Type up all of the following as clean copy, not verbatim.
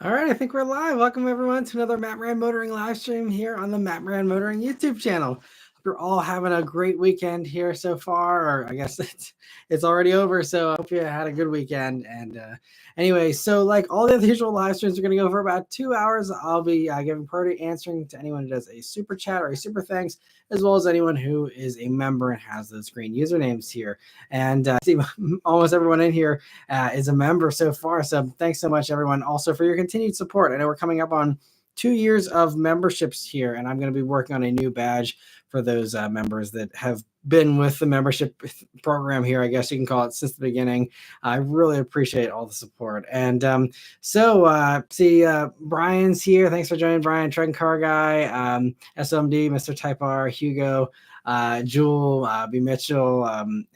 All right, I think we're live. Welcome everyone to another Maran Motoring live stream here on the Maran Motoring YouTube channel. Hope you're all having a great weekend here so far, or I guess it's already over. So I hope you had a good weekend. And anyway, so like all the other usual live streams are going to go for about 2 hours. I'll be giving priority answering to anyone who does a super chat or a super thanks, as well as anyone who is a member and has those green usernames here. And I see almost everyone in here is a member so far. So thanks so much, everyone, also for your continued support. I know we're coming up on 2 years of memberships here, and I'm going to be working on a new badge for those members that have been with the membership program here, I guess you can call it, since the beginning. I really appreciate all the support. And Brian's here. Thanks for joining, Brian. Trek Car Guy, SMD, Mr. Type R, Hugo, Jewel, B. Mitchell,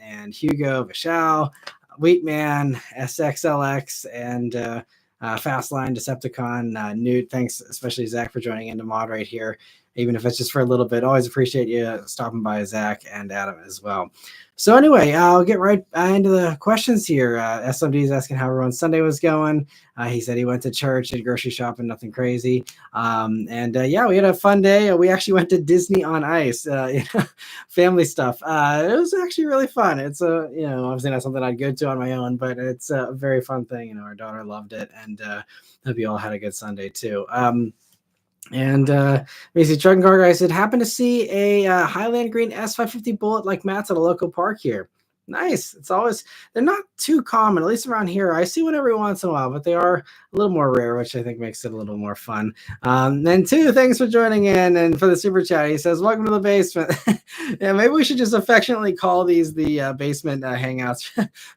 and Hugo, Vishal, Wheatman, SXLX, and Fastline, Decepticon, Newt. Thanks, especially Zach, for joining in to moderate here, even if it's just for a little bit. Always appreciate you stopping by, Zach, and Adam as well. So anyway, I'll get right into the questions here. SMD is asking how everyone's Sunday was going. He said he went to church, did grocery shopping, nothing crazy. Yeah, we had a fun day. We actually went to Disney on Ice, family stuff. It was actually really fun. It's obviously not something I'd go to on my own, but it's a very fun thing. Our daughter loved it, and hope you all had a good Sunday too. Basically, Truck and Car Guy said, happened to see a Highland Green S550 Bullet like Matt's at a local park here. Nice. It's always, they're not too common, at least around here. I see one every once in a while, but they are a little more rare, which I think makes it a little more fun. And two, thanks for joining in and for the super chat. He says, welcome to the basement. Yeah, maybe we should just affectionately call these the basement hangouts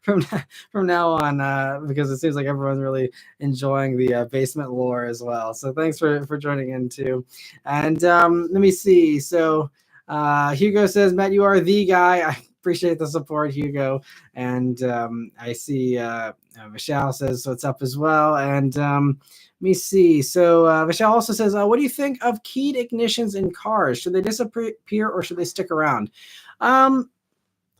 from now on, because it seems like everyone's really enjoying the basement lore as well. So thanks for joining in too. And let me see. So Hugo says, Matt, you are the guy. I appreciate the support, Hugo. And I see Vishal says what's up as well. And let me see. So Vishal also says, what do you think of keyed ignitions in cars? Should they disappear or should they stick around?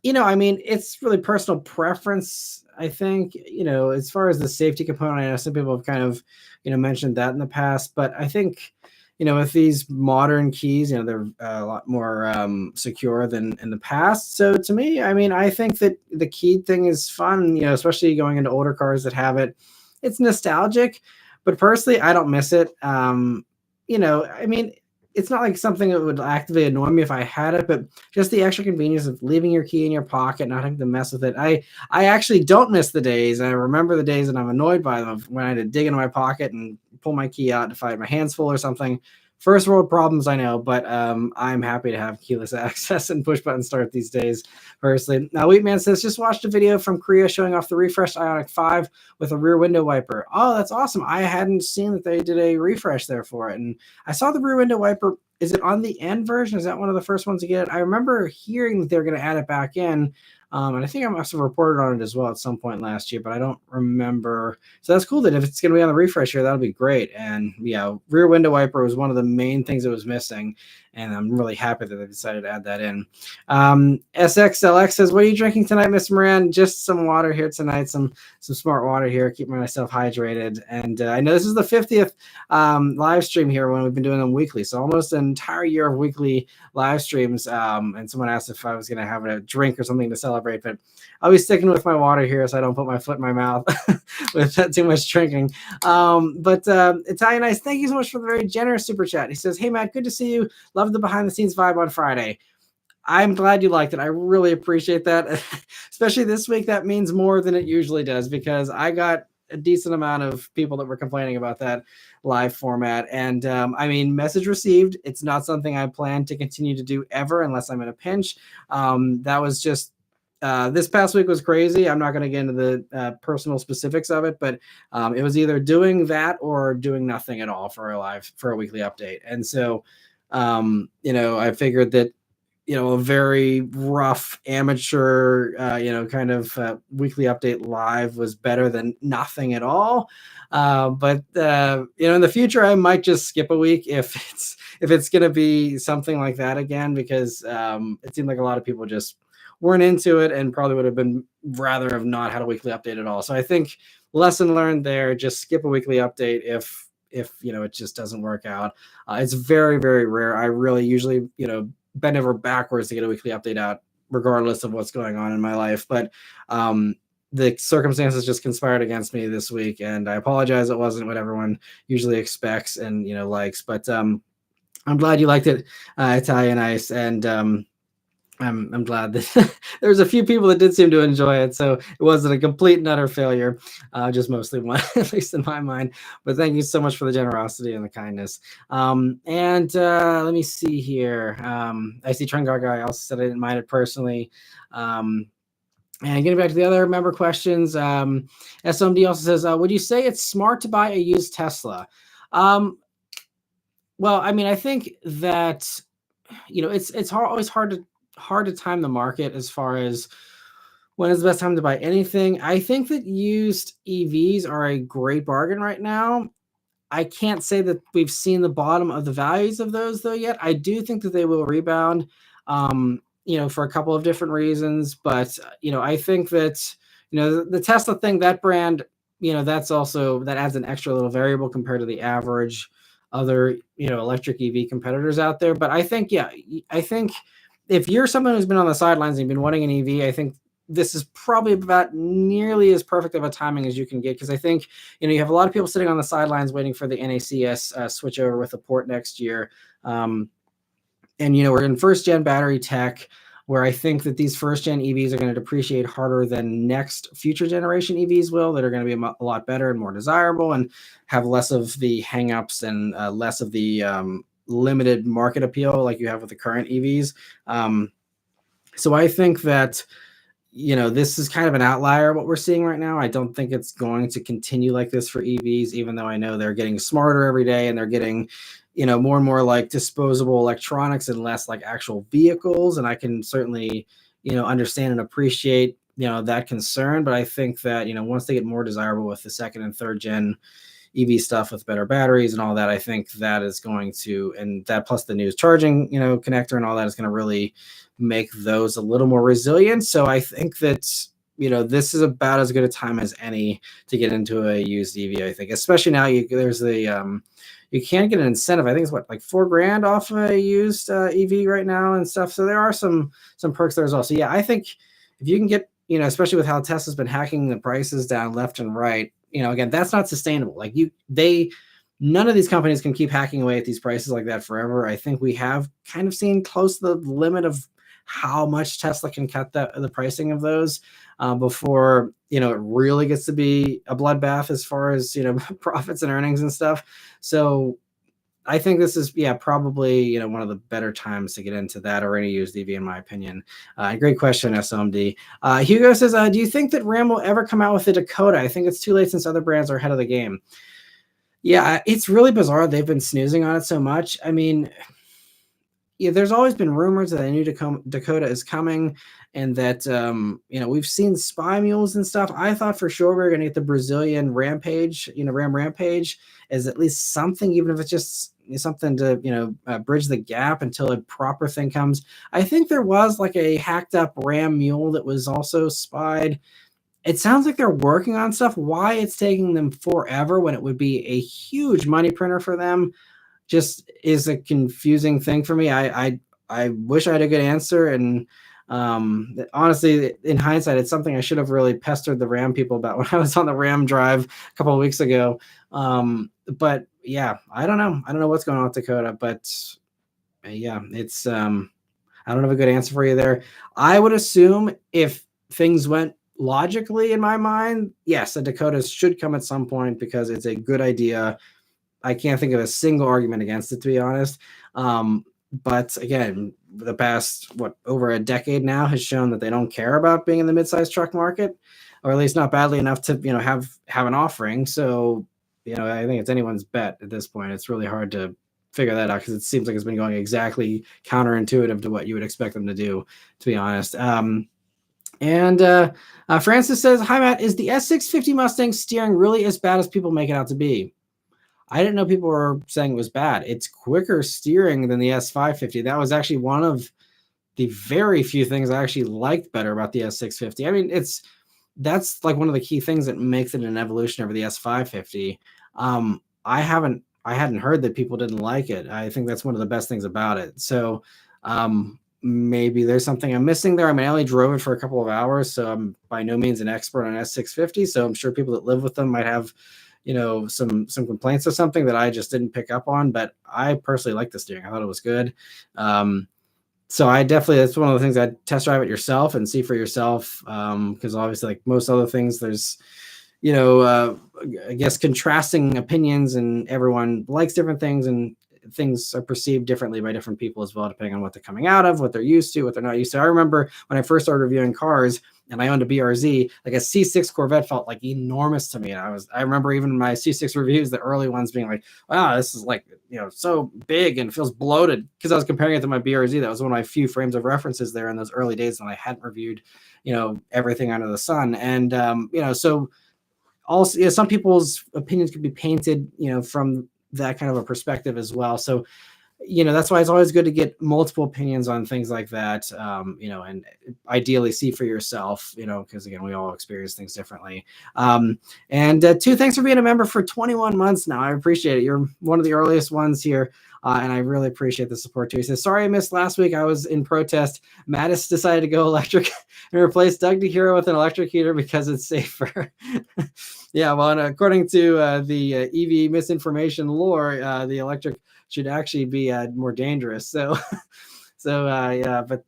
It's really personal preference. I think, as far as the safety component, I know some people have kind of, mentioned that in the past, but I think, with these modern keys, they're a lot more secure than in the past. So to me, I think that the key thing is fun, especially going into older cars that have it. It's nostalgic, but personally, I don't miss it. It's not like something that would actively annoy me if I had it, but just the extra convenience of leaving your key in your pocket, not having to mess with it. I actually don't miss the days. I remember the days that I'm annoyed by them, when I had to dig into my pocket and pull my key out if I had my hands full or something. First world problems, I know, but I'm happy to have keyless access and push button start these days, personally. Now, Wheatman says, just watched a video from Korea showing off the refreshed Ioniq 5 with a rear window wiper. Oh, that's awesome. I hadn't seen that they did a refresh there for it. And I saw the rear window wiper. Is it on the end version? Is that one of the first ones to get it? I remember hearing that they're going to add it back in. And I think I must have reported on it as well at some point last year, but I don't remember. So that's cool that if it's going to be on the refresh here, that'll be great. And yeah, rear window wiper was one of the main things that was missing. And I'm really happy that they decided to add that in. SXLX says, what are you drinking tonight, Miss Maran? Just some water here tonight, some smart water here, keep myself hydrated. And I know this is the 50th live stream here when we've been doing them weekly. So almost an entire year of weekly live streams. And someone asked if I was going to have a drink or something to celebrate, but I'll be sticking with my water here so I don't put my foot in my mouth with too much drinking. Italian Ice, thank you so much for the very generous super chat. He says, hey, Matt, good to see you. Love the behind the scenes vibe on Friday. I'm glad you liked it. I really appreciate that. Especially this week, that means more than it usually does, because I got a decent amount of people that were complaining about that live format. And message received. It's not something I plan to continue to do ever unless I'm in a pinch. That was just this past week was crazy. I'm not going to get into the personal specifics of it, but it was either doing that or doing nothing at all for a weekly update. And so I figured that, a very rough amateur, weekly update live was better than nothing at all. In the future, I might just skip a week if it's going to be something like that again, because it seemed like a lot of people just weren't into it and probably would have been rather have not had a weekly update at all. So I think lesson learned there. Just skip a weekly update if it just doesn't work out. It's very, very rare. I really usually bend over backwards to get a weekly update out, regardless of what's going on in my life. But the circumstances just conspired against me this week, and I apologize. It wasn't what everyone usually expects and likes. But I'm glad you liked it, Italian Ice, and I'm glad that there's a few people that did seem to enjoy it, so it wasn't a complete and utter failure, just mostly one, at least in my mind. But thank you so much for the generosity and the kindness. And let me see here. I see Trungar Guy also said I didn't mind it personally. And getting back to the other member questions, SMD also says, would you say it's smart to buy a used Tesla? Well, I mean, I think that it's always hard to time the market as far as when is the best time to buy anything. I think that used EVs are a great bargain right now. I can't say that we've seen the bottom of the values of those though yet. I do think that they will rebound, for a couple of different reasons. But I think that the Tesla thing, that brand, that adds an extra little variable compared to the average other electric EV competitors out there. But I think if you're someone who's been on the sidelines and you've been wanting an EV, I think this is probably about nearly as perfect of a timing as you can get, because I think you have a lot of people sitting on the sidelines waiting for the NACS switch over with the port next year, and we're in first gen battery tech, where I think that these first gen EVs are going to depreciate harder than next future generation EVs will, that are going to be a lot better and more desirable and have less of the hangups and less of the limited market appeal like you have with the current EVs. So I think that this is kind of an outlier what we're seeing right now. I don't think it's going to continue like this for EVs, even though I know they're getting smarter every day and they're getting more and more like disposable electronics and less like actual vehicles. And I can certainly understand and appreciate that concern. But I think that once they get more desirable with the second and third gen EV stuff with better batteries and all that, I think that is going to, and that plus the new charging connector and all that is going to really make those a little more resilient. So I think that this is about as good a time as any to get into a used EV. I think, especially now, there's the you can't get an incentive. I think it's like $4,000 off of a used EV right now and stuff. So there are some perks there as well. So yeah, I think if you can get especially with how Tesla's been hacking the prices down left and right, again, that's not sustainable. Like none of these companies can keep hacking away at these prices like that forever. I think we have kind of seen close to the limit of how much Tesla can cut the pricing of those before it really gets to be a bloodbath as far as profits and earnings and stuff. So I think this is probably one of the better times to get into that or any used EV in my opinion. Great question, SMD. Hugo says, do you think that Ram will ever come out with the Dakota? I think it's too late since other brands are ahead of the game. Yeah, it's really bizarre they've been snoozing on it so much. I mean, there's always been rumors that a new Dakota is coming, and that we've seen spy mules and stuff. I thought for sure we were going to get the Brazilian Rampage, Ram Rampage, as at least something, even if it's just something to bridge the gap until a proper thing comes. I think there was like a hacked up Ram mule that was also spied. It sounds like they're working on stuff. Why it's taking them forever when it would be a huge money printer for them just is a confusing thing for me. I wish I had a good answer, and honestly, in hindsight, it's something I should have really pestered the Ram people about when I was on the Ram drive a couple of weeks ago. But yeah, I don't know what's going on with Dakota, but yeah, it's I don't have a good answer for you there. I would assume if things went logically in my mind, yes, the Dakotas should come at some point because it's a good idea. I can't think of a single argument against it, to be honest. But again, the past, over a decade now has shown that they don't care about being in the mid-sized truck market, or at least not badly enough to, have an offering. So, I think it's anyone's bet at this point. It's really hard to figure that out because it seems like it's been going exactly counterintuitive to what you would expect them to do, to be honest. Francis says, hi, Matt, is the S650 Mustang steering really as bad as people make it out to be? I didn't know people were saying it was bad. It's quicker steering than the S550. That was actually one of the very few things I actually liked better about the S650. I mean, it's that's like one of the key things that makes it an evolution over the S550. I hadn't heard that people didn't like it. I think that's one of the best things about it. So maybe there's something I'm missing there. I mean, I only drove it for a couple of hours, so I'm by no means an expert on S650. So I'm sure people that live with them might have, some complaints or something that I just didn't pick up on. But I personally like the steering. I thought it was good. So I definitely, that's one of the things I'd test drive it yourself and see for yourself. Because obviously, like most other things, there's, I guess contrasting opinions, and everyone likes different things, and things are perceived differently by different people as well, depending on what they're coming out of, what they're used to, what they're not used to. I remember when I first started reviewing cars and I owned a BRZ, like a C6 Corvette felt like enormous to me. And I remember even my C6 reviews, the early ones being like, wow, this is like, so big and feels bloated, because I was comparing it to my BRZ. That was one of my few frames of references there in those early days when I hadn't reviewed, everything under the sun. And, so also, some people's opinions could be painted, from that kind of a perspective as well. So, that's why it's always good to get multiple opinions on things like that, and ideally see for yourself, because again, we all experience things differently. And two, thanks for being a member for 21 months now. I appreciate it. You're one of the earliest ones here. And I really appreciate the support too. He says, sorry I missed last week. I was in protest. Mattis decided to go electric and replace Doug DeHero with an electric heater because it's safer. Yeah, well, and according to the EV misinformation lore, the electric should actually be more dangerous. So, yeah, but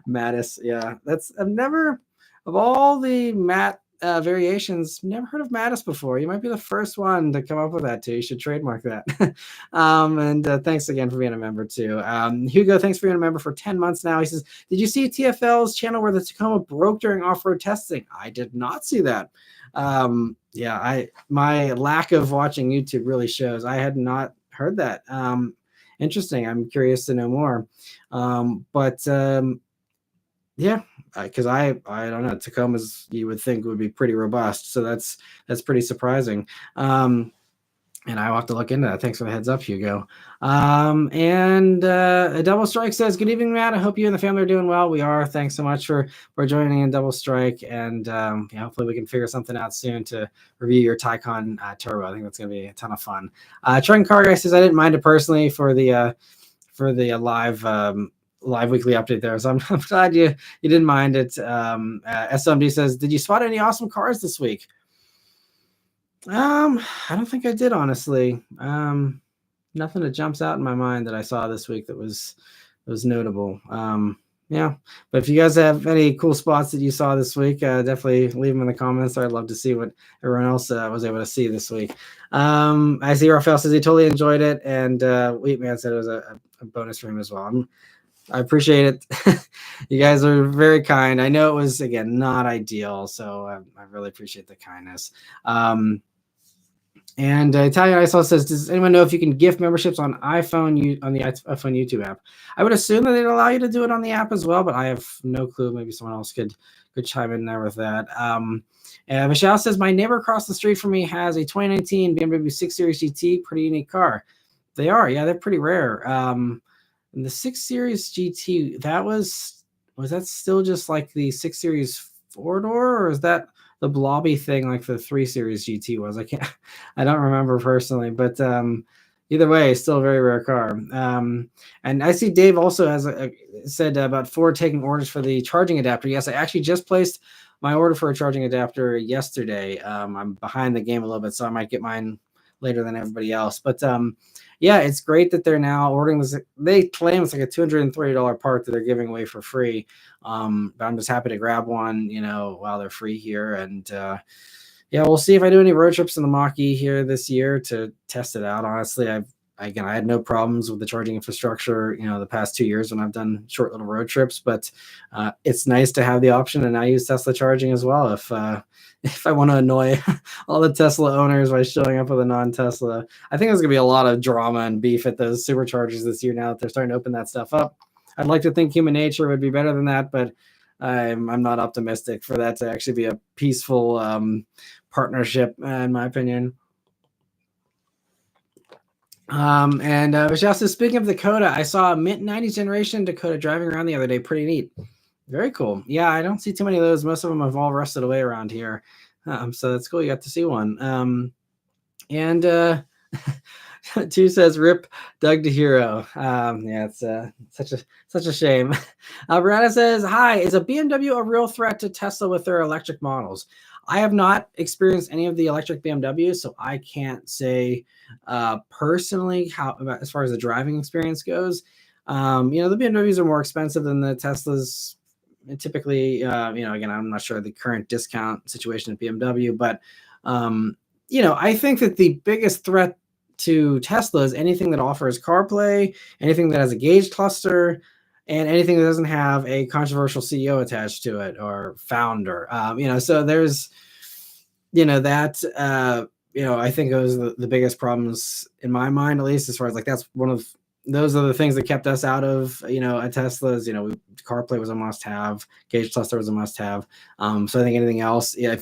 Mattis, yeah, I've never, of all the Matt variations, never heard of Mattis before. You might be the first one to come up with that too. You should trademark that. And thanks again for being a member too. Hugo, thanks for being a member for 10 months now. He says, did you see TFL's channel where the Tacoma broke during off-road testing? I did not see that. Yeah, my lack of watching YouTube really shows. I had not heard that. Interesting. I'm curious to know more. Yeah, because I don't know, Tacomas you would think would be pretty robust, so that's pretty surprising. And I'll have to look into that. Thanks for the heads up, Hugo. And a Double Strike says, good evening, Matt. I hope you and the family are doing well. We are. Thanks so much for joining in Double Strike. And hopefully we can figure something out soon to review your Taycan Turbo. I think that's going to be a ton of fun. Trent Car Guy says, I didn't mind it personally for the live weekly update there. So I'm glad you didn't mind it. SMD says, did you spot any awesome cars this week? I don't think I did, honestly. Nothing that jumps out in my mind that I saw this week that was notable. Yeah, but if you guys have any cool spots that you saw this week, definitely leave them in the comments. I'd love to see what everyone else was able to see this week. I see Raphael says he totally enjoyed it, and Wheatman said it was a bonus for him as well. I appreciate it. You guys are very kind. I know it was, again, not ideal, so I really appreciate the kindness. And Italian Ice says, does anyone know if you can gift memberships on iPhone on the iPhone YouTube app? I would assume that they'd allow you to do it on the app as well, but I have no clue. Maybe someone else could chime in there with that. And Michelle says, my neighbor across the street from me has a 2019 BMW 6 Series GT, pretty unique car. They are, yeah, they're pretty rare. And the 6 Series GT, was that still just like the 6 Series 4-door, or is that the blobby thing like the 3 Series GT was? I don't remember personally, but either way, still a very rare car. And I see Dave also has said about Ford taking orders for the charging adapter. Yes, I actually just placed my order for a charging adapter yesterday. I'm behind the game a little bit, so I might get mine later than everybody else. But yeah, it's great that they're now ordering this. They claim it's like a $230 part that they're giving away for free. But I'm just happy to grab one, while they're free here. And yeah, we'll see if I do any road trips in the Mach-E here this year to test it out. Honestly, I had no problems with the charging infrastructure, the past 2 years when I've done short little road trips. But it's nice to have the option, and I use Tesla charging as well if I want to annoy all the Tesla owners by showing up with a non-Tesla. I think there's going to be a lot of drama and beef at those superchargers this year now that they're starting to open that stuff up. I'd like to think human nature would be better than that, but I'm not optimistic for that to actually be a peaceful partnership, in my opinion. And Michelle says, speaking of Dakota, I saw a mid-90s generation Dakota driving around the other day. Pretty neat. Very cool. Yeah, I don't see too many of those. Most of them have all rusted away around here. So that's cool. You got to see one. And two says, "Rip Doug DeHero." Yeah, it's such a shame. Brianna says, "Hi, is a BMW a real threat to Tesla with their electric models?" I have not experienced any of the electric BMWs, so I can't say personally how about as far as the driving experience goes. The BMWs are more expensive than the Teslas. Typically, again, I'm not sure the current discount situation at BMW, but I think that the biggest threat to Tesla is anything that offers CarPlay, anything that has a gauge cluster, and anything that doesn't have a controversial CEO attached to it or founder. So there's, that, I think those are the biggest problems in my mind, at least as far as like that's one of those are the things that kept us out of, a Tesla's, CarPlay was a must have, gauge cluster was a must have. So I think anything else, yeah,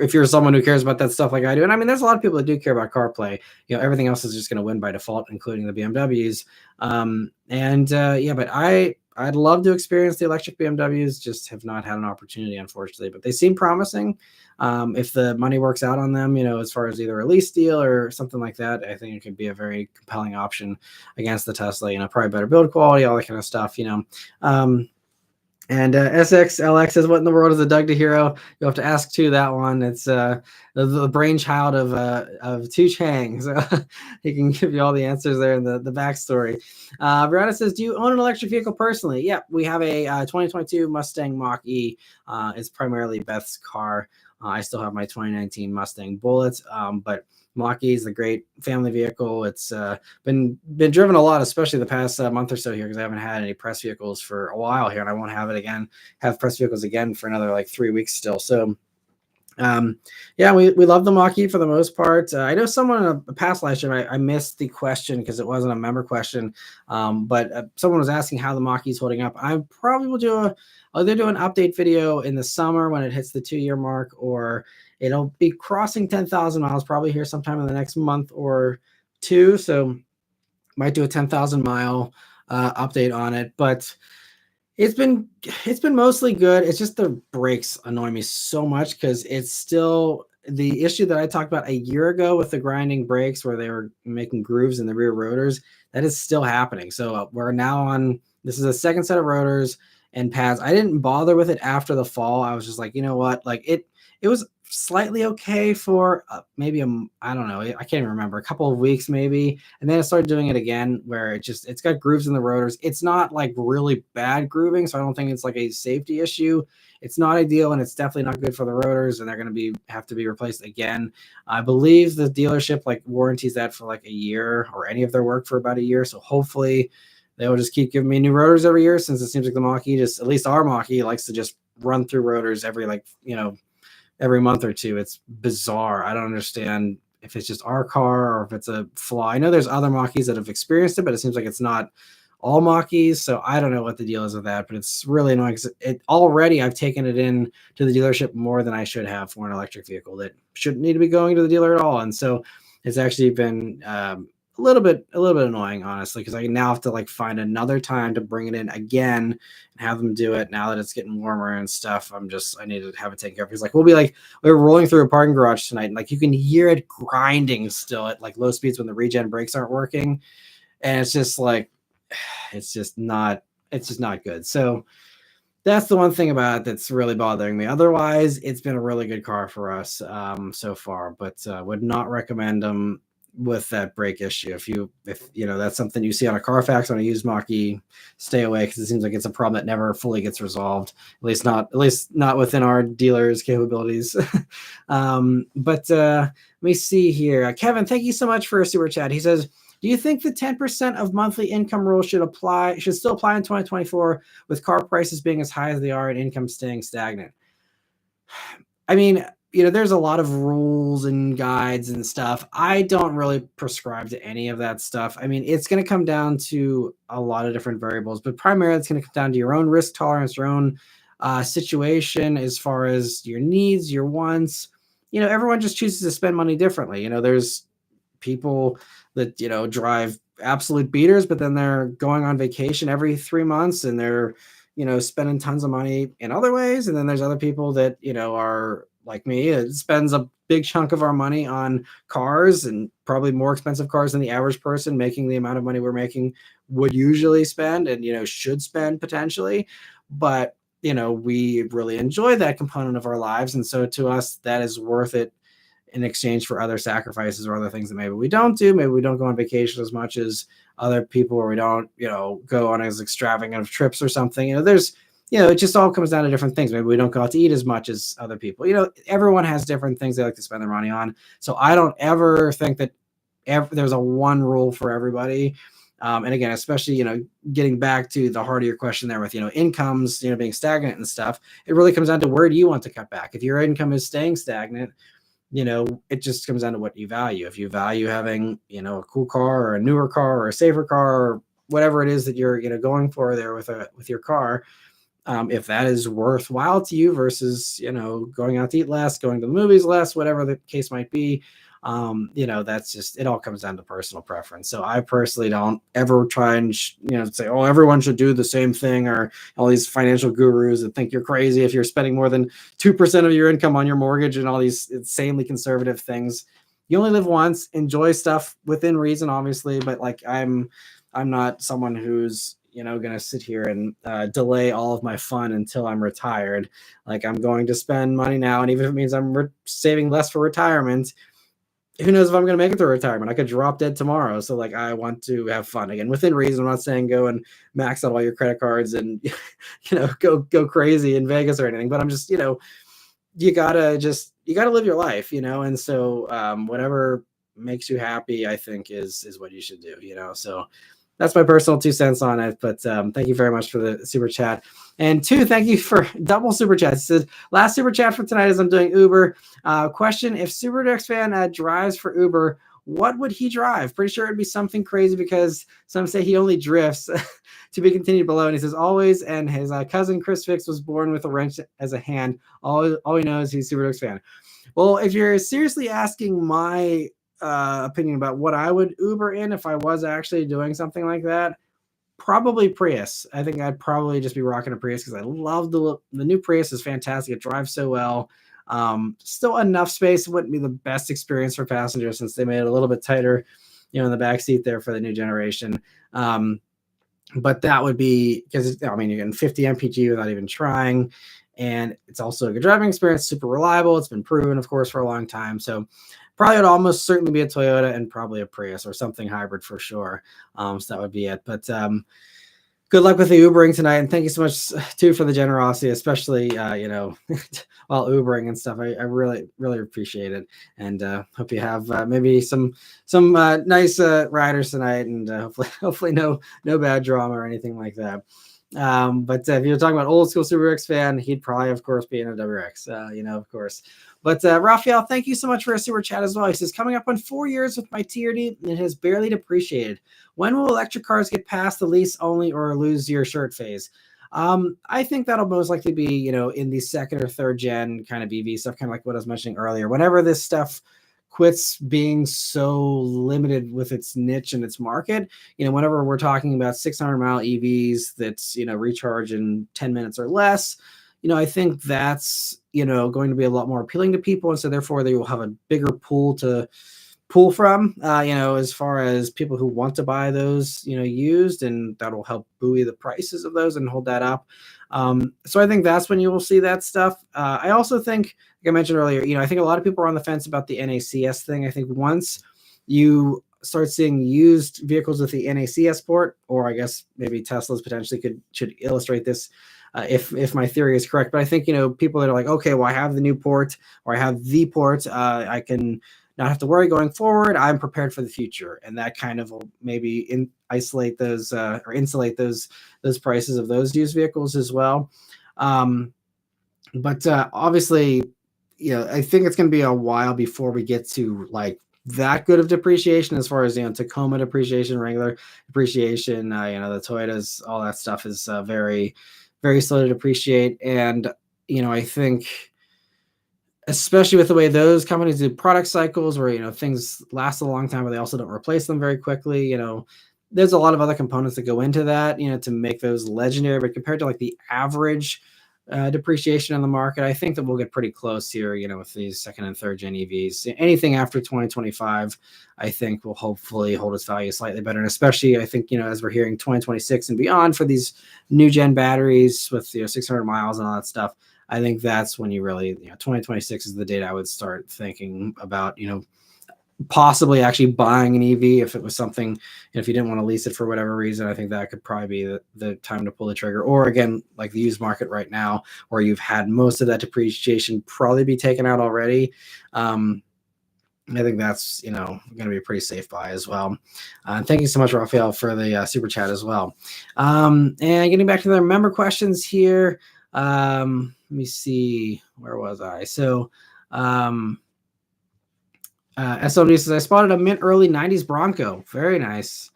if you're someone who cares about that stuff like I do, and I mean, there's a lot of people that do care about CarPlay. Everything else is just going to win by default, including the BMWs. But I'd love to experience the electric BMWs. Just have not had an opportunity, unfortunately. But they seem promising. If the money works out on them, as far as either a lease deal or something like that, I think it could be a very compelling option against the Tesla. Probably better build quality, all that kind of stuff. And SXLX says, "What in the world is a Doug DeHero?" You'll have to ask too that one. It's the brainchild of Tu Chang, so he can give you all the answers there and the backstory. Brianna says, "Do you own an electric vehicle personally?" Yeah, we have a 2022 Mustang Mach-E. It's primarily Beth's car. I still have my 2019 Mustang Bullet, but Mach-E is a great family vehicle. It's been driven a lot, especially the past month or so here, because I haven't had any press vehicles for a while here, and I won't have press vehicles again for another like 3 weeks still. So we love the Mach-E for the most part. I know someone in a past live stream, I missed the question because it wasn't a member question, but someone was asking how the Mach-E is holding up. I probably will either do an update video in the summer when it hits the 2-year mark, or it'll be crossing 10,000 miles probably here sometime in the next month or two. So might do a 10,000 mile update on it, but it's been mostly good. It's just the brakes annoy me so much because it's still the issue that I talked about a year ago with the grinding brakes where they were making grooves in the rear rotors. That is still happening. So we're now on, this is a second set of rotors and pads. I didn't bother with it after the fall. I was just like, you know what? Like it was slightly okay for maybe I don't know, I can't even remember, a couple of weeks maybe, and then I started doing it again where it's got grooves in the rotors. It's not like really bad grooving, so I don't think it's like a safety issue. It's not ideal, and it's definitely not good for the rotors, and they're going to have to be replaced again. I believe the dealership like warranties that for like a year, or any of their work for about a year, so hopefully they will just keep giving me new rotors every year, since it seems like the Mach-E, just at least our Mach-E, likes to just run through rotors every month or two. It's bizarre. I don't understand if it's just our car or if it's a flaw. I know there's other Mach-Es that have experienced it, but it seems like it's not all Mach-Es. So I don't know what the deal is with that, but it's really annoying because already I've taken it in to the dealership more than I should have for an electric vehicle that shouldn't need to be going to the dealer at all. And so it's actually been a little bit annoying, honestly, because I now have to like find another time to bring it in again and have them do it now that it's getting warmer and stuff. I need to have it taken care of, because like we're rolling through a parking garage tonight, and like you can hear it grinding still at like low speeds when the regen brakes aren't working, and it's just like it's just not good. So that's the one thing about it that's really bothering me. Otherwise, it's been a really good car for us so far, but would not recommend them with that brake issue. If that's something you see on a Carfax on a used Mach-E, stay away, because it seems like it's a problem that never fully gets resolved. At least not within our dealers' capabilities. Let me see here. Kevin, thank you so much for a super chat. He says, "Do you think the 10% of monthly income rule should still apply in 2024 with car prices being as high as they are and income staying stagnant?" I mean, there's a lot of rules and guides and stuff. I don't really prescribe to any of that stuff. I mean, it's going to come down to a lot of different variables, but primarily it's going to come down to your own risk tolerance, your own situation as far as your needs, your wants. Everyone just chooses to spend money differently. There's people that, drive absolute beaters, but then they're going on vacation every 3 months and they're spending tons of money in other ways. And then there's other people that, are like me, it spends a big chunk of our money on cars, and probably more expensive cars than the average person making the amount of money we're making would usually spend, and, should spend potentially. But, we really enjoy that component of our lives. And so to us, that is worth it in exchange for other sacrifices or other things that maybe we don't do. Maybe we don't go on vacation as much as other people, or we don't, go on as extravagant of trips or something. It just all comes down to different things. Maybe we don't go out to eat as much as other people. Everyone has different things they like to spend their money on. So I don't ever think that there's a one rule for everybody. And again, especially, getting back to the heart of your question there with, incomes, being stagnant and stuff, it really comes down to where do you want to cut back? If your income is staying stagnant, it just comes down to what you value. If you value having, a cool car or a newer car or a safer car or whatever it is that you're, going for there with your car, if that is worthwhile to you versus, going out to eat less, going to the movies less, whatever the case might be, that's just, it all comes down to personal preference. So I personally don't ever try and, say, oh, everyone should do the same thing, or all these financial gurus that think you're crazy if you're spending more than 2% of your income on your mortgage and all these insanely conservative things. You only live once. Enjoy stuff within reason, obviously, but like I'm not someone who's, going to sit here and delay all of my fun until I'm retired. Like, I'm going to spend money now, and even if it means I'm saving less for retirement, who knows if I'm going to make it to retirement? I could drop dead tomorrow. So like, I want to have fun again within reason. I'm not saying go and max out all your credit cards and, go crazy in Vegas or anything, but I'm just, you gotta live your life, And so, whatever makes you happy, I think is what you should do, So that's my personal 2 cents on it. But thank you very much for the super chat. And 2, thank you for double super chats. It says, last super chat for tonight is I'm doing Uber. Question: if SuperDex fan drives for Uber, what would he drive? Pretty sure it'd be something crazy, because some say he only drifts. To be continued below. And he says, always. And his cousin Chris Fix was born with a wrench as a hand. All he knows, he's SuperDex fan. Well, if you're seriously asking my opinion about what I would Uber in if I was actually doing something like that, probably Prius. I think I'd probably just be rocking a Prius, because I love the new Prius is fantastic. It drives so well. Still enough space. It wouldn't be the best experience for passengers, since they made it a little bit tighter, in the back seat there for the new generation. But that would be, because you're getting 50 mpg without even trying, and it's also a good driving experience, super reliable. It's been proven, of course, for a long time. So probably would almost certainly be a Toyota, and probably a Prius or something hybrid for sure. So that would be it. But good luck with the Ubering tonight, and thank you so much too for the generosity, especially while Ubering and stuff. I really, really appreciate it, and hope you have maybe some nice riders tonight, and hopefully no bad drama or anything like that. But if you're talking about old school SuperX fan, he'd probably, of course, be in a WRX, of course. But Raphael, thank you so much for a super chat as well. He says, coming up on 4 years with my TRD, it has barely depreciated. When will electric cars get past the lease only or lose your shirt phase? I think that'll most likely be, in the second or third gen kind of EV stuff, kind of like what I was mentioning earlier. Whenever this stuff quits being so limited with its niche and its market, whenever we're talking about 600-mile EVs that's, recharge in 10 minutes or less, I think that's, going to be a lot more appealing to people. And so therefore they will have a bigger pool to pull from, as far as people who want to buy those, used, and that'll help buoy the prices of those and hold that up. So I think that's when you will see that stuff. I also think, like I mentioned earlier, I think a lot of people are on the fence about the NACS thing. I think once you start seeing used vehicles with the NACS port, or I guess maybe Tesla's potentially should illustrate this, if my theory is correct. But I think, people that are like, okay, well, I have the new port, or I have the port, I can not have to worry going forward. I'm prepared for the future. And that kind of will maybe isolate those or insulate those prices of those used vehicles as well. But obviously, I think it's going to be a while before we get to like that good of depreciation, as far as, Tacoma depreciation, regular depreciation, the Toyotas, all that stuff is very, very slow to depreciate. And, I think, especially with the way those companies do product cycles, where, things last a long time, but they also don't replace them very quickly, there's a lot of other components that go into that, to make those legendary. But compared to like the average depreciation in the market, I think that we'll get pretty close here, with these second and third gen EVs. Anything after 2025, I think will hopefully hold its value slightly better. And especially, I think, as we're hearing 2026 and beyond for these new gen batteries with, 600 miles and all that stuff, I think that's when you really, 2026 is the date I would start thinking about, possibly actually buying an EV if it was something, if you didn't want to lease it for whatever reason. I think that could probably be the time to pull the trigger. Or again, like the used market right now, where you've had most of that depreciation probably be taken out already. I think that's, going to be a pretty safe buy as well. Thank you so much, Raphael, for the super chat as well. And getting back to the member questions here. Let me see, where was I? So, SLD says, I spotted a mint early 90s Bronco. Very nice.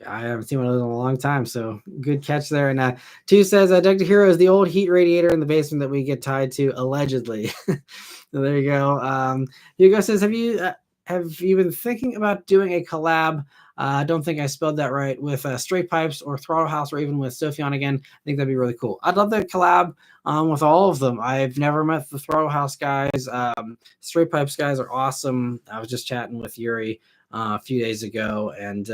I haven't seen one of those in a long time, so good catch there. And Two says, Dr. Hero is the old heat radiator in the basement that we get tied to, allegedly. So there you go. Hugo says, have you been thinking about doing a collab? I don't think I spelled that right, with Straight Pipes or Throttle House, or even with Sophion again. I think that'd be really cool. I'd love to collab with all of them. I've never met the Throttle House guys. Straight Pipes guys are awesome. I was just chatting with Yuri a few days ago, and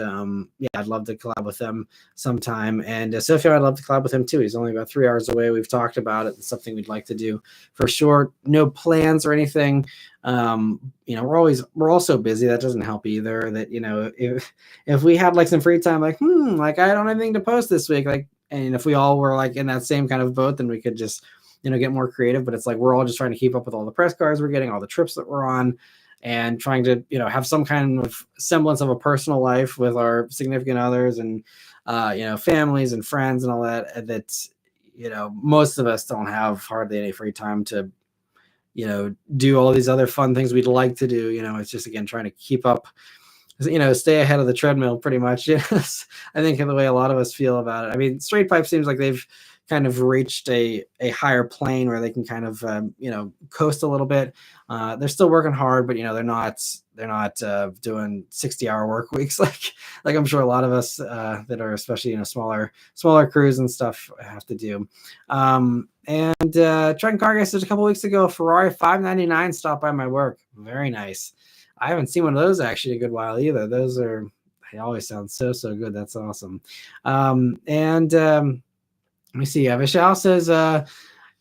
I'd love to collab with them sometime. And Sophion, I'd love to collab with him too. He's only about 3 hours away. We've talked about it. It's something we'd like to do for sure. No plans or anything. We're all so busy, that doesn't help either. That if we had like some free time, like I don't have anything to post this week, and if we all were like in that same kind of boat, then we could just get more creative. But it's like we're all just trying to keep up with all the press cards we're getting, all the trips that we're on, and trying to have some kind of semblance of a personal life with our significant others and families and friends and all that. That most of us don't have hardly any free time to do all these other fun things we'd like to do. It's just, again, trying to keep up, stay ahead of the treadmill pretty much. I think the way a lot of us feel about it. I mean, Straight Pipe seems like they've kind of reached a higher plane where they can kind of, coast a little bit. They're still working hard, but, they're not doing 60-hour work weeks. Like I'm sure a lot of us that are especially, smaller crews and stuff have to do. And Trent Car Guy says, a couple weeks ago, Ferrari 599 stopped by my work. Very nice. I haven't seen one of those actually in a good while either. They always sound so good. That's awesome. Let me see. Vishal says,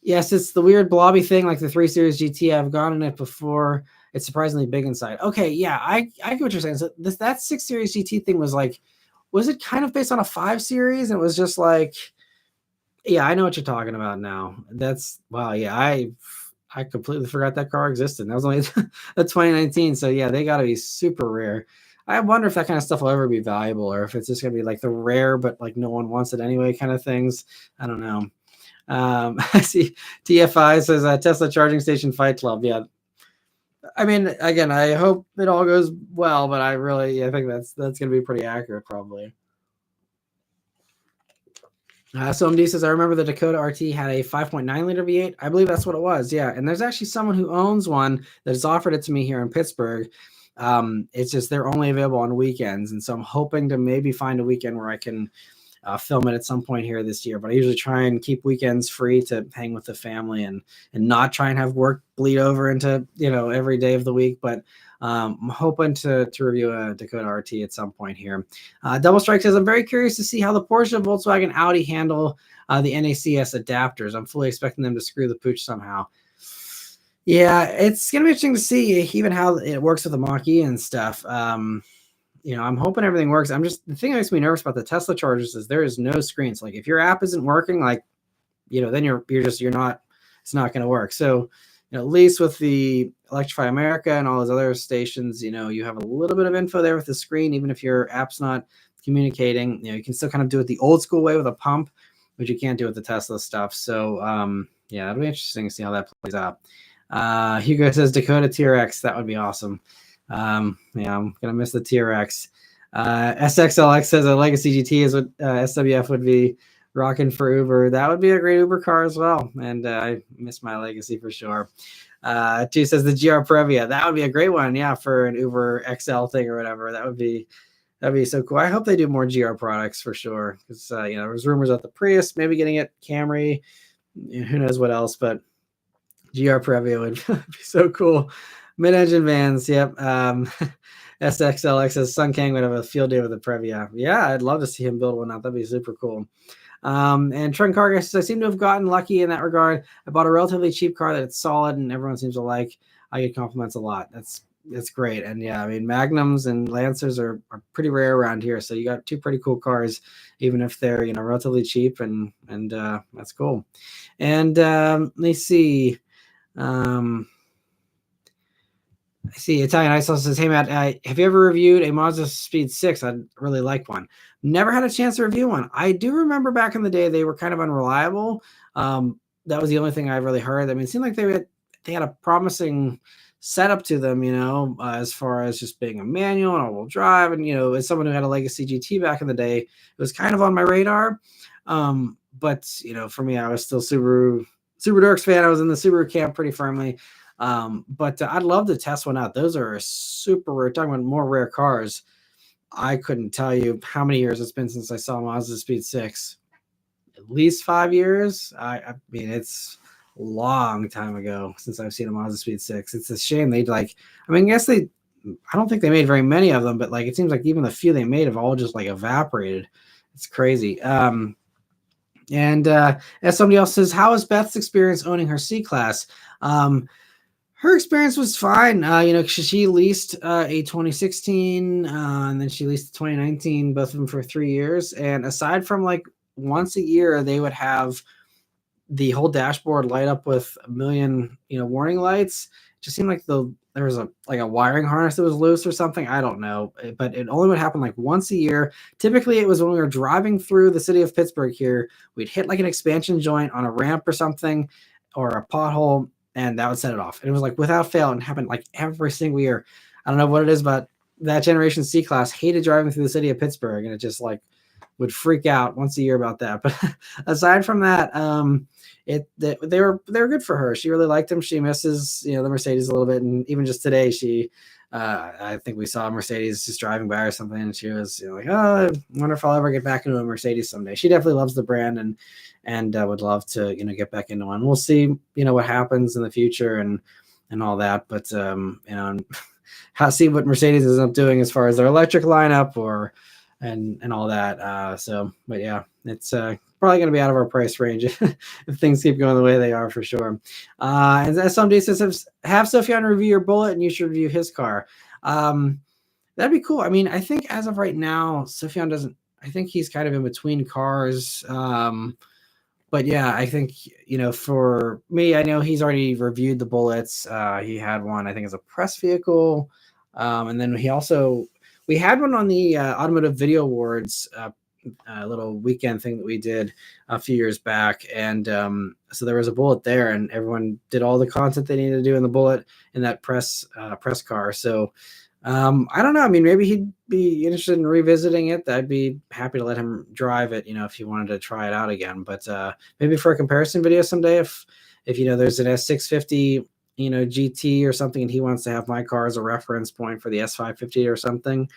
yes, it's the weird blobby thing, like the 3 Series GT. I've gone in it before. It's surprisingly big inside. Okay, yeah, I get what you're saying. So that 6 Series GT thing was it kind of based on a 5 Series? And it was just like, yeah, I know what you're talking about now. Wow, yeah, I completely forgot that car existed. That was only the 2019. So yeah, they got to be super rare. I wonder if that kind of stuff will ever be valuable, or if it's just gonna be like the rare, but like no one wants it anyway kind of things. I don't know. I see TFI says Tesla charging station Fight Club. Yeah. I mean, again, I hope it all goes well, but I think that's going to be pretty accurate probably. So MD says, I remember the Dakota RT had a 5.9 liter V8. I believe that's what it was. Yeah. And there's actually someone who owns one that has offered it to me here in Pittsburgh. It's just they're only available on weekends, and so I'm hoping to maybe find a weekend where I can film it at some point here this year. But I usually try and keep weekends free to hang with the family and not try and have work bleed over into every day of the week. But I'm hoping to review a Dakota RT at some point here. Double Strike says, I'm very curious to see how the Porsche, Volkswagen, Audi handle the NACS adapters. I'm fully expecting them to screw the pooch somehow. Yeah, it's going to be interesting to see even how it works with the Mach-E and stuff. I'm hoping everything works. The thing that makes me nervous about the Tesla chargers is there is no screens. Like if your app isn't working, then it's not going to work. So, at least with the Electrify America and all those other stations, you have a little bit of info there with the screen, even if your app's not communicating. You can still kind of do it the old school way with a pump, which you can't do with the Tesla stuff. So, it'll be interesting to see how that plays out. Hugo says Dakota TRX. That would be awesome. I'm gonna miss the TRX. SXLX says a Legacy GT is what SWF would be rocking for Uber. That would be a great Uber car as well. And I miss my Legacy for sure. Two says the GR Previa. That would be a great one. Yeah, for an Uber XL thing or whatever. That would be That'd be so cool. I hope they do more GR products for sure. Because there's rumors about the Prius maybe getting it, Camry, who knows what else, but GR Previa would be so cool. Mid-engine vans, yep. SXLX says Sun Kang would have a field day with a Previa. Yeah, I'd love to see him build one out. That'd be super cool. And Trent Carger says, I seem to have gotten lucky in that regard. I bought a relatively cheap car that it's solid and everyone seems to like. I get compliments a lot. That's great. And yeah, I mean, Magnums and Lancers are pretty rare around here. So you got two pretty cool cars, even if they're, relatively cheap, and that's cool. And let me see. I see Italian Ice says, hey, Matt, have you ever reviewed a Mazda Speed 6? I'd really like one. Never had a chance to review one. I do remember back in the day, they were kind of unreliable. That was the only thing I really heard. I mean, it seemed like they had a promising setup to them, as far as just being a manual and all-wheel drive. And, as someone who had a Legacy GT back in the day, it was kind of on my radar. But, for me, I was still Subaru Dorks fan. I was in the Subaru camp pretty firmly. But I'd love to test one out. Those are super rare. Talking about more rare cars. I couldn't tell you how many years it's been since I saw Mazda Speed 6. At least 5 years. I mean, it's a long time ago since I've seen a Mazda Speed 6. It's a shame I don't think they made very many of them, but it seems like even the few they made have all just evaporated. It's crazy. And as somebody else says, how is Beth's experience owning her C-Class? Her experience was fine. She leased a 2016 and then she leased a 2019, both of them for 3 years. And aside from once a year, they would have the whole dashboard light up with a million, warning lights. It just seemed like there was a wiring harness that was loose or something. I don't know, but it only would happen once a year. Typically, it was when we were driving through the city of Pittsburgh here. We'd hit an expansion joint on a ramp or something, or a pothole, and that would set it off. And it was without fail, and happened every single year. I don't know what it is, but that generation C-Class hated driving through the city of Pittsburgh, and it just would freak out once a year about that. But aside from that, they were good for her. She really liked them. She misses the Mercedes a little bit, and even just today, I think we saw a Mercedes just driving by or something, and she was oh, I wonder if I'll ever get back into a Mercedes someday. She definitely loves the brand and would love to get back into one. We'll see what happens in the future and all that, but see what Mercedes is up doing as far as their electric lineup and all that. But yeah, it's probably going to be out of our price range if things keep going the way they are, for sure. And as somebody says, have Sufjan review your Bullet and you should review his car. That'd be cool. I mean, I think as of right now, Sufjan I think he's kind of in between cars. But yeah, I think, for me, I know he's already reviewed the Bullets. He had one, I think, as a press vehicle. And then we had one on the Automotive Video Awards, a little weekend thing that we did a few years back. And so there was a Bullet there, and everyone did all the content they needed to do in the Bullet in that press car. So I don't know. I mean, maybe he'd be interested in revisiting it. I'd be happy to let him drive it, if he wanted to try it out again. But maybe for a comparison video someday, if there's an S650, GT or something, and he wants to have my car as a reference point for the S550 or something,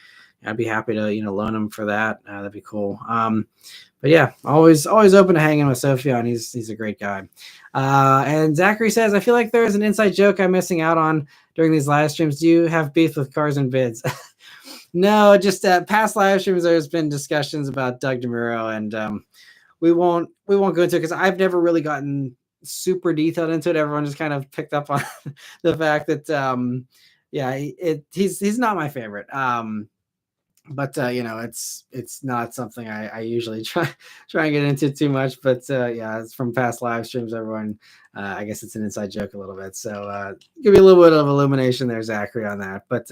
I'd be happy to loan him for that. That'd be cool. But yeah, always open to hanging with Sufjan. He's a great guy. And Zachary says, I feel like there is an inside joke I'm missing out on during these live streams. Do you have beef with Cars and Bids? No, just past live streams, there's been discussions about Doug DeMuro, and we won't go into it because I've never really gotten super detailed into it. Everyone just kind of picked up on the fact that he's not my favorite. But it's not something I usually try and get into too much. But it's from past live streams. Everyone, I guess it's an inside joke a little bit. So give me a little bit of illumination there, Zachary, on that. But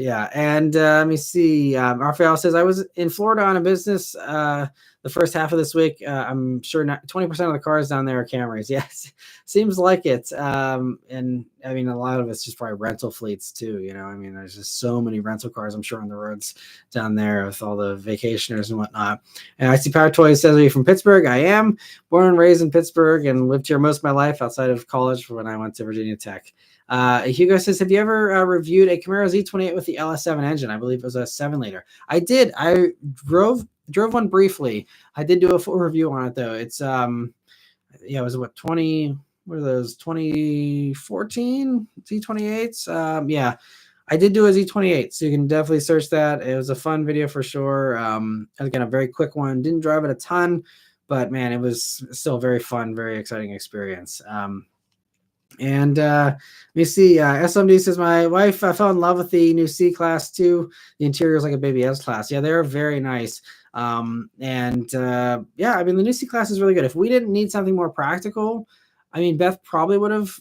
yeah, and let me see. Raphael says, I was in Florida on a business. The the first half of this week. I'm sure not 20% of the cars down there are Camrys. Yes, seems like it. And I mean, a lot of it's just probably rental fleets too. You know, I mean, there's just so many rental cars, I'm sure, on the roads down there with all the vacationers and whatnot. And I see Power Toys says, are you from Pittsburgh? I am born and raised in Pittsburgh and lived here most of my life outside of college when I went to Virginia Tech. Hugo says, have you ever reviewed a Camaro Z28 with the LS7 engine? I believe it was a 7-liter. I did. I drove one briefly. I did do a full review on it though. It's it was what 20 what are those 2014 Z28s? Yeah, I did do a Z28, so you can definitely search that. It was a fun video for sure. Again, a very quick one. Didn't drive it a ton, but man, it was still a very fun, very exciting experience. And let me see. SMD says, my wife fell in love with the new C Class too. The interior is like a baby S Class. Yeah, they're very nice. Yeah, I mean, the new C Class is really good. If we didn't need something more practical, I mean, Beth probably would have,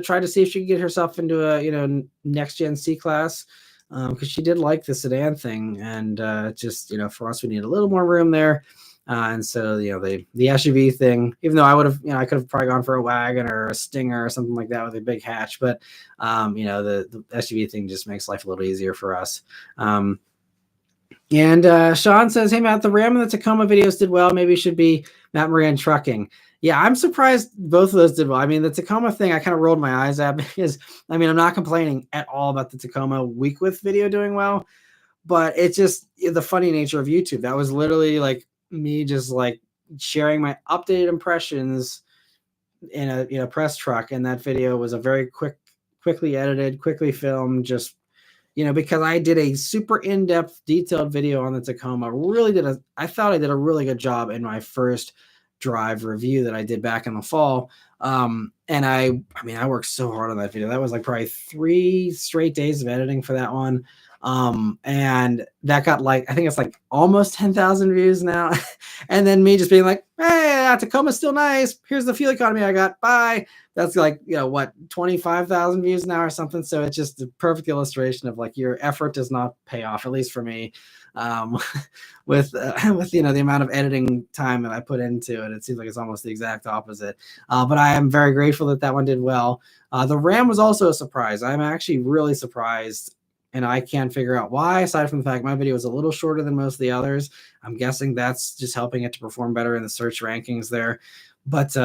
tried to see if she could get herself into a, next gen C Class, because she did like the sedan thing. And just, for us, we need a little more room there. And so, the SUV thing, even though I would have, I could have probably gone for a wagon or a Stinger or something like that with a big hatch, but, the SUV thing just makes life a little easier for us. And Sean says, hey, Matt, the Ram and the Tacoma videos did well. Maybe it should be Matt Maran Trucking. Yeah, I'm surprised both of those did well. I mean, the Tacoma thing, I kind of rolled my eyes at because, I mean, I'm not complaining at all about the Tacoma week with video doing well, but it's just the funny nature of YouTube. That was literally like me just like sharing my updated impressions in a press truck, and that video was a very quickly edited, quickly filmed, just because I did a super in-depth detailed video on the Tacoma. I thought I did a really good job in my first drive review that I did back in the fall. And I worked so hard on that video. That was like probably 3 straight days of editing for that one. And that got I think it's like almost 10,000 views now. And then me just being like, hey, Tacoma's still nice. Here's the fuel economy I got. Bye. That's like, 25,000 views now or something. So it's just a perfect illustration of like your effort does not pay off, at least for me. With the amount of editing time that I put into it, it seems like it's almost the exact opposite. But I am very grateful that one did well. The Ram was also a surprise. I'm actually really surprised. And I can't figure out why, aside from the fact my video was a little shorter than most of the others. I'm guessing that's just helping it to perform better in the search rankings there. But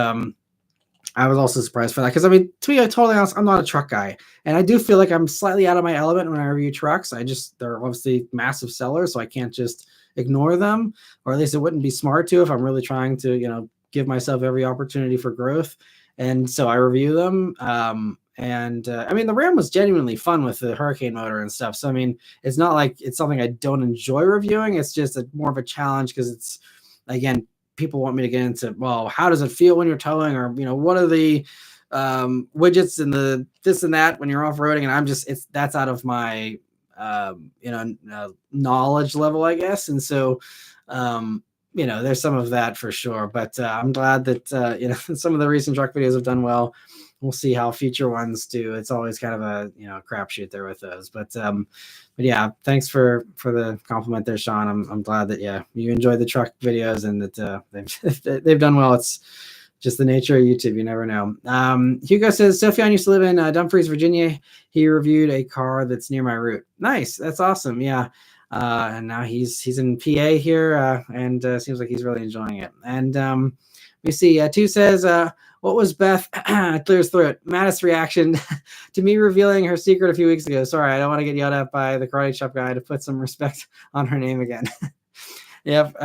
I was also surprised for that because, I mean, to be totally honest, I'm not a truck guy. And I do feel like I'm slightly out of my element when I review trucks. They're obviously massive sellers, so I can't just ignore them. Or at least it wouldn't be smart to if I'm really trying to, give myself every opportunity for growth. And so I review them. I mean, the Ram was genuinely fun with the Hurricane motor and stuff. So, I mean, it's not like it's something I don't enjoy reviewing. It's just more of a challenge because it's, again, people want me to get into, well, how does it feel when you're towing, or, what are the widgets and the this and that when you're off-roading? And that's out of my, knowledge level, I guess. And so, there's some of that for sure, but I'm glad that, some of the recent truck videos have done well. We'll see how future ones do. It's always kind of a, crapshoot there with those, but yeah, thanks for the compliment there, Sean. I'm glad that, you enjoyed the truck videos and that they've done well. It's just the nature of YouTube. You never know. Hugo says, Sophion used to live in Dumfries, Virginia. He reviewed a car that's near my route. Nice. That's awesome. Yeah. And now he's in PA here, and seems like he's really enjoying it. And we see, Two says, what was Beth clears throat? Mattis' reaction to me revealing her secret a few weeks ago. Sorry, I don't want to get yelled at by the karate chop guy to put some respect on her name again. Yep.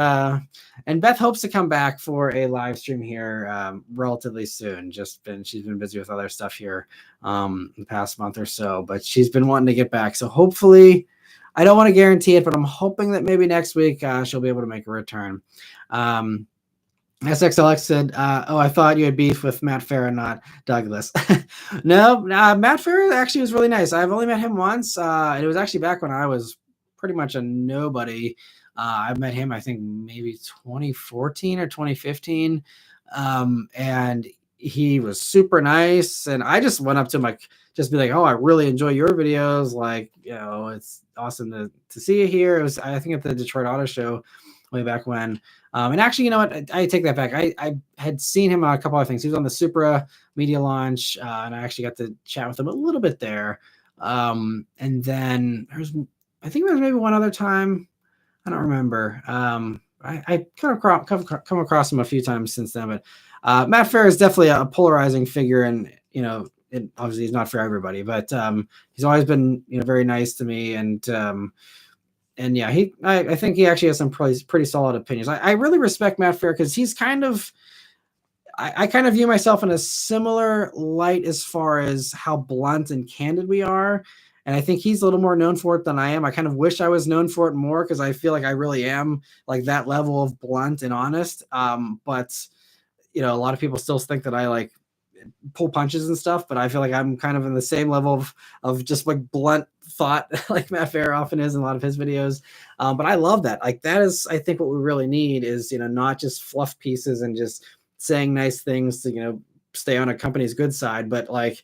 And Beth hopes to come back for a live stream here relatively soon. She's been busy with other stuff here the past month or so, but she's been wanting to get back. So hopefully, I don't want to guarantee it, but I'm hoping that maybe next week she'll be able to make a return. SXLX said, I thought you had beef with Matt Farah, not Douglas. No, Matt Farah actually was really nice. I've only met him once. And it was actually back when I was pretty much a nobody. I met him, I think, maybe 2014 or 2015. And he was super nice. And I just went up to him, just be like, oh, I really enjoy your videos. Like, it's awesome to see you here. It was, I think, at the Detroit Auto Show. way back when. And actually, you know what? I take that back. I had seen him on a couple of things. He was on the Supra media launch, and I actually got to chat with him a little bit there. And then I think there's maybe one other time. I don't remember. I come across him a few times since then, but Matt Farah is definitely a polarizing figure, and obviously he's not for everybody, but he's always been very nice to me, and yeah, I think he actually has some pretty solid opinions. I really respect Matt Farah because he's kind of I kind of view myself in a similar light as far as how blunt and candid we are. And I think he's a little more known for it than I am. I kind of wish I was known for it more because I feel like I really am like that level of blunt and honest. But a lot of people still think that I like pull punches and stuff, but I feel like I'm kind of in the same level of just like blunt thought like Matt Farah often is in a lot of his videos. But I love that. Like that is, I think what we really need is, not just fluff pieces and just saying nice things to, stay on a company's good side, but like,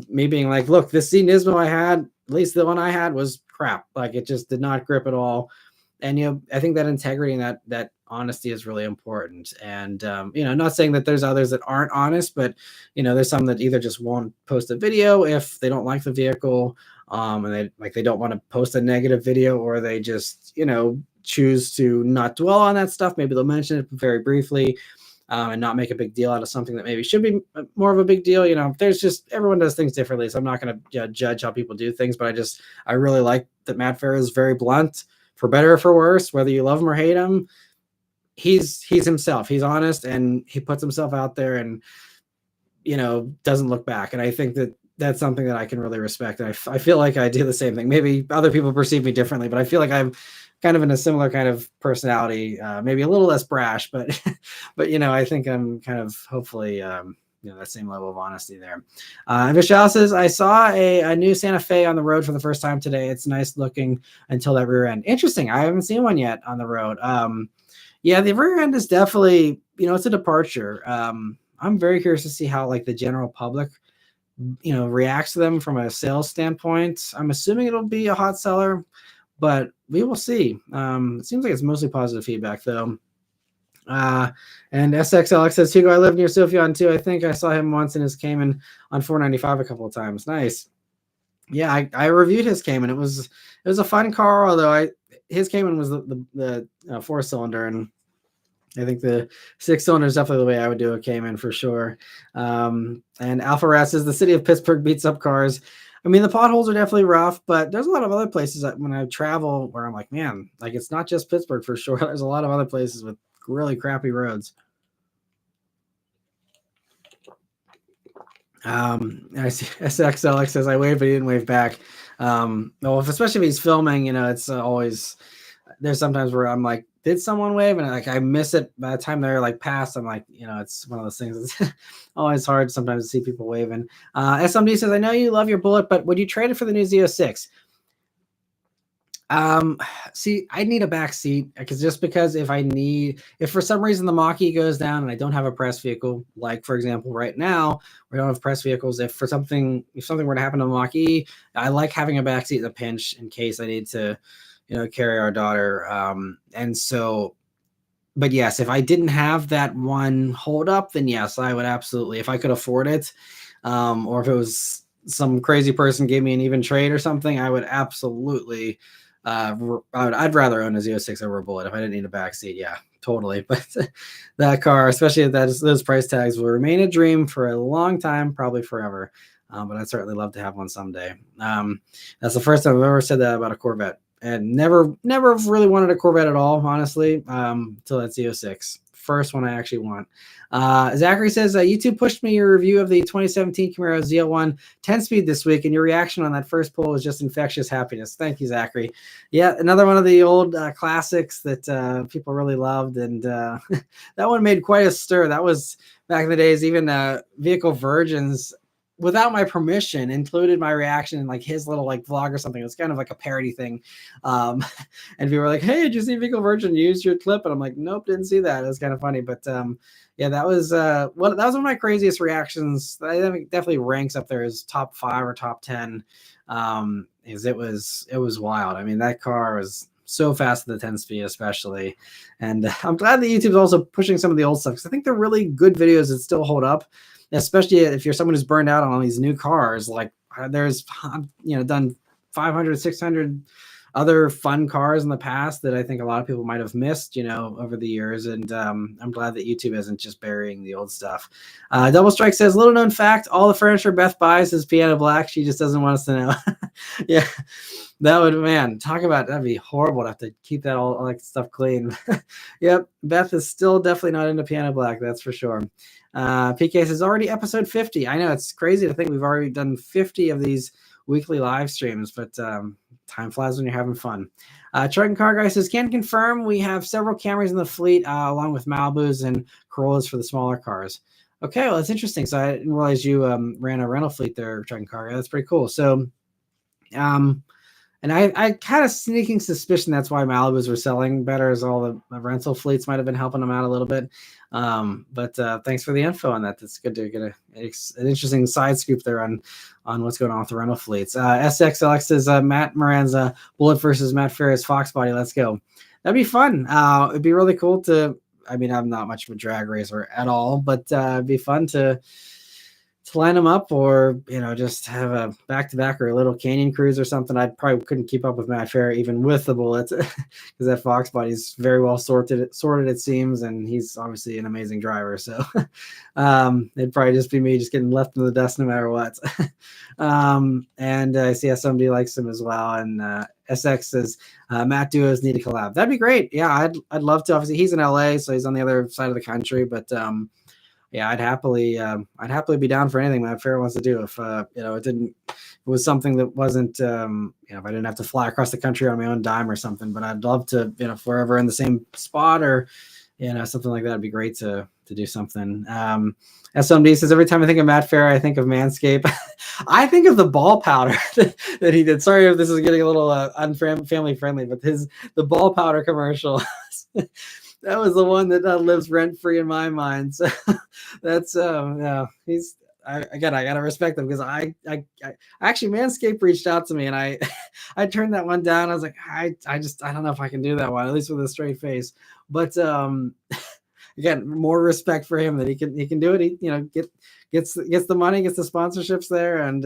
me being like, look, this C Nismo I had, at least the one I had was crap. Like it just did not grip at all. And, I think that integrity and that honesty is really important. And, not saying that there's others that aren't honest, but, there's some that either just won't post a video if they don't like the vehicle, and they don't want to post a negative video, or they just, choose to not dwell on that stuff. Maybe they'll mention it very briefly, and not make a big deal out of something that maybe should be more of a big deal. There's just, everyone does things differently. So I'm not going to judge how people do things, but I really like that Matt Farah is very blunt, for better or for worse, whether you love him or hate him. He's himself. He's honest, and he puts himself out there, and doesn't look back. And I think that that's something that I can really respect. And I feel like I do the same thing. Maybe other people perceive me differently, but I feel like I'm kind of in a similar kind of personality, maybe a little less brash, but but I think I'm kind of hopefully that same level of honesty there. Vishal says, I saw a new Santa Fe on the road for the first time today. It's nice looking until that rear end. Interesting. I haven't seen one yet on the road. Yeah, the rear end is definitely, it's a departure. I'm very curious to see how like the general public, reacts to them from a sales standpoint. I'm assuming it'll be a hot seller, but we will see. It seems like it's mostly positive feedback though. And SXLX says, Hugo, I live near Sufyan too. I think I saw him once in his Cayman on 495 a couple of times. Nice. Yeah, I reviewed his Cayman. It was a fun car, although his Cayman was the 4-cylinder, and I think the 6-cylinder is definitely the way I would do a Cayman for sure. And Alpha Rat says, the city of Pittsburgh beats up cars. I mean, the potholes are definitely rough, but there's a lot of other places that when I travel where I'm like, man, like it's not just Pittsburgh for sure. There's a lot of other places with really crappy roads. I see SXLX says, I waved, but he didn't wave back. Well, especially if he's filming, it's always, there's sometimes where I'm like, did someone wave? And like, I miss it by the time they're like past. I'm like, it's one of those things. It's always hard sometimes to see people waving. SMD says, I know you love your Bullet, but would you trade it for the new Z06? See, I need a back seat because if for some reason the Mach-E goes down and I don't have a press vehicle, like for example, right now, we don't have press vehicles. If something were to happen to the Mach-E, I like having a back seat in a pinch in case I need to, carry our daughter. And so, but yes, if I didn't have that one hold up, then yes, I would absolutely, if I could afford it, or if it was some crazy person gave me an even trade or something, I would absolutely, I'd rather own a Z06 over a Bullet if I didn't need a backseat. Yeah, totally. But that car, especially at those price tags, will remain a dream for a long time, probably forever. But I'd certainly love to have one someday. That's the first time I've ever said that about a Corvette, and never really wanted a Corvette at all, honestly, until that Z06. First one I actually want. Zachary says, YouTube pushed me your review of the 2017 Camaro ZL1 10-speed this week, and your reaction on that first poll was just infectious happiness. Thank you, Zachary. Yeah, another one of the old classics that people really loved, and that one made quite a stir. That was back in the days, even Vehicle Virgins, without my permission, included my reaction in like his little like vlog or something. It was kind of like a parody thing. And people were like, hey, did you see Vehicle Virgin use your clip? And I'm like, nope, didn't see that. It was kind of funny. But yeah, that was that was one of my craziest reactions. I think definitely ranks up there as top 5 or top 10. Is it was wild. I mean, that car was so fast with the 10 speed, especially. And I'm glad that YouTube's also pushing some of the old stuff, because I think they're really good videos that still hold up, especially if you're someone who's burned out on all these new cars. Like there's, done 500, 600 other fun cars in the past that I think a lot of people might have missed, over the years. And I'm glad that YouTube isn't just burying the old stuff. Double Strike says, little known fact, all the furniture Beth buys is piano black. She just doesn't want us to know. Yeah, that would, man, talk about, that'd be horrible to have to keep that all like stuff clean. Yep, Beth is still definitely not into piano black, that's for sure. PK says, already episode 50. I know, it's crazy to think we've already done 50 of these weekly live streams, but time flies when you're having fun. Truck and Car Guy says, can confirm we have several Camrys in the fleet, along with Malibus and Corollas for the smaller cars. Okay, well, that's interesting. So I didn't realize you ran a rental fleet there, Truck and Car Guy. That's pretty cool. So, and I had a sneaking suspicion that's why Malibus were selling better, as all the rental fleets might have been helping them out a little bit. But thanks for the info on that. That's good to get an interesting side scoop there on what's going on with the rental fleets. SXLX says, Matt Moran's Bullet versus Matt Farah's Fox Body. Let's go. That'd be fun. It'd be really cool to, I mean, I'm not much of a drag racer at all, but it'd be fun to line them up, or just have a back-to-back or a little canyon cruise or something. I probably couldn't keep up with Matt Farah even with the Bullets, because that Fox Body is very well sorted, it seems, and he's obviously an amazing driver. So it'd probably just be me just getting left in the dust no matter what. And I see SMD likes him as well, and SX says Matt duos need to collab. That'd be great. Yeah, I'd love to. Obviously, he's in LA, so he's on the other side of the country, but yeah, I'd happily be down for anything Matt Farah wants to do. If it was something that wasn't, if I didn't have to fly across the country on my own dime or something. But I'd love to, if we're ever in the same spot or, something like that, it'd be great to do something. SMD says, every time I think of Matt Farah, I think of Manscaped. I think of the ball powder that he did. Sorry if this is getting a little unfamily friendly, but the ball powder commercial. That was the one that lives rent free in my mind. So that's yeah. I gotta respect him, because I actually, Manscaped reached out to me, and I turned that one down. I was like, I don't know if I can do that one, at least with a straight face. But again, more respect for him that he can do it. He gets the money, gets the sponsorships there, and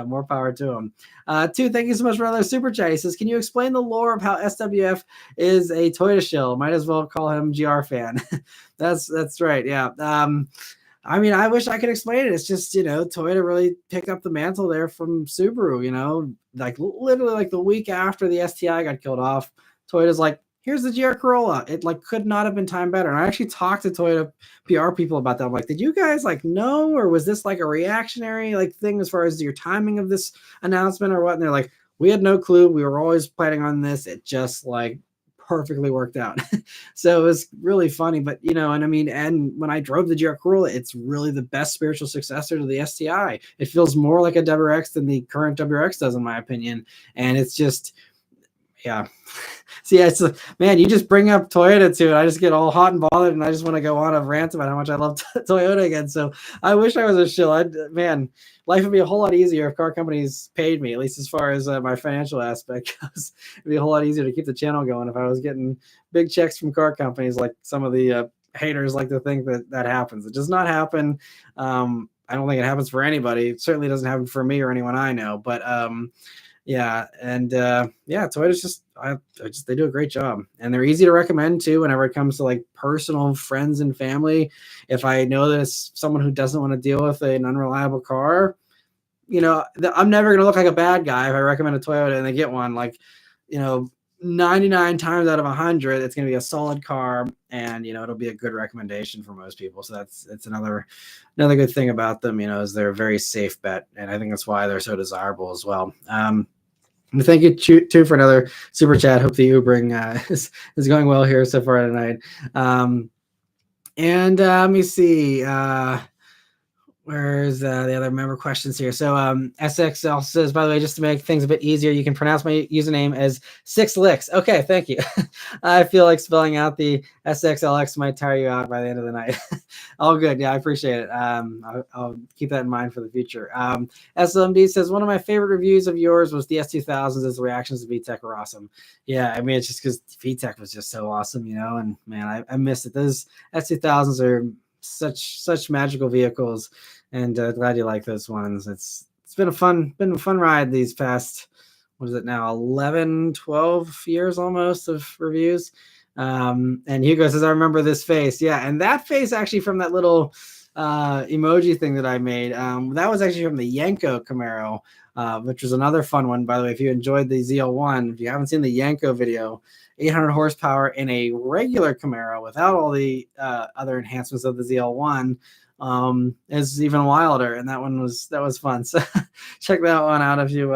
more power to him. Thank you so much for another super chat. He says, can you explain the lore of how SWF is a Toyota shill? Might as well call him GR fan. That's right. Yeah. I mean, I wish I could explain it. It's just, Toyota really picked up the mantle there from Subaru, like literally like the week after the STI got killed off. Toyota's like, here's the GR Corolla. It could not have been timed better. And I actually talked to Toyota PR people about that. I'm like, did you guys know, or was this like a reactionary thing as far as your timing of this announcement or what? And they're like, we had no clue. We were always planning on this. It just perfectly worked out. So it was really funny, but and when I drove the GR Corolla, it's really the best spiritual successor to the STI. It feels more like a WRX than the current WRX does, in my opinion. And it's just, yeah. See, man, you just bring up Toyota to it. I just get all hot and bothered, and I just want to go on a rant about how much I love Toyota again. So I wish I was a shill. Man, life would be a whole lot easier if car companies paid me, at least as far as my financial aspect goes. It'd be a whole lot easier to keep the channel going if I was getting big checks from car companies, like some of the haters like to think that happens. It does not happen. I don't think it happens for anybody. It certainly doesn't happen for me or anyone I know. But yeah, and Toyota's just they do a great job, and they're easy to recommend too whenever it comes to personal friends and family. If I know that it's someone who doesn't want to deal with an unreliable car, I'm never gonna look like a bad guy if I recommend a Toyota and they get one. 99 times out of 100, it's gonna be a solid car, and it'll be a good recommendation for most people. So that's another good thing about them, is they're a very safe bet, and I think that's why they're so desirable as well. Thank you too for another super chat. Hope the Ubering is going well here so far tonight. And let me see. Where's the other member questions here? So SXL says, by the way, just to make things a bit easier, you can pronounce my username as Six Licks. Okay, thank you. I feel like spelling out the SXLX might tire you out by the end of the night. All good. Yeah, I appreciate it. I'll keep that in mind for the future. SLMD says, one of my favorite reviews of yours was the S2000s as the reactions to VTech were awesome. Yeah, I mean, it's just because VTech was just so awesome, and man, I missed it. Those S2000s are such magical vehicles, and glad you like those ones. It's been a fun ride these past, what is it now, 11 12 years almost of reviews. And Hugo says, I remember this face. Yeah, and that face actually from that little emoji thing that I made, that was actually from the Yenko Camaro, which was another fun one, by the way. If you enjoyed the ZL1, if you haven't seen the Yenko video, 800 horsepower in a regular Camaro without all the other enhancements of the ZL1 is even wilder, and that was fun. So check that one out if you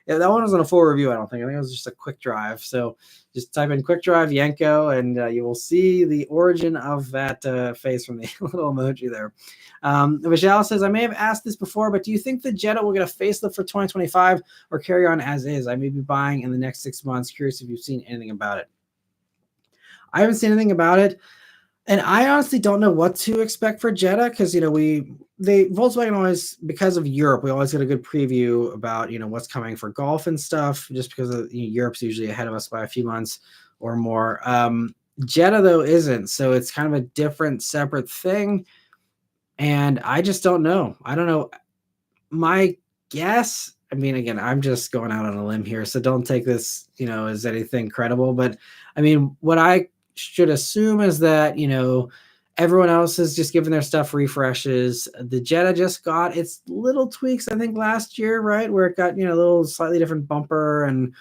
yeah, that one wasn't a full review. I think it was just a quick drive. So just type in quick drive Yenko, and you will see the origin of that face from the little emoji there. Michelle says, I may have asked this before, but do you think the Jetta will get a facelift for 2025 or carry on as is? I may be buying in the next 6 months. Curious if you've seen anything about it. I haven't seen anything about it, and I honestly don't know what to expect for Jetta, because Volkswagen always, because of Europe, we always get a good preview about what's coming for Golf and stuff, just because of, Europe's usually ahead of us by a few months or more. Jetta though isn't, so it's kind of a different, separate thing, and I just don't know. I don't know. My guess, I mean, again, I'm just going out on a limb here, so don't take this, as anything credible. But I mean, what I should assume is that, everyone else is just giving their stuff refreshes. The Jetta just got its little tweaks, I think, last year, right? Where it got, a little slightly different bumper and,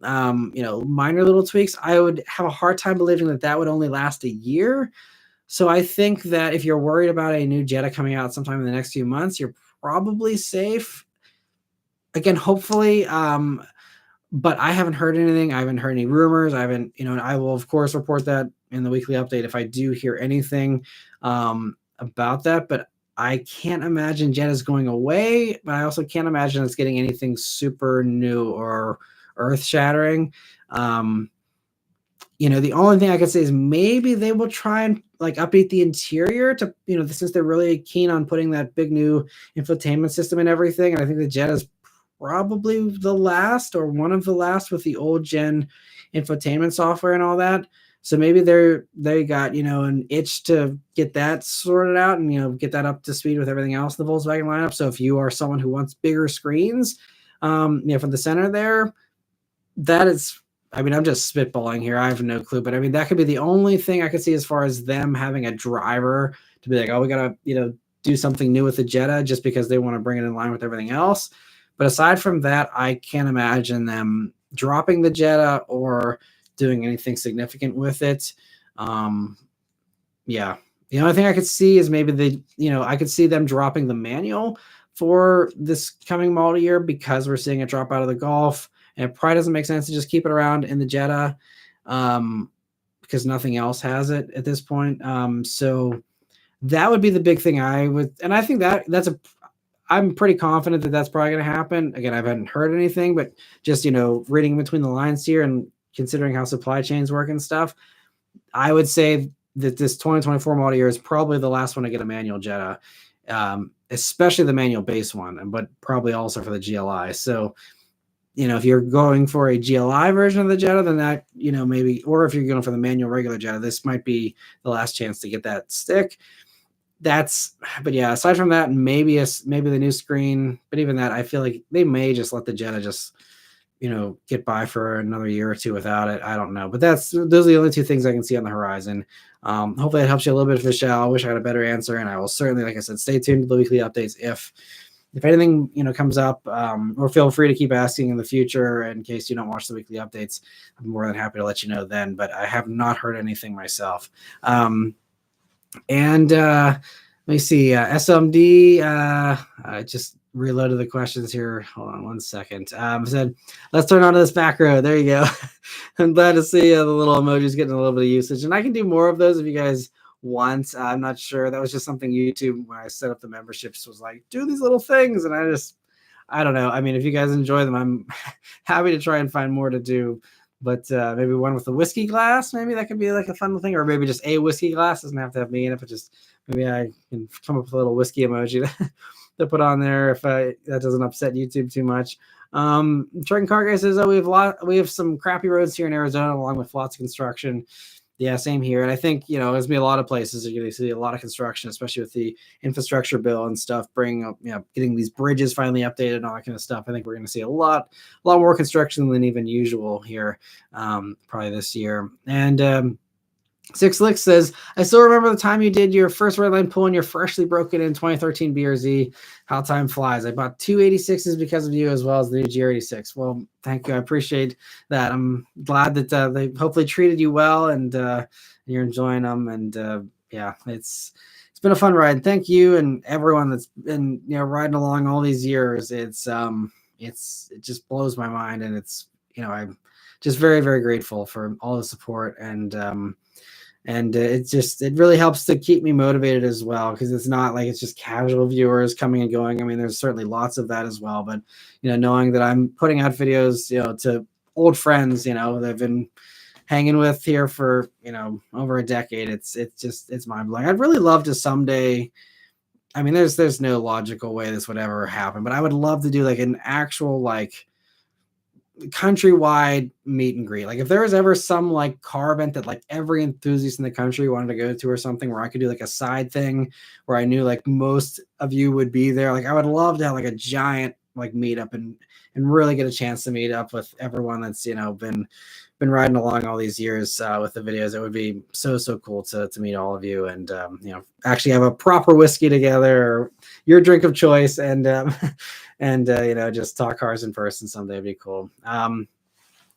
minor little tweaks. I would have a hard time believing that that would only last a year. So I think that if you're worried about a new Jetta coming out sometime in the next few months, you're probably safe. Again, hopefully, but I haven't heard anything. I haven't heard any rumors. I haven't, and I will of course report that in the weekly update if I do hear anything about that. But I can't imagine Jetta's going away, but I also can't imagine it's getting anything super new or earth-shattering. The only thing I could say is maybe they will try and update the interior to, since they're really keen on putting that big new infotainment system and everything. And I think the Jetta's probably the last or one of the last with the old gen infotainment software and all that. So maybe they got, an itch to get that sorted out and, get that up to speed with everything else in the Volkswagen lineup. So if you are someone who wants bigger screens, from the center there, that is, I mean, I'm just spitballing here. I have no clue, but I mean, that could be the only thing I could see as far as them having a driver to be like, oh, we got to, do something new with the Jetta just because they want to bring it in line with everything else. But aside from that, I can't imagine them dropping the Jetta or doing anything significant with it. Yeah. The only thing I could see is maybe I could see them dropping the manual for this coming model year because we're seeing it drop out of the Golf. And it probably doesn't make sense to just keep it around in the Jetta because nothing else has it at this point. So that would be the big thing and I think I'm pretty confident that that's probably going to happen. Again, I haven't heard anything, but just, reading between the lines here and considering how supply chains work and stuff, I would say that this 2024 model year is probably the last one to get a manual Jetta, especially the manual base one, but probably also for the GLI. So, if you're going for a GLI version of the Jetta, then that, maybe, or if you're going for the manual regular Jetta, this might be the last chance to get that stick. But yeah, aside from that, maybe the new screen, but even that, I feel like they may just let the Jetta just, get by for another year or two without it. I don't know, but those are the only two things I can see on the horizon. Hopefully it helps you a little bit, Michelle. I wish I had a better answer, and I will certainly, like I said, stay tuned to the weekly updates if anything, comes up, or feel free to keep asking in the future in case you don't watch the weekly updates. I'm more than happy to let you know then, but I have not heard anything myself. And let me see, SMD, I just reloaded the questions here. Hold on one second. Said, let's turn on to this back row. There you go. I'm glad to see the little emojis getting a little bit of usage, and I can do more of those if you guys once. I'm not sure. That was just something YouTube, when I set up the memberships, was like, do these little things. And I don't know. I mean, if you guys enjoy them, I'm happy to try and find more to do. But maybe one with a whiskey glass, maybe that could be like a fun thing, or maybe just a whiskey glass. Doesn't have to have me in it, but just maybe I can come up with a little whiskey emoji to put on there if that doesn't upset YouTube too much. Trucking Car Guy says, "Oh, we have some crappy roads here in Arizona, along with lots of construction." Yeah, same here. And I think, there's gonna be a lot of places you're going to see a lot of construction, especially with the infrastructure bill and stuff, bringing up, getting these bridges finally updated and all that kind of stuff. I think we're going to see a lot more construction than even usual here, probably this year. And Six Licks says, I still remember the time you did your first red line pull in your freshly broken in 2013 BRZ. How time flies. I bought two 86s because of you, as well as the new G86. Well, thank you. I appreciate that. I'm glad that they hopefully treated you well, and you're enjoying them. And yeah, it's been a fun ride. Thank you and everyone that's been riding along all these years. It just blows my mind, and I'm just very, very grateful for all the support, and it really helps to keep me motivated as well, because it's not like it's just casual viewers coming and going. I mean, there's certainly lots of that as well, but knowing that I'm putting out videos to old friends that I've been hanging with here for over a decade, it's mind-blowing. I'd really love to someday, I mean, there's no logical way this would ever happen, but I would love to do like an actual countrywide meet and greet. Like if there was ever some car event that every enthusiast in the country wanted to go to, or something where I could do a side thing where I knew most of you would be there. I would love to have a giant meetup and really get a chance to meet up with everyone that's been riding along all these years with the videos. It would be so cool to meet all of you, and actually have a proper whiskey together, or your drink of choice, and and just talk cars in person someday. Would be cool.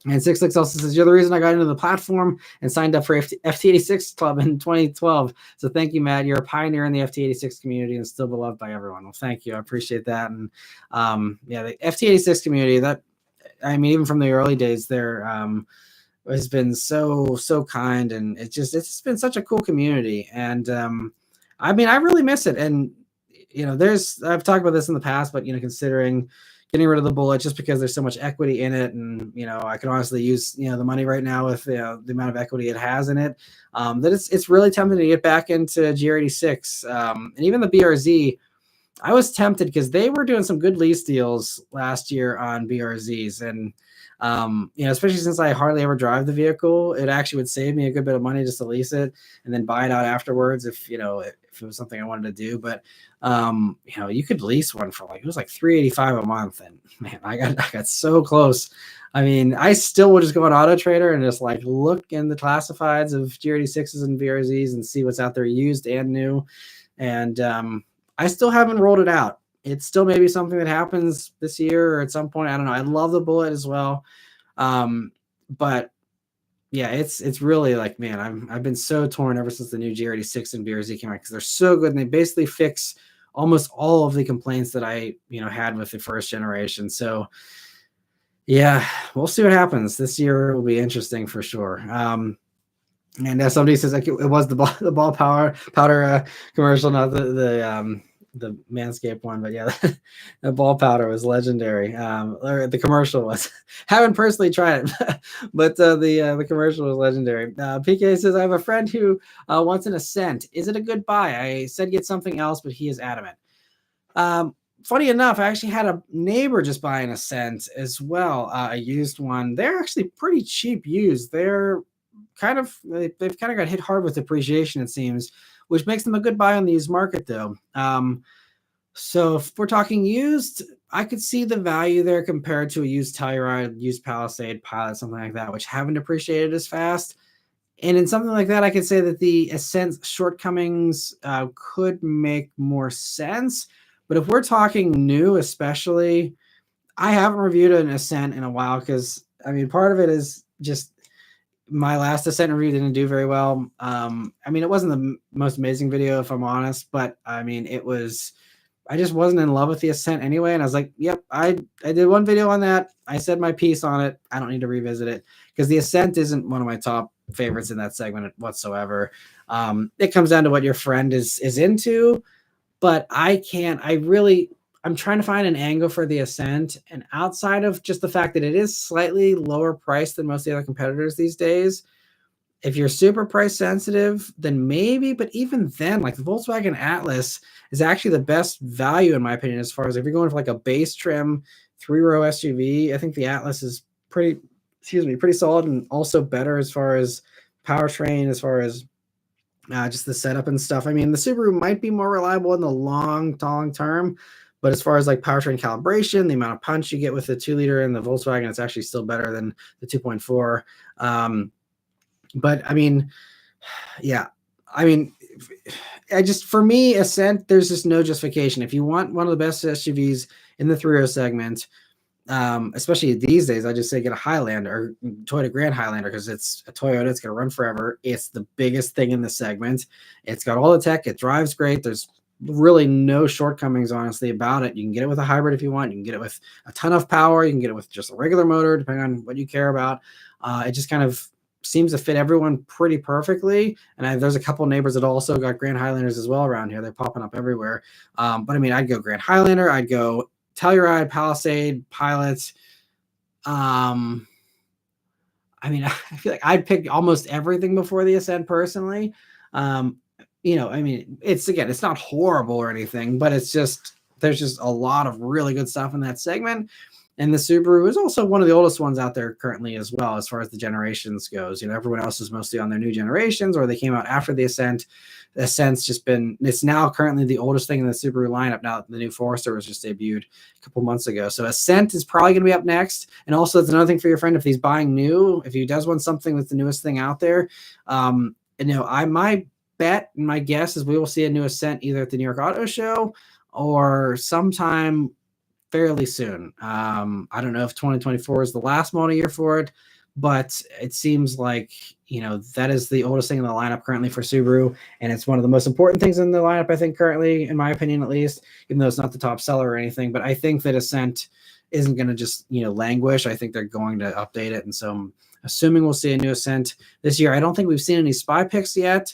And 66 also says, you're the reason I got into the platform and signed up for FT86 Club in 2012. So thank you, Matt. You're a pioneer in the FT86 community and still beloved by everyone. Well, thank you. I appreciate that. And yeah, the FT86 community, even from the early days there, has been so kind, and it's been such a cool community. And I really miss it. And I've talked about this in the past, but considering getting rid of the bullet, just because there's so much equity in it, and I can honestly use the money right now with the amount of equity it has in it, that it's really tempting to get back into GR86, and even the BRZ. I was tempted because they were doing some good lease deals last year on BRZs, and especially since I hardly ever drive the vehicle, it actually would save me a good bit of money just to lease it and then buy it out afterwards if it was something I wanted to do. But you could lease one for it was $385 a month, and man, I got so close. I mean, I still would just go on Auto Trader and just look in the classifieds of GR86s and BRZs and see what's out there, used and new. And I still haven't rolled it out. It's still maybe something that happens this year or at some point. I don't know. I love the Bullet as well. But yeah, it's really man, I've been so torn ever since the new GR86 and BRZ came out, because they're so good, and they basically fix almost all of the complaints that I had with the first generation. So yeah, we'll see what happens. This year will be interesting for sure. And as somebody says, it was the ball powder commercial, not the Manscaped one, but yeah, the ball powder was legendary. Or the commercial was. Haven't personally tried it, but the commercial was legendary. PK says, I have a friend who wants an Ascent. Is it a good buy? I said get something else, but he is adamant. Funny enough, I actually had a neighbor just buy an Ascent as well, a used one. They're actually pretty cheap used. They've kind of got hit hard with depreciation, it seems, which makes them a good buy on the used market, though. So if we're talking used, I could see the value there compared to a used Telluride, used Palisade, Pilot, something like that, which haven't depreciated as fast. And in something like that, I could say that the Ascent shortcomings could make more sense. But if we're talking new, especially, I haven't reviewed an Ascent in a while, because part of it is just my last Ascent review didn't do very well. It wasn't the most amazing video, if I'm honest, but it was I just wasn't in love with the Ascent anyway. And I was like, yep, I did one video on that. I said my piece on it. I don't need to revisit it because the Ascent isn't one of my top favorites in that segment whatsoever. It comes down to what your friend is into, but I'm trying to find an angle for the Ascent. And outside of just the fact that it is slightly lower priced than most of the other competitors these days, if you're super price sensitive, then maybe, but even then, like the Volkswagen Atlas is actually the best value in my opinion, as far as if you're going for like a base trim 3-row SUV. I think the Atlas is pretty solid, and also better as far as powertrain, as far as just the setup and stuff. I mean, the Subaru might be more reliable in the long term, but as far as like powertrain calibration, the amount of punch you get with the 2-liter and the Volkswagen, it's actually still better than the 2.4. But I mean, yeah, I mean, for me, Ascent, there's just no justification. If you want one of the best SUVs in the 3-row segment, especially these days, I just say get a Highlander, or Toyota Grand Highlander, because it's a Toyota. It's going to run forever. It's the biggest thing in the segment. It's got all the tech. It drives great. There's really no shortcomings, honestly, about it. You can get it with a hybrid if you want. You can get it with a ton of power. You can get it with just a regular motor, depending on what you care about. It just kind of seems to fit everyone pretty perfectly. And there's a couple of neighbors that also got Grand Highlanders as well around here. They're popping up everywhere. But I mean, I'd go Grand Highlander. I'd go Telluride, Palisade, Pilot. I mean, I feel like I'd pick almost everything before the Ascent personally. I mean, it's not horrible or anything, but there's just a lot of really good stuff in that segment. And the Subaru is also one of the oldest ones out there currently as well, as far as the generations goes. Everyone else is mostly on their new generations, or they came out after the Ascent. The Ascent's it's now currently the oldest thing in the Subaru lineup. Now the new Forester was just debuted a couple months ago. So Ascent is probably going to be up next. And also, it's another thing for your friend if he's buying new, if he does want something that's the newest thing out there. My bet and my guess is we will see a new Ascent either at the New York Auto Show or sometime fairly soon. I don't know if 2024 is the last model year for it, but it seems like, that is the oldest thing in the lineup currently for Subaru. And it's one of the most important things in the lineup, I think, currently, in my opinion, at least, even though it's not the top seller or anything. But I think that Ascent isn't going to just, languish. I think they're going to update it. And so I'm assuming we'll see a new Ascent this year. I don't think we've seen any spy pics yet,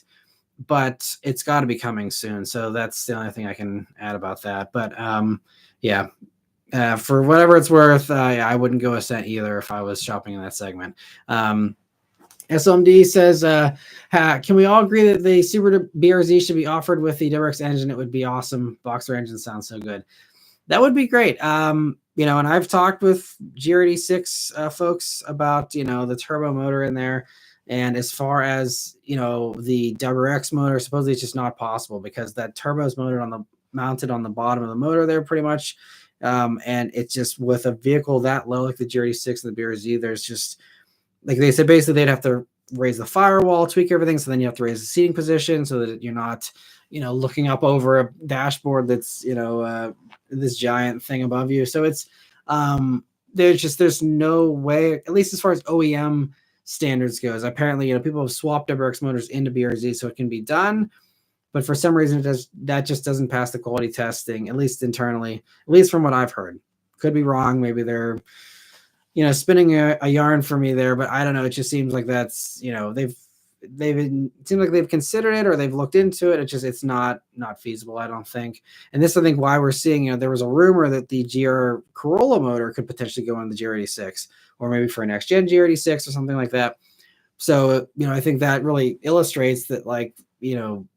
but it's got to be coming soon. So that's the only thing I can add about that. But yeah. For whatever it's worth, I wouldn't go Ascent either if I was shopping in that segment. SMD says, can we all agree that the Subaru BRZ should be offered with the WRX engine? It would be awesome. Boxer engine sounds so good. That would be great. And I've talked with GR86 folks about, the turbo motor in there. And as far as, the WRX motor, supposedly it's just not possible because that turbo is mounted on the bottom of the motor there pretty much. And it's just with a vehicle that low, like the GR86 and the BRZ, there's just, like they said, basically they'd have to raise the firewall, tweak everything. So then you have to raise the seating position so that you're not, looking up over a dashboard that's, this giant thing above you. So it's, there's no way, at least as far as OEM standards goes. Apparently, people have swapped WRX motors into BRZ, so it can be done. But for some reason, that just doesn't pass the quality testing, at least internally, at least from what I've heard. Could be wrong. Maybe they're, spinning a yarn for me there, but I don't know. It just seems like that's, it seems like they've considered it or they've looked into it. It's not feasible, I don't think. And this, I think, why we're seeing, there was a rumor that the GR Corolla motor could potentially go on the GR86 or maybe for a next gen GR86 or something like that. So, I think that really illustrates that,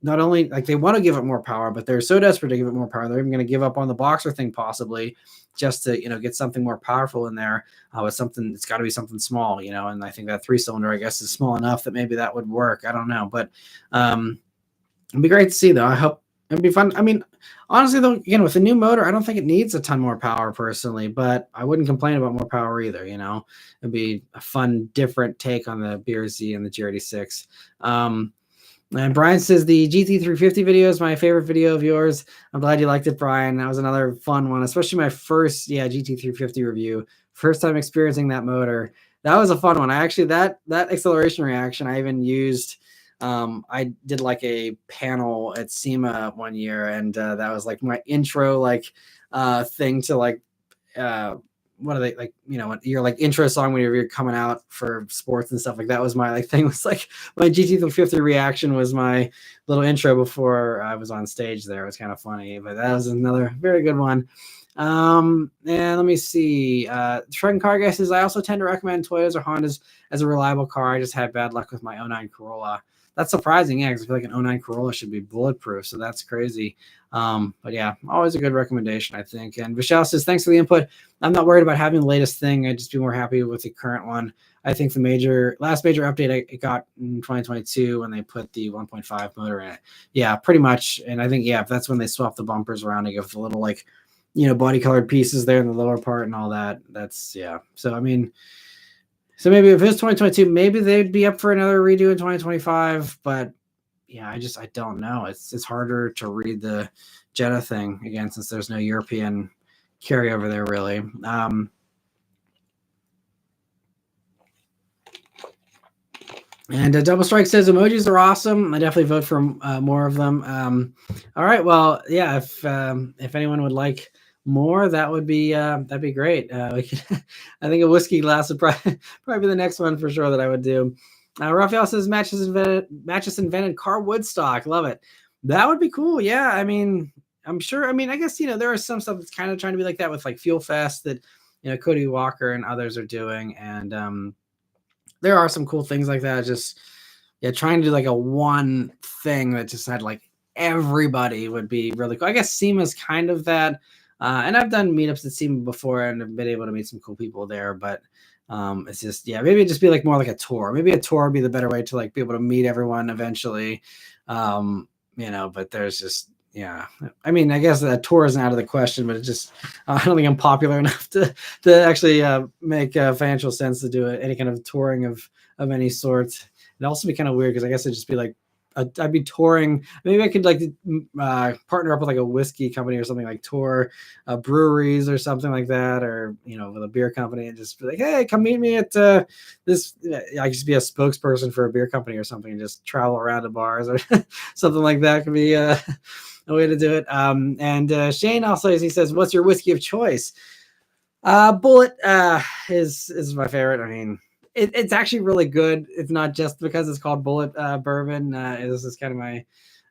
not only they want to give it more power, but they're so desperate to give it more power, they're even going to give up on the Boxer thing possibly just to, get something more powerful in there with something. It's got to be something small, and I think that 3-cylinder, I guess, is small enough that maybe that would work. I don't know, but it'd be great to see though. I hope it'd be fun. I mean, honestly though, again, with a new motor, I don't think it needs a ton more power personally, but I wouldn't complain about more power either. It'd be a fun, different take on the BRZ and the GR86. And Brian says the GT350 video is my favorite video of yours. I'm glad you liked it, Brian. That was another fun one, especially my first GT350 review. First time experiencing that motor. That was a fun one. I actually that acceleration reaction I even used I did like a panel at SEMA one year, and that was like my intro thing to what are they like, your like intro song whenever you're coming out for sports and stuff. Like that was my like thing, was like my GT350 reaction was my little intro before I was on stage there. It was kind of funny, but that was another very good one. And let me see. Shredding Car Guy says, I also tend to recommend Toyotas or Hondas as a reliable car. I just had bad luck with my '09 Corolla. That's surprising, yeah, because I feel like an '09 Corolla should be bulletproof, so that's crazy. But yeah, always a good recommendation, I think. And Vishal says, thanks for the input. I'm not worried about having the latest thing. I'd just be more happy with the current one. I think the last major update I got in 2022 when they put the 1.5 motor in it. Yeah, pretty much. And I think, yeah, that's when they swap the bumpers around and give the little body colored pieces there in the lower part and all that. That's, yeah. So, I mean, so maybe if it's 2022, maybe they'd be up for another redo in 2025. But yeah, I don't know. It's harder to read the Jetta thing again, since there's no European carryover there really. And Double Strike says emojis are awesome. I definitely vote for more of them. All right, well, yeah. If anyone would like more, that'd be great. We could, I think a whiskey glass would probably be the next one for sure that I would do. Raphael says matches invented car Woodstock. Love it. That would be cool. Yeah, I mean, I'm sure. I mean, I guess there is some stuff that's kind of trying to be like that with like Fuel Fest that Cody Walker and others are doing, and there are some cool things like that. Just trying to do like a one thing that just had like everybody would be really cool. I guess SEMA's kind of that. And I've done meetups at SEMA before and have been able to meet some cool people there. But it's just, maybe it'd just be like more like a tour. Maybe a tour would be the better way to like be able to meet everyone eventually. But there's just, I mean, I guess that tour isn't out of the question, but it just, I don't think I'm popular enough to actually make financial sense to do any kind of touring of any sort. It'd also be kind of weird because I guess it'd just be like, I'd be touring. Maybe I could like partner up with like a whiskey company or something, like tour breweries or something like that, or with a beer company, and just be like, hey, come meet me at this. I could just be a spokesperson for a beer company or something, and just travel around to bars or something like that. Could be a way to do it. And Shane also, as he says, what's your whiskey of choice? Bullet is my favorite. I mean, it's actually really good. It's not just because it's called Bullet bourbon. This is kind of my,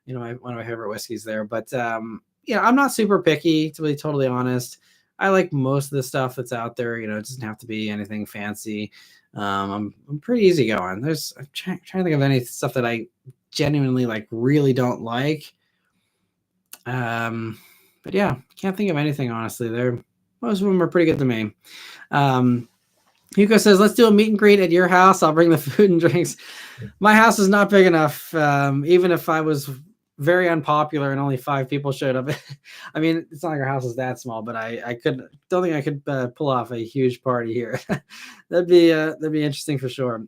one of my favorite whiskeys there. But I'm not super picky, to be totally honest. I like most of the stuff that's out there. It doesn't have to be anything fancy. I'm pretty easygoing. I'm trying to think of any stuff that I genuinely like really don't like. But yeah, can't think of anything honestly. Most of them are pretty good to me. Hugo says, let's do a meet and greet at your house. I'll bring the food and drinks. My house is not big enough. Even if I was very unpopular and only 5 people showed up. I mean, it's not like our house is that small, but don't think I could pull off a huge party here. that'd be interesting for sure.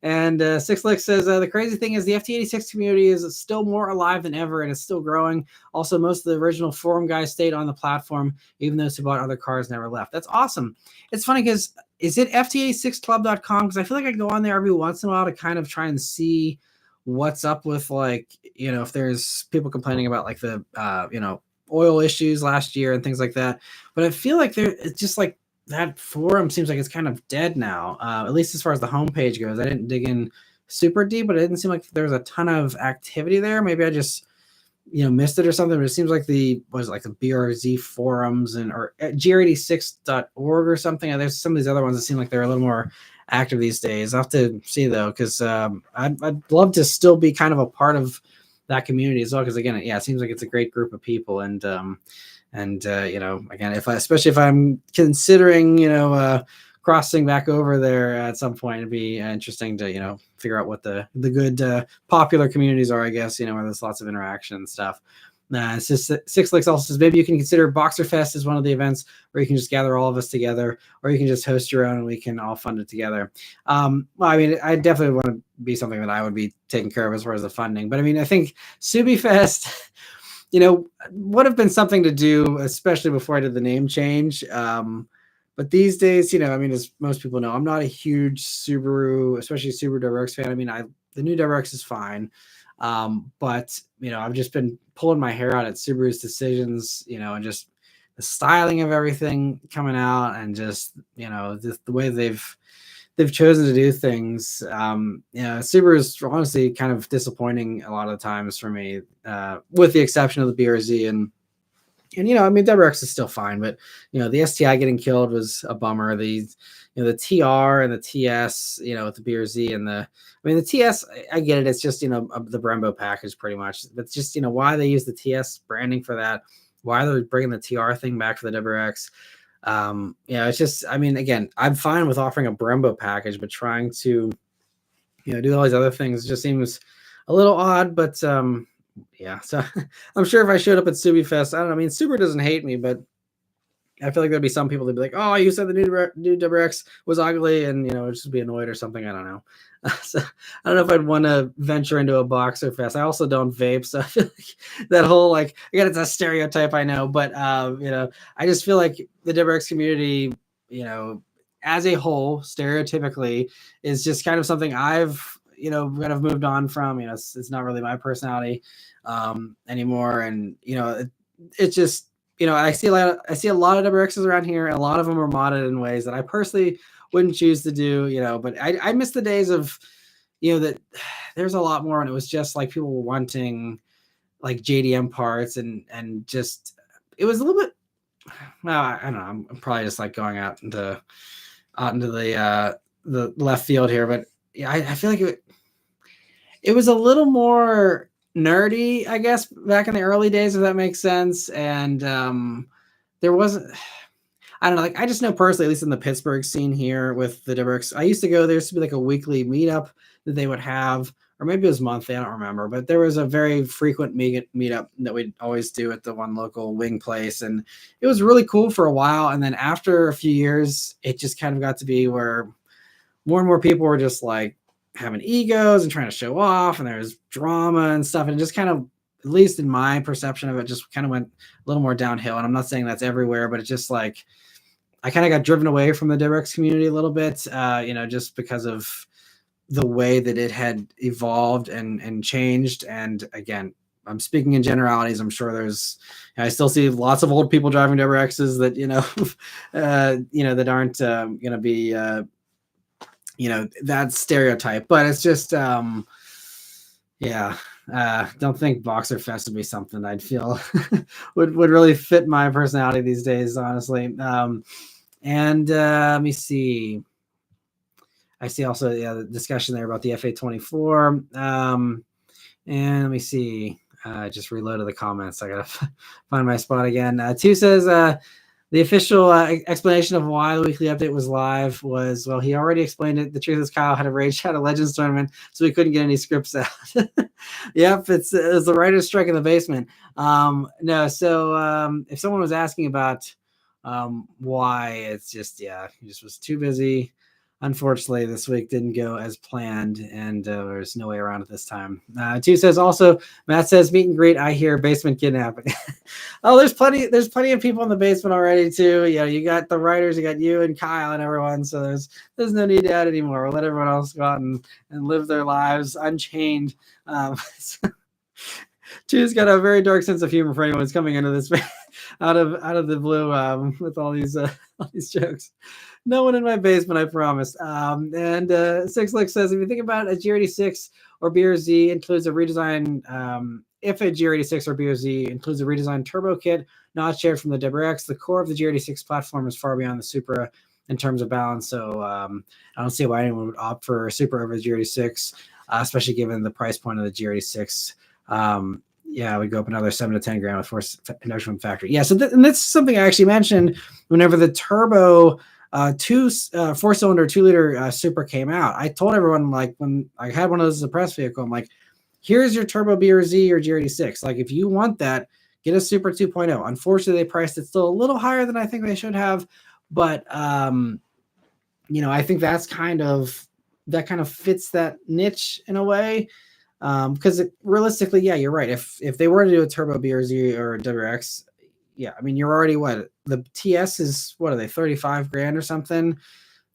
And Six Lick says, the crazy thing is the FT86 community is still more alive than ever, and it's still growing. Also, most of the original forum guys stayed on the platform, even those who bought other cars never left. That's awesome. It's funny because, is it FT86club.com? Because I feel like I go on there every once in a while to kind of try and see what's up with, like, if there's people complaining about like the, oil issues last year and things like that. But I feel like it's just like, that forum seems like it's kind of dead now, at least as far as the homepage goes. I didn't dig in super deep, but it didn't seem like there was a ton of activity there. Maybe I just, missed it or something. But it seems like the BRZ forums or gr86.org or something. There's some of these other ones that seem like they're a little more active these days. I'll have to see though, because I'd love to still be kind of a part of that community as well. Because again, it seems like it's a great group of people, and again, especially if I'm considering, crossing back over there at some point, it'd be interesting to, figure out what the good popular communities are, I guess, where there's lots of interaction and stuff. It's just Six Licks also says, maybe you can consider Boxer Fest as one of the events where you can just gather all of us together, or you can just host your own and we can all fund it together. Well, I mean, I definitely want to be something that I would be taking care of as far as the funding. But I mean, I think Subi Fest, would have been something to do, especially before I did the name change. But these days, I mean, as most people know, I'm not a huge Subaru, especially Subaru Works fan. I mean, I the new WRX is fine. But I've just been pulling my hair out at Subaru's decisions, and just the styling of everything coming out, and just the way they've chosen to do things. Subaru is honestly kind of disappointing a lot of the times for me, with the exception of the BRZ and WRX is still fine, but the STI getting killed was a bummer. The TR and the TS, with the BRZ and the TS, I get it. It's just the Brembo package pretty much. But just why they use the TS branding for that, why they're bringing the TR thing back for the WRX. It's just, again, I'm fine with offering a Brembo package, but trying to do all these other things just seems a little odd. But yeah, so I'm sure if I showed up at Subi Fest, I don't know. Subaru doesn't hate me, but I feel like there'd be some people that'd be like, "Oh, you said the new WRX was ugly," and just be annoyed or something. I don't know. So I don't know if I'd want to venture into a Boxer Fest. I also don't vape, so I feel like that whole again, it's a stereotype, I know, but I just feel like the WRX community, as a whole, stereotypically, is just kind of something I've kind of moved on from. It's not really my personality anymore, and it's just. I see a lot of WRXs around here, and a lot of them are modded in ways that I personally wouldn't choose to do, but I miss the days of, that there's a lot more, and it was just like people were wanting like JDM parts and just, it was a little bit, well, I don't know. I'm probably just like going out into the left field here, but yeah, I feel like it was a little more nerdy, I guess, back in the early days, if that makes sense. And there wasn't, I don't know, I just know personally, at least in the Pittsburgh scene here with the WRX, I used to go, there used to be like a weekly meetup that they would have, or maybe it was monthly, I don't remember, but there was a very frequent meetup that we'd always do at the one local wing place. And it was really cool for a while. And then after a few years, it just kind of got to be where more and more people were just like, having egos and trying to show off, and there's drama and stuff, and it just kind of, at least in my perception of it, just kind of went a little more downhill. And I'm not saying that's everywhere, but it's just like I kind of got driven away from the WRX community a little bit, just because of the way that it had evolved and changed. And again, I'm speaking in generalities. I'm sure I still see lots of old people driving WRXs that that aren't going to be that stereotype, but it's just don't think Boxer Fest would be something I'd feel would really fit my personality these days, honestly. Let me see. I see also the discussion there about the FA24. And let me see. I just reloaded the comments. I gotta find my spot again. Two says the official explanation of why the weekly update was live was, well, he already explained it. The truth is Kyle had a Rage Shadow Legends tournament, so we couldn't get any scripts out. Yep, it's the writer's strike in the basement. No, so if someone was asking about why, it's just, he just was too busy. Unfortunately, this week didn't go as planned, and there's no way around it this time. Two says also, Matt says meet and greet. I hear basement kidnapping. Oh, there's plenty of people in the basement already too. You got the writers, you got you and Kyle and everyone. So there's no need to add anymore. We'll let everyone else go out and live their lives unchained. Two's got a very dark sense of humor for anyone who's coming into this out of the blue with all these jokes. No one in my basement, I promise. And Six Lick says, if you think about a GR86 or BRZ includes a redesign, if a GR86 or BRZ includes a redesigned turbo kit not shared from the WRX, the core of the GR86 platform is far beyond the Supra in terms of balance. So I don't see why anyone would opt for a Supra over the GR86, especially given the price point of the GR86. It would go up another 7 to 10 grand with force induction from factory. Yeah, so and that's something I actually mentioned whenever the turbo 4-cylinder 2-liter Supra came out. I told everyone, like, when I had one of those as a press vehicle, I'm like, here's your turbo BRZ or GR86. Like, if you want that, get a Supra 2.0. Unfortunately, they priced it still a little higher than I think they should have, but I think that kind of fits that niche in a way. Because realistically, you're right. If they were to do a turbo BRZ or a WRX, you're already the TS is, what are they, 35 grand or something?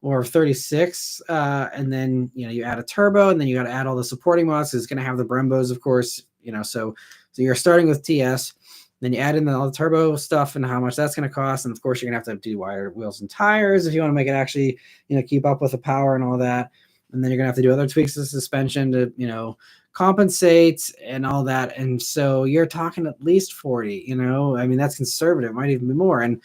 or 36, and then you add a turbo, and then you got to add all the supporting mods. It's going to have the Brembos, of course. So you're starting with TS, then you add in all the turbo stuff and how much that's going to cost, and of course you're going to have to do wider wheels and tires if you want to make it actually keep up with the power and all that. And then you're going to have to do other tweaks to the suspension to compensate and all that. And so you're talking at least 40. I mean, that's conservative, might even be more. And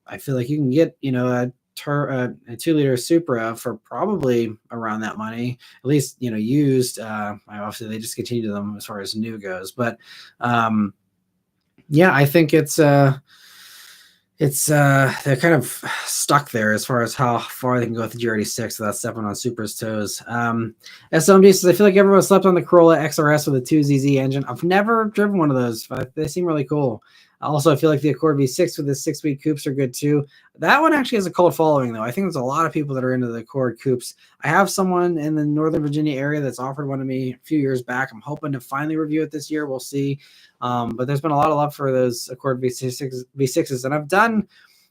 I feel like you can get a 2-liter Supra for probably around that money, at least used. Obviously they just continue them as far as new goes, but yeah, I think it's they're kind of stuck there as far as how far they can go with the GR86 without stepping on Supra's toes. SMD says, I feel like everyone slept on the Corolla XRS with a 2ZZ engine. I've never driven one of those, but they seem really cool. Also, I feel like the Accord V6 with the 6-speed coupes are good too. That one actually has a cult following, though. I think there's a lot of people that are into the Accord coupes. I have someone in the Northern Virginia area that's offered one to me a few years back. I'm hoping to finally review it this year. We'll see. But there's been a lot of love for those Accord V6s, and I've done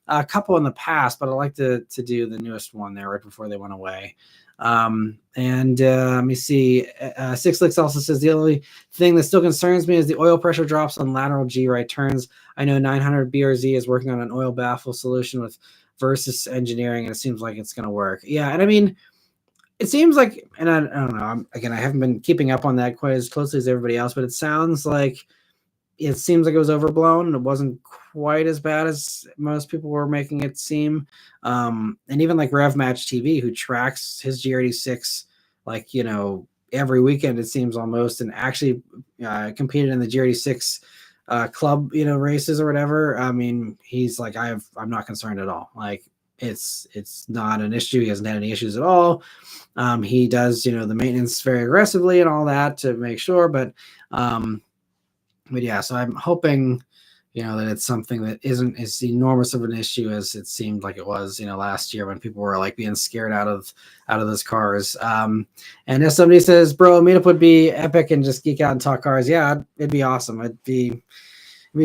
a couple in the past, but I like to do the newest one there right before they went away. Let me see. Six Licks also says the only thing that still concerns me is the oil pressure drops on lateral G right turns. I know 900 BRZ is working on an oil baffle solution with Versus Engineering, and it seems like it's going to work. Yeah, and I mean, it seems like, and I don't know. I haven't been keeping up on that quite as closely as everybody else, but it seems like it was overblown. It wasn't quite as bad as most people were making it seem. And even like Rev Match TV, who tracks his GR86 every weekend, it seems almost, and actually competed in the GR86 club races or whatever. I mean, he's like, I'm not concerned at all. Like it's not an issue. He hasn't had any issues at all. He does the maintenance very aggressively and all that to make sure, but yeah, so I'm hoping, that it's something that isn't as enormous of an issue as it seemed like it was, last year when people were like being scared out of those cars. And if somebody says, bro, meetup would be epic and just geek out and talk cars. Yeah, it'd be awesome. It'd be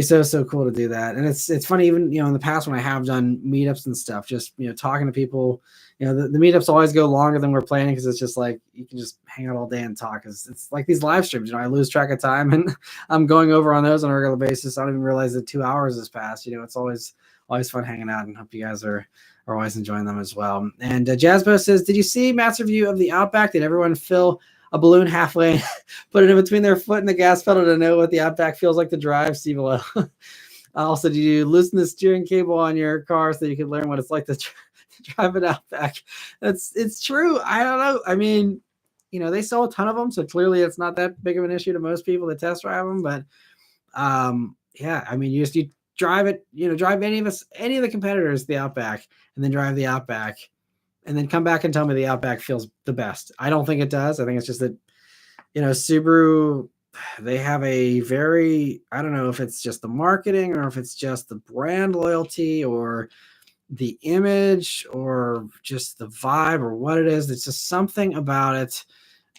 so cool to do that. And it's funny, even, in the past when I have done meetups and stuff, just, talking to people, the meetups always go longer than we're planning because it's just like you can just hang out all day and talk. It's like these live streams, I lose track of time and I'm going over on those on a regular basis. I don't even realize that 2 hours has passed. It's always fun hanging out, and hope you guys are always enjoying them as well. And Jazzbo says, did you see Matt's review of the Outback? Did everyone fill a balloon halfway, put it in between their foot and the gas pedal to know what the Outback feels like to drive? Steve below. Also, did you loosen the steering cable on your car so you could learn what it's like to drive an Outback? It's true. I don't know. I mean, they sell a ton of them, so clearly it's not that big of an issue to most people that test drive them. But yeah, I mean, you drive it, drive any of the competitors the Outback, and then drive the Outback, and then come back and tell me the Outback feels the best. I don't think it does. I think it's just that, Subaru, they have a very, I don't know if it's just the marketing or if it's just the brand loyalty or the image or just the vibe or what it is. It's just something about it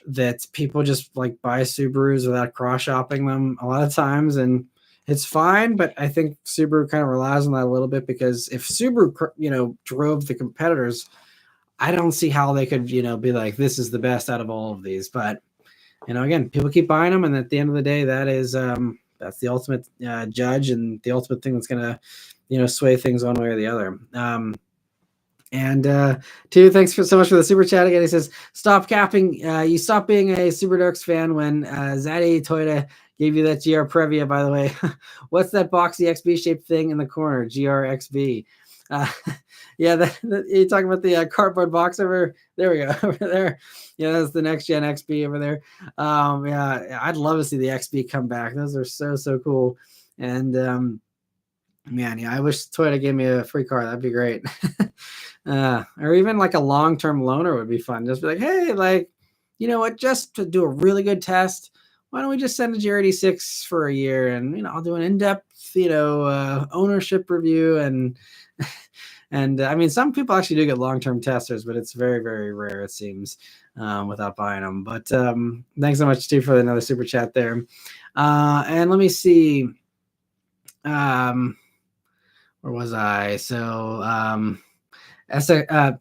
that people just like buy Subarus without cross shopping them a lot of times. And it's fine, but I think Subaru kind of relies on that a little bit, because if Subaru, drove the competitors, I don't see how they could, be like, this is the best out of all of these. But, again, people keep buying them. And at the end of the day, that is, that's the ultimate judge and the ultimate thing that's going to, sway things one way or the other. Two, thanks so much for the super chat again. He says, stop capping. You stopped being a Super Darks fan when Zaddy Toyota gave you that GR Previa, by the way. What's that boxy XB shaped thing in the corner? GRXB. Yeah, you talking about the cardboard box over there? We go over there. Yeah, that's the next gen XB over there. Yeah, I'd love to see the XB come back. Those are so cool. And man, yeah, I wish Toyota gave me a free car. That'd be great. Or even like a long-term loaner would be fun. Just be like, hey, like, you know what? Just to do a really good test, why don't we just send a GR86 for a year, and I'll do an in-depth, ownership review and I mean, some people actually do get long-term testers, but it's very, very rare, it seems, without buying them. But thanks so much, Steve, for another super chat there. And let me see. Where was I? So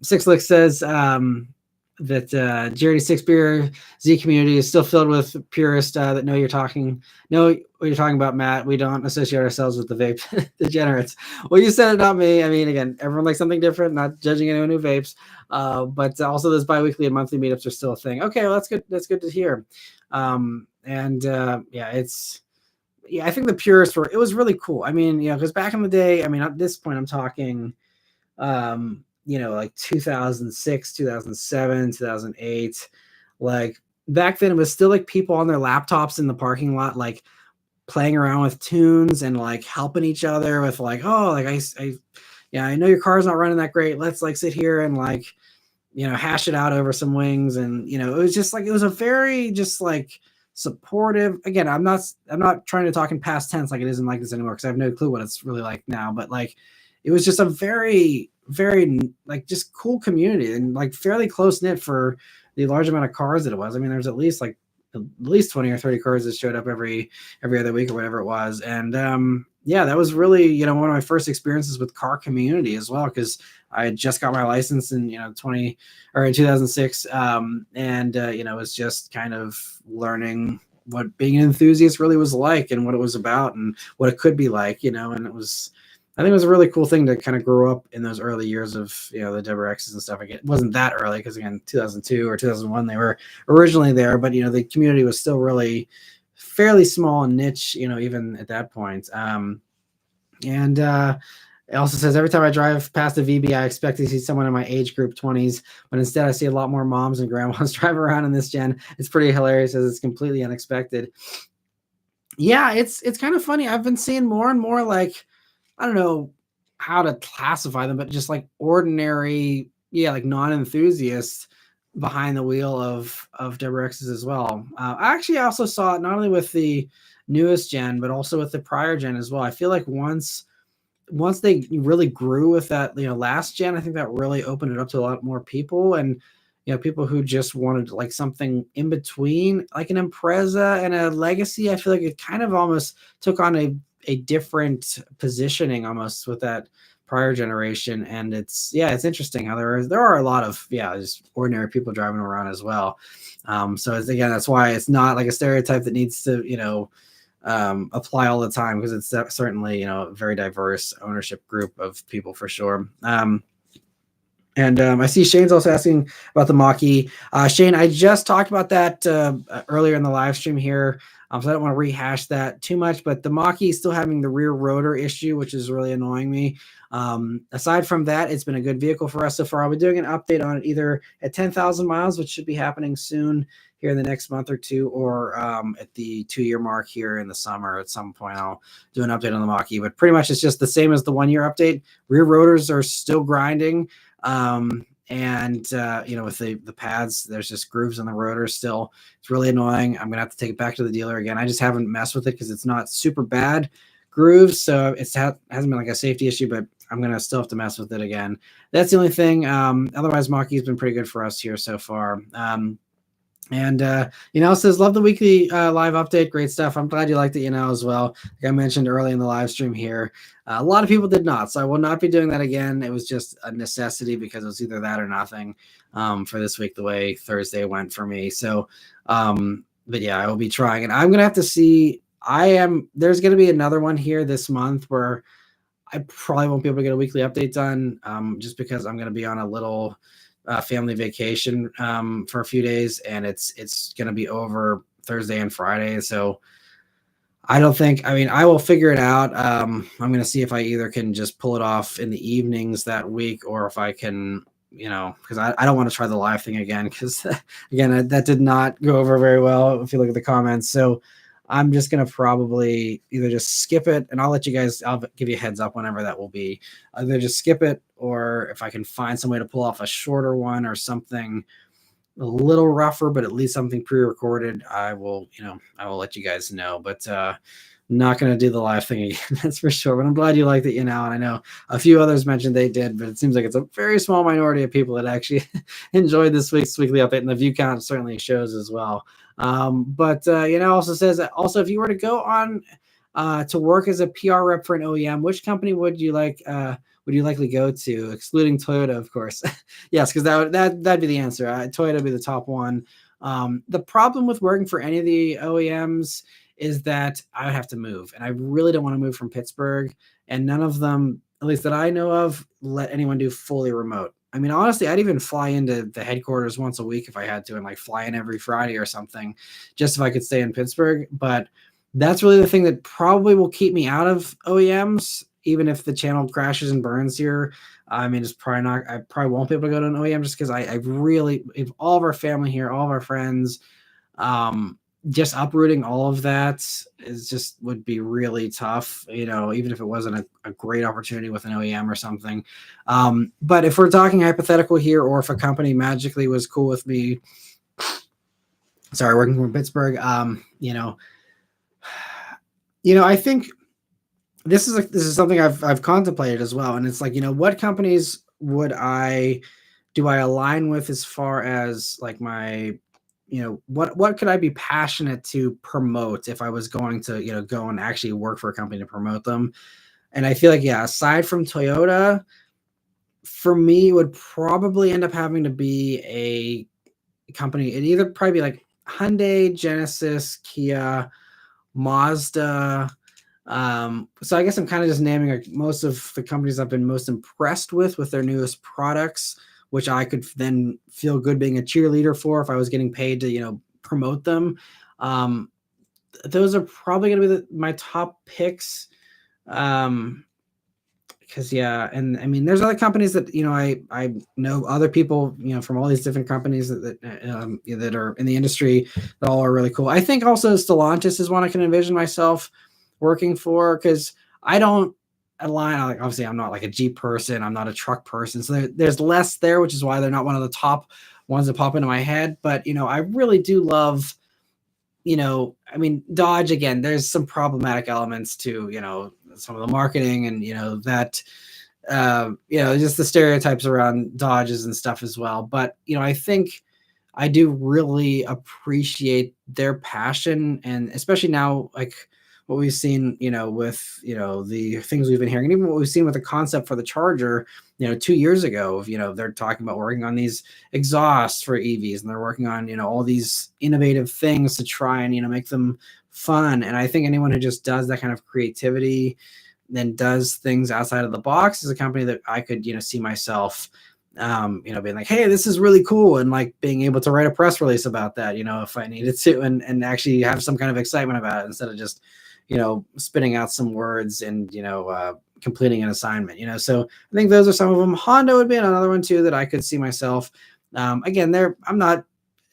Six Lick says that Jerry Six Beer Z community is still filled with purists that know what you're talking about, Matt. We don't associate ourselves with the vape degenerates. Well, you said it, not me. I mean, again, everyone likes something different. Not judging anyone who vapes, but also those biweekly and monthly meetups are still a thing. Okay, well, that's good. That's good to hear. Yeah, I think the purists were. It was really cool. I mean, because back in the day, I mean, at this point, I'm talking like 2006, 2007, 2008. Like back then it was still like people on their laptops in the parking lot, like playing around with tunes and like helping each other with like, oh, like I know your car's not running that great. Let's like sit here and like, hash it out over some wings. And, it was just like, it was a very just like supportive. Again, I'm not trying to talk in past tense like it isn't like this anymore because I have no clue what it's really like now. But like, it was just a very, very like just cool community and like fairly close knit for the large amount of cars that it was. I mean, there's at least 20 or 30 cars that showed up every other week or whatever it was. And that was really, one of my first experiences with car community as well, because I had just got my license in, in 2006. It was just kind of learning what being an enthusiast really was like and what it was about and what it could be like, and I think it was a really cool thing to kind of grow up in those early years of, the Deborah X's and stuff. Again, it wasn't that early because again, 2002 or 2001, they were originally there, but, the community was still really fairly small and niche, even at that point. It also says every time I drive past a VB, I expect to see someone in my age group 20s, but instead I see a lot more moms and grandmas drive around in this gen. It's pretty hilarious as it's completely unexpected. Yeah, it's kind of funny. I've been seeing more and more like, I don't know how to classify them, but just like ordinary, like non-enthusiasts behind the wheel of Deborah X's as well. I actually also saw it not only with the newest gen, but also with the prior gen as well. I feel like once they really grew with that, last gen, I think that really opened it up to a lot more people and, people who just wanted like something in between, like an Impreza and a Legacy. I feel like it kind of almost took on a different positioning almost with that prior generation. And it's interesting how there are a lot of, just ordinary people driving around as well. So that's why it's not like a stereotype that needs to, apply all the time, because it's certainly, a very diverse ownership group of people for sure. I see Shane's also asking about the Mach-E. Shane, I just talked about that earlier in the live stream here, so I don't want to rehash that too much, but the Mach-E is still having the rear rotor issue, which is really annoying me. Aside from that, it's been a good vehicle for us so far. I'll be doing an update on it either at 10,000 miles, which should be happening soon here in the next month or two, or at the 2-year mark here in the summer. At some point, I'll do an update on the Mach-E, but pretty much it's just the same as the 1-year update. Rear rotors are still grinding. With the pads, there's just grooves on the rotor still. It's really annoying. I'm gonna have to take it back to the dealer again. I just haven't messed with it because it's not super bad grooves, so hasn't been like a safety issue, but I'm gonna still have to mess with it again. That's the only thing. Otherwise, Mach-E's been pretty good for us here so far. It says, love the weekly live update. Great stuff. I'm glad you liked it, as well. Like I mentioned early in the live stream here, a lot of people did not. So I will not be doing that again. It was just a necessity because it was either that or nothing for this week, the way Thursday went for me. So, I will be trying. And I'm going to have to see. There's going to be another one here this month where I probably won't be able to get a weekly update done just because I'm going to be on a little family vacation for a few days, and it's going to be over Thursday and Friday. So I will figure it out. I'm going to see if I either can just pull it off in the evenings that week, or if I can, because I don't want to try the live thing again, because again, that did not go over very well if you look at the comments. So I'm just going to probably either just skip it, and I'll give you a heads up whenever that will be. Either just skip it, or if I can find some way to pull off a shorter one or something a little rougher, but at least something pre-recorded, I will let you guys know. But not going to do the live thing again, that's for sure. But I'm glad you liked it, and I know a few others mentioned they did, but it seems like it's a very small minority of people that actually enjoyed this week's weekly update, and the view count certainly shows as well. Also says that also if you were to go on to work as a PR rep for an OEM, which company would you likely go to, excluding Toyota, of course? Yes, because that'd be the answer. Toyota would be the top one. The problem with working for any of the OEMs is that I would have to move, and I really don't want to move from Pittsburgh. And none of them, at least that I know of, let anyone do fully remote. I mean, honestly, I'd even fly into the headquarters once a week if I had to, and like fly in every Friday or something, just if I could stay in Pittsburgh. But that's really the thing that probably will keep me out of OEMs, even if the channel crashes and burns here. I mean, it's probably not, I probably won't be able to go to an OEM just because I really, if all of our family here, all of our friends, just uprooting all of that is just would be really tough, even if it wasn't a great opportunity with an OEM or something. But if we're talking hypothetical here, or if a company magically was cool with me, sorry, working from Pittsburgh, I think this is something I've contemplated as well. And it's like, what companies do I align with as far as like my, what could I be passionate to promote if I was going to, go and actually work for a company to promote them? And I feel like, yeah, aside from Toyota, for me, it would probably end up having to be a company. It'd either probably be like Hyundai, Genesis, Kia, Mazda. So I guess I'm kind of just naming like most of the companies I've been most impressed with their newest products, which I could then feel good being a cheerleader for if I was getting paid to, promote them. Those are probably going to be my top picks. Because yeah, and I mean, there's other companies that I know other people from all these different companies that are in the industry that all are really cool. I think also Stellantis is one I can envision myself working for, because I don't align. Like, obviously, I'm not like a Jeep person. I'm not a truck person, so there's less there, which is why they're not one of the top ones that pop into my head. But I really do love. I mean, Dodge, again, there's some problematic elements to, some of the marketing and, that, just the stereotypes around Dodges and stuff as well. But, I think I do really appreciate their passion, and especially now, like what we've seen, with, the things we've been hearing, and even what we've seen with the concept for the Charger, 2 years ago, they're talking about working on these exhausts for EVs, and they're working on, all these innovative things to try and, make them fun. And I think anyone who just does that kind of creativity, then does things outside of the box, is a company that I could, see myself, being like, hey, this is really cool. And like being able to write a press release about that, if I needed to, and actually have some kind of excitement about it instead of just, spitting out some words and, completing an assignment, so I think those are some of them. Honda would be another one too that I could see myself. Again, I'm not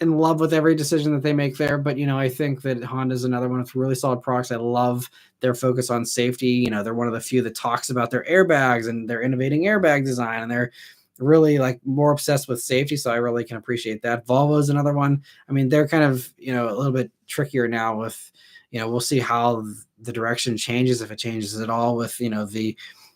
in love with every decision that they make there, but I think that Honda is another one with really solid products. I love their focus on safety. They're one of the few that talks about their airbags and their innovating airbag design, and they're really like more obsessed with safety. So I really can appreciate that. Volvo is another one. I mean, they're kind of, a little bit trickier now with, we'll see how the direction changes, if it changes at all, with, the,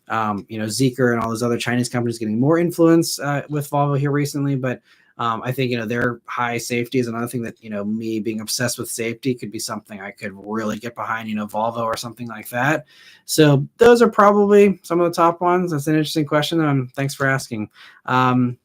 Zeekr and all those other Chinese companies getting more influence with Volvo here recently. But I think, their high safety is another thing that, me being obsessed with safety could be something I could really get behind, Volvo or something like that. So those are probably some of the top ones. That's an interesting question. Thanks for asking. And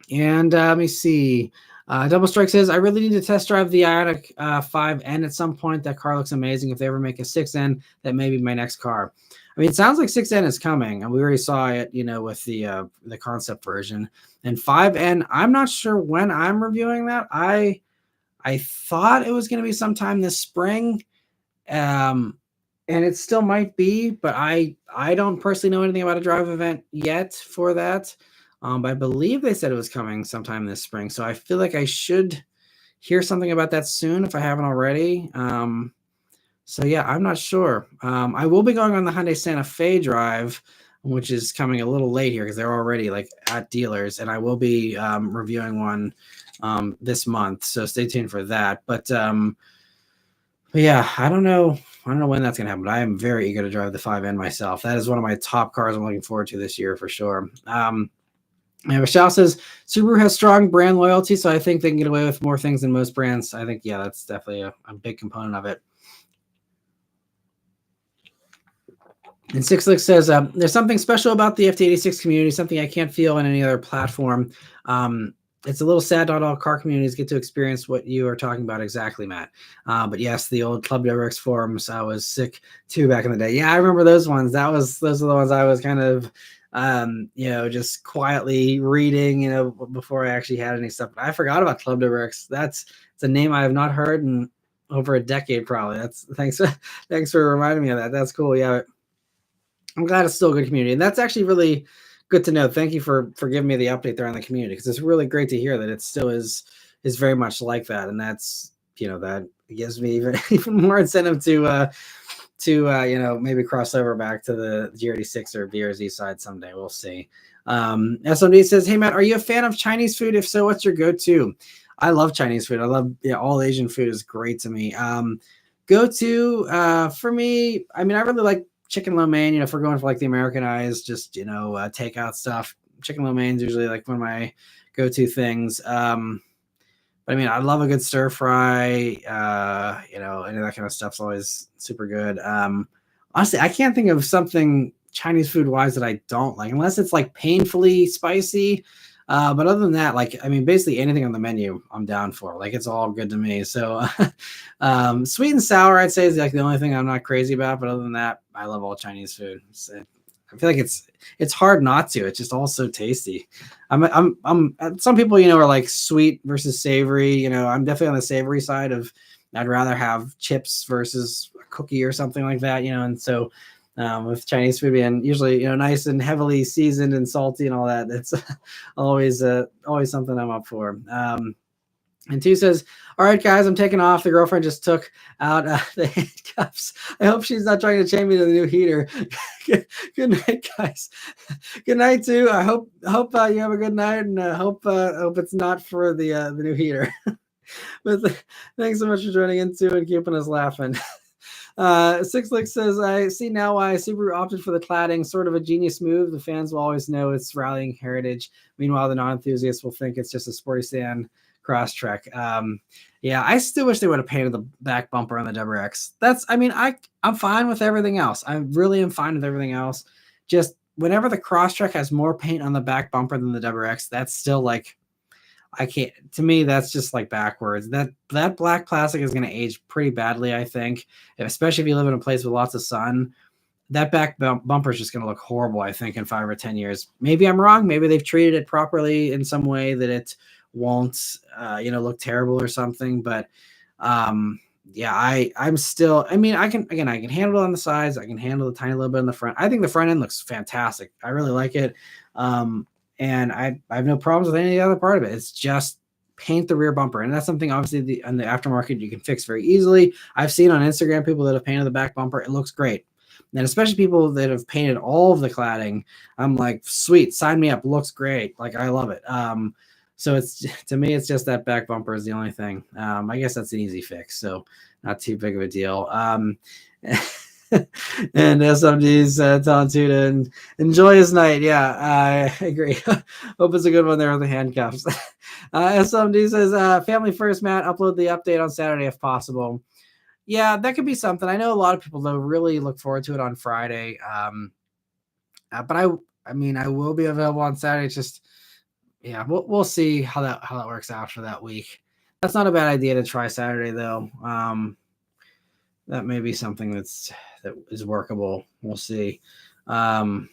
let me see. Double Strike says, I really need to test drive the Ioniq 5N at some point. That car looks amazing. If they ever make a 6N, that may be my next car. I mean, it sounds like 6N is coming, and we already saw it, with the concept version. And 5N, I'm not sure when I'm reviewing that. I thought it was going to be sometime this spring, and it still might be, but I don't personally know anything about a drive event yet for that. But I believe they said it was coming sometime this spring. So I feel like I should hear something about that soon if I haven't already. So yeah, I'm not sure. I will be going on the Hyundai Santa Fe drive, which is coming a little late here because they're already like at dealers, and I will be reviewing one this month. So stay tuned for that. But yeah, I don't know when that's gonna happen. But I am very eager to drive the 5N myself. That is one of my top cars I'm looking forward to this year for sure. And Michelle says Subaru has strong brand loyalty, so I think they can get away with more things than most brands. I think, yeah, that's definitely a big component of it. And Six Lick says, there's something special about the FT86 community, something I can't feel on any other platform. It's a little sad not all car communities get to experience what you are talking about exactly, Matt. But yes, the old Club WRX forums, I was sick too back in the day. Yeah, I remember those ones. Those are the ones I was kind of, just quietly reading, before I actually had any stuff. But I forgot about Club WRX. It's a name I have not heard in over a decade, probably. Thanks for reminding me of that. That's cool. Yeah, I'm glad it's still a good community, and that's actually really good to know. Thank you for giving me the update there on the community, because it's really great to hear that it still is very much like that, and that's that gives me even more incentive to maybe cross over back to the GRD6 or BRZ side someday. We'll see. SMD says, "Hey Matt, are you a fan of Chinese food? If so, what's your go-to?" I love Chinese food. I love all Asian food is great to me. Go-to for me, I mean, I really like chicken lo mein, if we're going for like the Americanized, just takeout stuff. Chicken lo mein is usually like one of my go-to things. But I mean, I love a good stir fry. Any of that kind of stuff's always super good. Honestly, I can't think of something Chinese food wise that I don't like, unless it's like painfully spicy. But other than that, like, I mean, basically anything on the menu, I'm down for. Like, it's all good to me. So, sweet and sour, I'd say, is like the only thing I'm not crazy about. But other than that, I love all Chinese food. So, I feel like it's hard not to. It's just all so tasty. I'm some people are like sweet versus savory. I'm definitely on the savory side of. I'd rather have chips versus a cookie or something like that. And so. With Chinese food being usually nice and heavily seasoned and salty and all that, it's always something I'm up for. And two says, "All right, guys, I'm taking off. The girlfriend just took out the handcuffs. I hope she's not trying to chain me to the new heater." Good night, guys. Good night too. I hope you have a good night, and hope it's not for the new heater. But thanks so much for joining in too and keeping us laughing. Six Lick says, "I see now why Subaru opted for the cladding. Sort of a genius move. The fans will always know it's rallying heritage. Meanwhile, the non-enthusiasts will think it's just a sporty stand Crosstrek." Yeah, I still wish they would have painted the back bumper on the WRX. I'm fine with everything else. I really am fine with everything else. Just whenever the Crosstrek has more paint on the back bumper than the WRX, that's still like, I can't. To me, that's just like backwards. That black plastic is going to age pretty badly, I think, especially if you live in a place with lots of sun. That back bumper is just going to look horrible, I think, in 5 or 10 years. Maybe I'm wrong. Maybe they've treated it properly in some way that it won't, look terrible or something. But yeah, I'm still. I mean, I can handle it on the sides. I can handle the tiny little bit in the front. I think the front end looks fantastic. I really like it. And I have no problems with any other part of it. It's just paint the rear bumper. And that's something obviously in the aftermarket you can fix very easily. I've seen on Instagram people that have painted the back bumper. It looks great. And especially people that have painted all of the cladding. I'm like, sweet, sign me up. Looks great. Like, I love it. So to me, it's just that back bumper is the only thing. I guess that's an easy fix. So not too big of a deal. And SMD's telling you to enjoy his night. Yeah, I agree. Hope it's a good one there with the handcuffs. SMD says, "Family first, Matt. Upload the update on Saturday if possible." Yeah, that could be something. I know a lot of people though really look forward to it on Friday. But I mean, I will be available on Saturday. It's just, yeah, we'll see how that works out for that week. That's not a bad idea to try Saturday though. That may be something that is workable. We'll see. Yeah,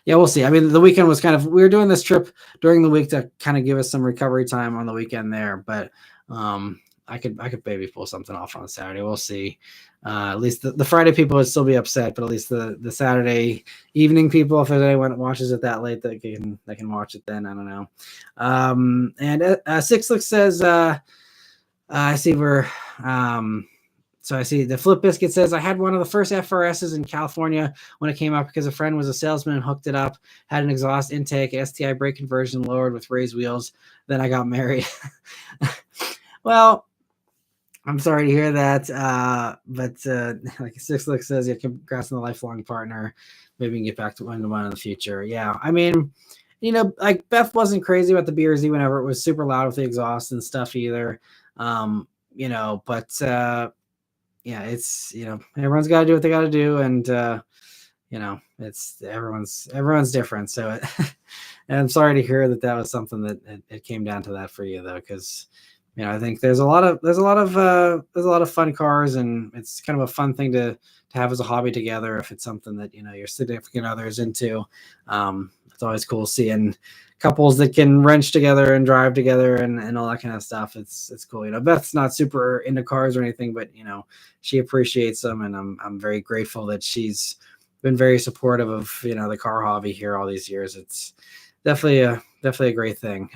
we'll see. I mean, the weekend was we were doing this trip during the week to kind of give us some recovery time on the weekend there, but I could maybe pull something off on Saturday. We'll see. At least the Friday people would still be upset, but at least the Saturday evening people, if there's anyone that watches it that late, they can watch it then. I don't know. And Six Look says, I see we're so I see the Flip Biscuit says, "I had one of the first FRSs in California when it came out because a friend was a salesman and hooked it up, had an exhaust intake, STI brake conversion lowered with raised wheels. Then I got married." Well, I'm sorry to hear that. But like Six Look says, yeah, congrats on the lifelong partner. Maybe we can get back to one in the future. Yeah. I mean, like Beth wasn't crazy about the BRZ whenever it was super loud with the exhaust and stuff either. But yeah, it's, everyone's got to do what they got to do. And, it's everyone's different. So, and I'm sorry to hear that that was something that it came down to that for you though. Cause, I think there's a lot of fun cars, and it's kind of a fun thing to have as a hobby together. If it's something that, your significant other is into, it's always cool seeing couples that can wrench together and drive together and all that kind of stuff. It's cool. Beth's not super into cars or anything, but she appreciates them, and I'm very grateful that she's been very supportive of the car hobby here all these years. It's definitely a great thing.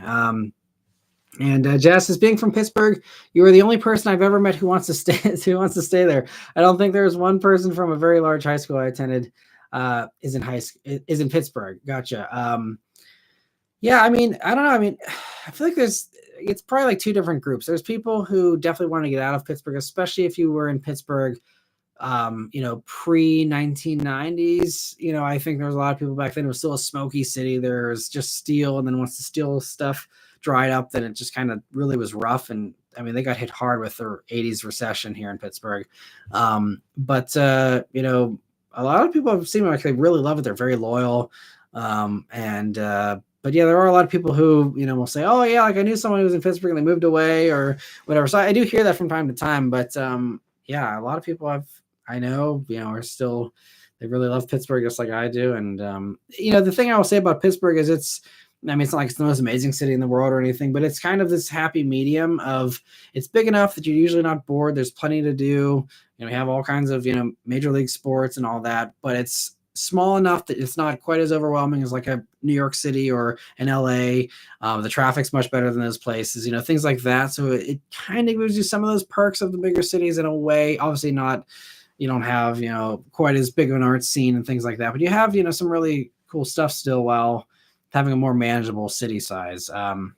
And Jess, is being from Pittsburgh, you are the only person I've ever met who wants to stay there. I don't think there's one person from a very large high school I attended is in Pittsburgh. Gotcha. Yeah, I mean, I don't know. I mean, I feel like it's probably like two different groups. There's people who definitely want to get out of Pittsburgh, especially if you were in Pittsburgh pre 1990s. I think there was a lot of people back then. It was still a smoky city. There's just steel, and then once the steel stuff dried up, then it just kind of really was rough. And I mean, they got hit hard with the 80s recession here in Pittsburgh. But a lot of people have seen like they really love it. They're very loyal. But yeah, there are a lot of people who, will say, oh yeah, like I knew someone who was in Pittsburgh and they moved away or whatever. So I do hear that from time to time, but yeah, a lot of people I know, are still, they really love Pittsburgh just like I do. And, the thing I will say about Pittsburgh is it's not like it's the most amazing city in the world or anything, but it's kind of this happy medium of it's big enough that you're usually not bored. There's plenty to do. We have all kinds of, major league sports and all that, but it's small enough that it's not quite as overwhelming as like a New York City or an LA. The traffic's much better than those places, things like that. So it kind of gives you some of those perks of the bigger cities in a way. Obviously not, you don't have, quite as big of an art scene and things like that, but you have, some really cool stuff still while having a more manageable city size. And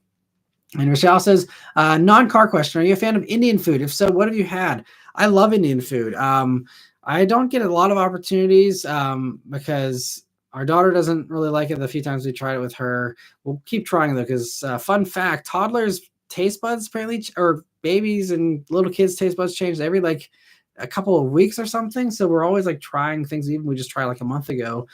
Rochelle says, non-car question. Are you a fan of Indian food? If so, what have you had? I love Indian food. I don't get a lot of opportunities because our daughter doesn't really like it the few times we tried it with her. We'll keep trying though, because fun fact, toddlers' taste buds apparently, or babies and little kids' taste buds change every like a couple of weeks or something. So we're always like trying things. Even we just tried like a month ago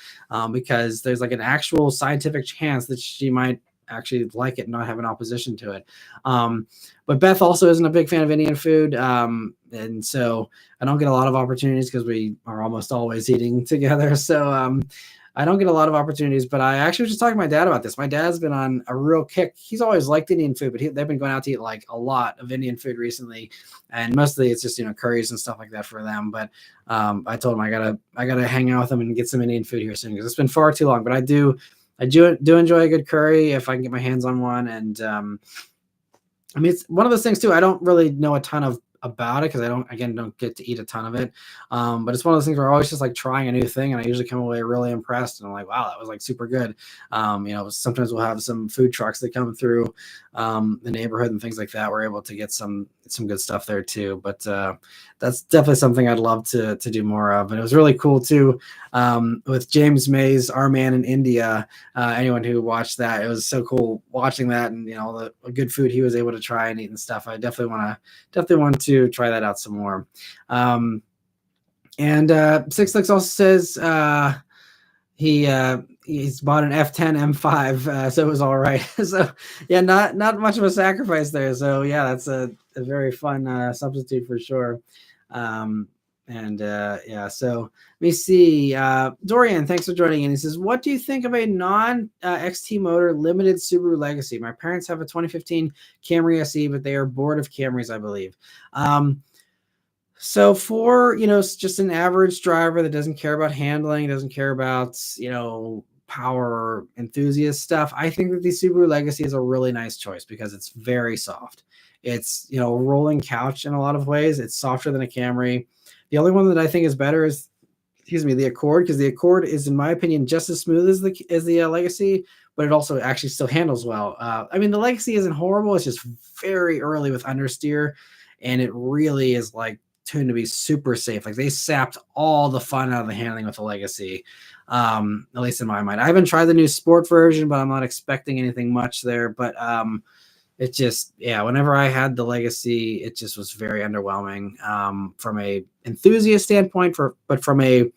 because there's like an actual scientific chance that she might actually like it and not have an opposition to it. But Beth also isn't a big fan of Indian food. And so I don't get a lot of opportunities because we are almost always eating together. So I don't get a lot of opportunities, but I actually was just talking to my dad about this. My dad's been on a real kick. He's always liked Indian food, but they've been going out to eat like a lot of Indian food recently. And mostly it's just, curries and stuff like that for them. But I told him I gotta hang out with them and get some Indian food here soon because it's been far too long. But I do enjoy a good curry if I can get my hands on one. And I mean, it's one of those things too. I don't really know a ton about it because I don't get to eat a ton of it. But it's one of those things where I'm always just like trying a new thing, and I usually come away really impressed. And I'm like, wow, that was like super good. Sometimes we'll have some food trucks that come through the neighborhood and things like that. We're able to get some good stuff there too. But that's definitely something I'd love to do more of. And it was really cool too with James May's Our Man in India. Anyone who watched that, it was so cool watching that, and the good food he was able to try and eat and stuff. I definitely want to try that out some more. And Six Licks also says he's bought an F10 M5, so it was all right. So yeah, not much of a sacrifice there. So yeah, that's a very fun substitute for sure. Yeah, so let me see. Dorian, thanks for joining in. He says, what do you think of a non-XT motor limited Subaru Legacy? My parents have a 2015 Camry SE, but they are bored of Camrys, I believe. So for, just an average driver that doesn't care about handling, doesn't care about, power enthusiast stuff, I think that the Subaru Legacy is a really nice choice because it's very soft. It's, a rolling couch in a lot of ways. It's softer than a Camry. The only one that I think is better is, the Accord, because the Accord is, in my opinion, just as smooth as the Legacy, but it also actually still handles well. I mean, the Legacy isn't horrible. It's just very early with understeer, and it really is like tuned to be super safe. Like they sapped all the fun out of the handling with the Legacy, at least in my mind. I haven't tried the new sport version, but I'm not expecting anything much there. But it just, yeah, whenever I had the Legacy, it just was very underwhelming, from a enthusiast standpoint, but from a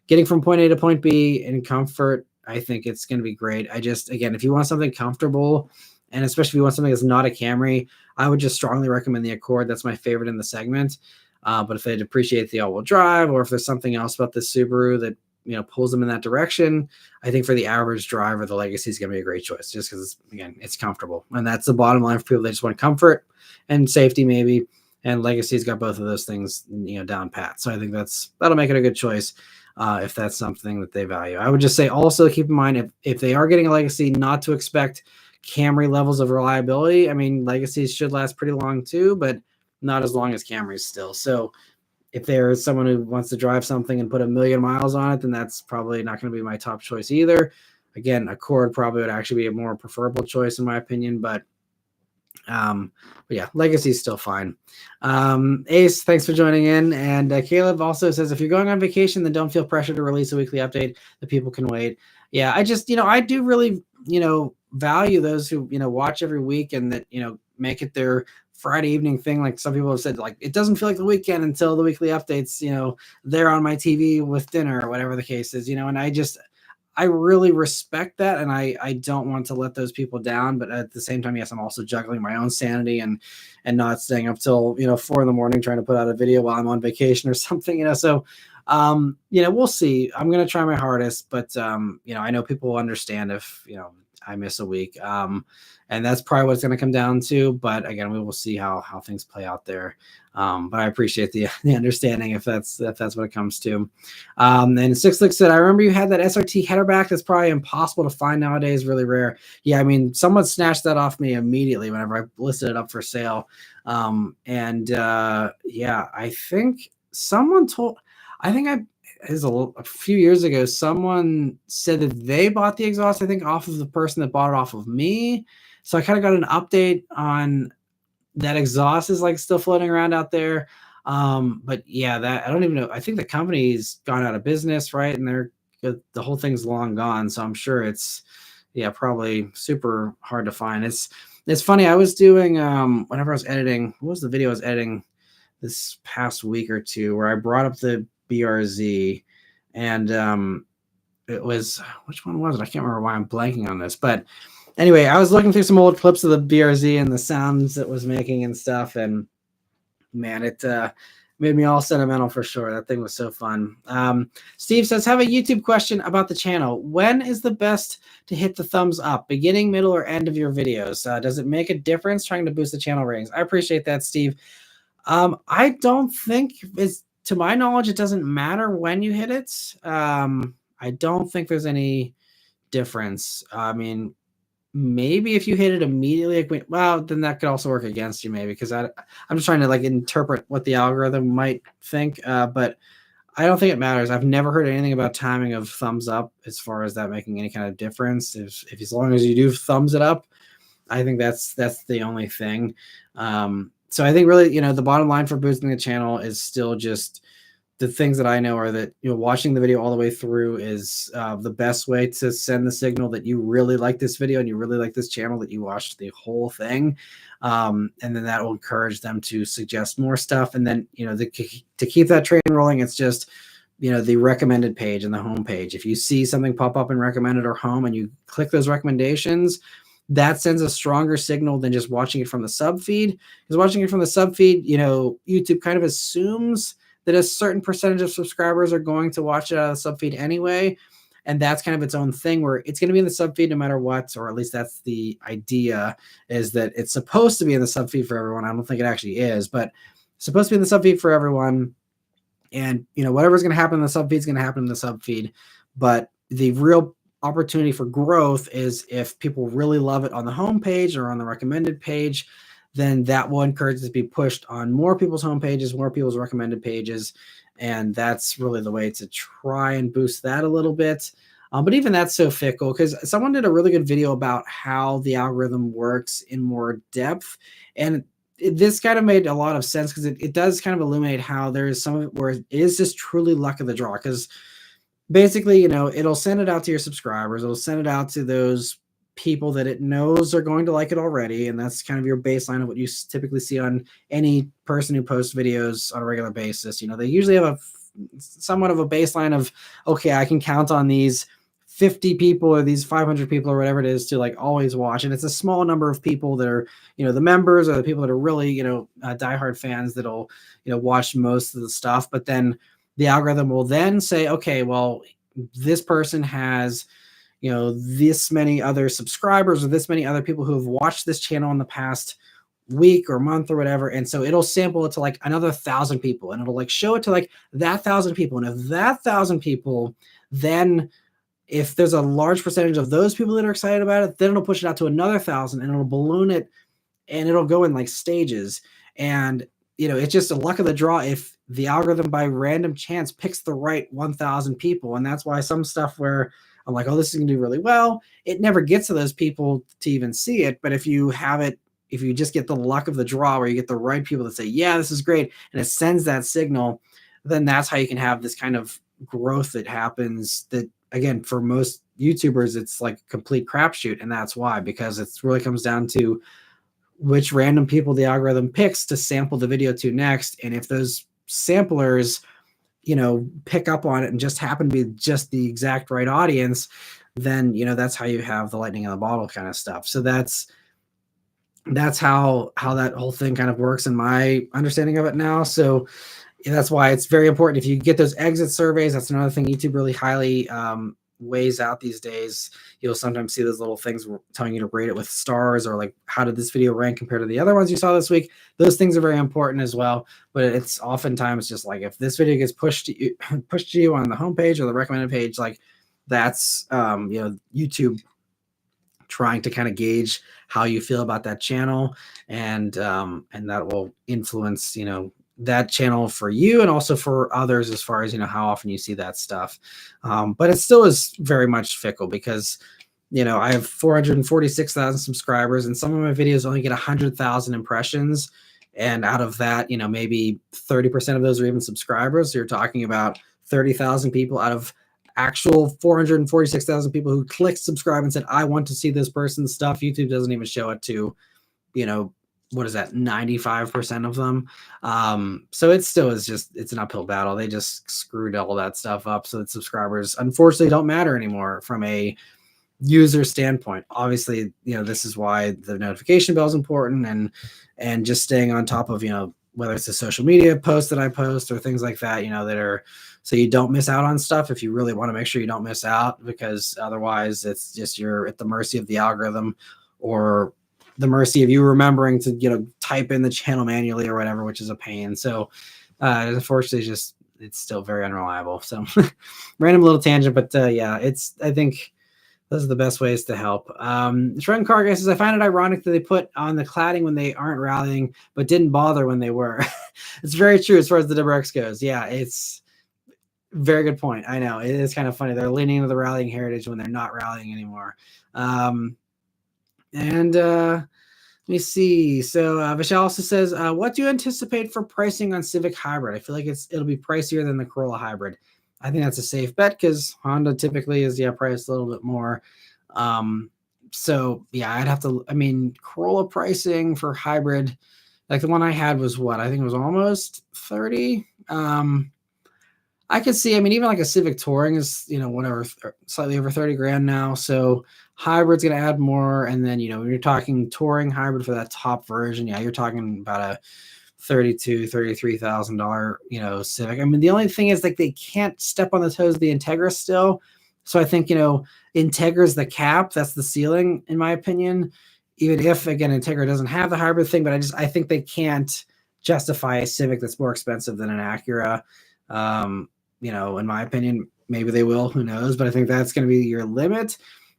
getting from point A to point B in comfort, I think it's going to be great. I just, again, if you want something comfortable, and especially if you want something that's not a Camry, I would just strongly recommend the Accord. That's my favorite in the segment. But if they'd appreciate the all-wheel drive, or if there's something else about the Subaru that pulls them in that direction, I think for the average driver, the Legacy is going to be a great choice, just because again, it's comfortable, and that's the bottom line for people that just want comfort and safety, maybe. And Legacy's got both of those things, down pat. So I think that'll make it a good choice. If that's something that they value. I would just say also keep in mind, if they are getting a Legacy, not to expect Camry levels of reliability. I mean, Legacies should last pretty long too, but not as long as Camrys still. So if there's someone who wants to drive something and put 1,000,000 miles on it, then that's probably not going to be my top choice either. Again, Accord probably would actually be a more preferable choice in my opinion, but yeah, Legacy is still fine. Ace, thanks for joining in. And Caleb also says, if you're going on vacation, then don't feel pressure to release a weekly update. The people can wait. Yeah, I just, I do really, value those who, watch every week and that, make it their Friday evening thing. Like some people have said, like, it doesn't feel like the weekend until the weekly updates, they're on my TV with dinner or whatever the case is, and I really respect that, and I don't want to let those people down. But at the same time, yes, I'm also juggling my own sanity and not staying up till 4 a.m. trying to put out a video while I'm on vacation or something. So we'll see. I'm gonna try my hardest, but I know people will understand if I miss a week. And that's probably what it's going to come down to. But again, we will see how things play out there. But I appreciate the understanding if that's what it comes to. And Six Lick said, I remember you had that SRT header back. That's probably impossible to find nowadays. Really rare. Yeah, I mean, someone snatched that off me immediately whenever I listed it up for sale. Yeah, I think someone told. I think it was a few years ago, someone said that they bought the exhaust, I think, off of the person that bought it off of me. So I kind of got an update on that exhaust is like still floating around out there. But yeah, that I don't even know. I think the company's gone out of business, right? And the whole thing's long gone. So I'm sure it's probably super hard to find. It's funny. I was doing whenever I was editing, what was the video I was editing this past week or two, where I brought up the BRZ, and it was, which one was it? I can't remember why I'm blanking on this, but anyway, I was looking through some old clips of the BRZ and the sounds it was making and stuff, and man, it made me all sentimental for sure. That thing was so fun. Steve says, have a YouTube question about the channel. When is the best to hit the thumbs up? Beginning, middle, or end of your videos? Does it make a difference trying to boost the channel ratings? I appreciate that, Steve. I don't think to my knowledge, it doesn't matter when you hit it. I don't think there's any difference. I mean, maybe if you hit it immediately, well, then that could also work against you, maybe, because I'm just trying to like interpret what the algorithm might think. But I don't think it matters. I've never heard anything about timing of thumbs up as far as that making any kind of difference. If as long as you do thumbs it up, I think that's the only thing. So I think really, the bottom line for boosting the channel is still just the things that I know are that, watching the video all the way through is the best way to send the signal that you really like this video and you really like this channel, that you watched the whole thing. And then that will encourage them to suggest more stuff. And then, to keep that train rolling, it's just, the recommended page and the home page. If you see something pop up in recommended or home and you click those recommendations, that sends a stronger signal than just watching it from the sub feed. Because watching it from the sub feed, YouTube kind of assumes that a certain percentage of subscribers are going to watch it out of the sub feed anyway. And that's kind of its own thing, where it's going to be in the sub feed no matter what, or at least that's the idea, is that it's supposed to be in the sub feed for everyone. I don't think it actually is, but it's supposed to be in the sub feed for everyone. And, whatever's going to happen in the sub feed is going to happen in the sub feed. But the real opportunity for growth is if people really love it on the home page or on the recommended page, then that will encourage it to be pushed on more people's home pages, more people's recommended pages. And that's really the way to try and boost that a little bit. But even that's so fickle, because someone did a really good video about how the algorithm works in more depth. And this kind of made a lot of sense, because it does kind of illuminate how there is some of it where it is just truly luck of the draw. Because basically, it'll send it out to your subscribers. It'll send it out to those people that it knows are going to like it already, and that's kind of your baseline of what you typically see on any person who posts videos on a regular basis. They usually have a somewhat of a baseline of, okay, I can count on these 50 people or these 500 people or whatever it is to like always watch. And it's a small number of people that are, the members or the people that are really, diehard fans that'll, watch most of the stuff. But then the algorithm will then say, okay, well, this person has, this many other subscribers or this many other people who have watched this channel in the past week or month or whatever. And so it'll sample it to like another 1,000 people, and it'll like show it to like that 1,000 people. And if that 1,000 people, then if there's a large percentage of those people that are excited about it, then it'll push it out to another 1,000, and it'll balloon it, and it'll go in like stages. And it's just a luck of the draw if the algorithm by random chance picks the right 1,000 people. And that's why some stuff where I'm like, oh, this is gonna do really well, it never gets to those people to even see it. But if you just get the luck of the draw where you get the right people that say, yeah, this is great, and it sends that signal, then that's how you can have this kind of growth that happens that, again, for most YouTubers, it's like a complete crapshoot. And that's why, because it really comes down to which random people the algorithm picks to sample the video to next. And if those samplers, pick up on it and just happen to be just the exact right audience, then, that's how you have the lightning in the bottle kind of stuff. So that's how that whole thing kind of works in my understanding of it now. So that's why it's very important. If you get those exit surveys, that's another thing YouTube really highly weighs out these days. You'll sometimes see those little things telling you to rate it with stars, or like, how did this video rank compared to the other ones you saw this week? Those things are very important as well. But it's oftentimes just like, if this video gets pushed to you on the homepage or the recommended page, like that's YouTube trying to kind of gauge how you feel about that channel, and that will influence that channel for you and also for others as far as how often you see that stuff. But it still is very much fickle, because I have 446,000 subscribers, and some of my videos only get 100,000 impressions, and out of that, maybe 30% of those are even subscribers. So you're talking about 30,000 people out of actual 446,000 people who clicked subscribe and said, I want to see this person's stuff. YouTube doesn't even show it to, what is that, 95% of them. So it still is it's an uphill battle. They just screwed all that stuff up so that subscribers unfortunately don't matter anymore from a user standpoint. Obviously, this is why the notification bell is important, and just staying on top of, whether it's a social media post that I post or things like that, that are, so you don't miss out on stuff. If you really want to make sure you don't miss out, because otherwise it's just, you're at the mercy of the algorithm, or the mercy of you remembering to type in the channel manually or whatever, which is a pain. So unfortunately, it's still very unreliable. So random little tangent, but yeah, I think those are the best ways to help. Shrunken Car Guy says, I find it ironic that they put on the cladding when they aren't rallying, but didn't bother when they were. It's very true as far as the WX goes. Yeah, it's very good point. I know, it is kind of funny. They're leaning into the rallying heritage when they're not rallying anymore. Let me see. So Vishal also says, what do you anticipate for pricing on Civic Hybrid? I feel like it'll be pricier than the Corolla Hybrid. I think that's a safe bet, because Honda typically is priced a little bit more. So yeah, I'd have to, Corolla pricing for hybrid, like the one I had was what? I think it was almost 30. I could see, even like a Civic Touring is, whatever, slightly over 30 grand now. So hybrid's going to add more. And then, when you're talking touring hybrid for that top version, yeah, you're talking about a $33,000, Civic. The only thing is, like, they can't step on the toes of the Integra still. So I think, Integra is the cap. That's the ceiling, in my opinion. Even if, again, Integra doesn't have the hybrid thing, but I think they can't justify a Civic that's more expensive than an Acura. In my opinion, maybe they will, who knows, but I think that's going to be your limit,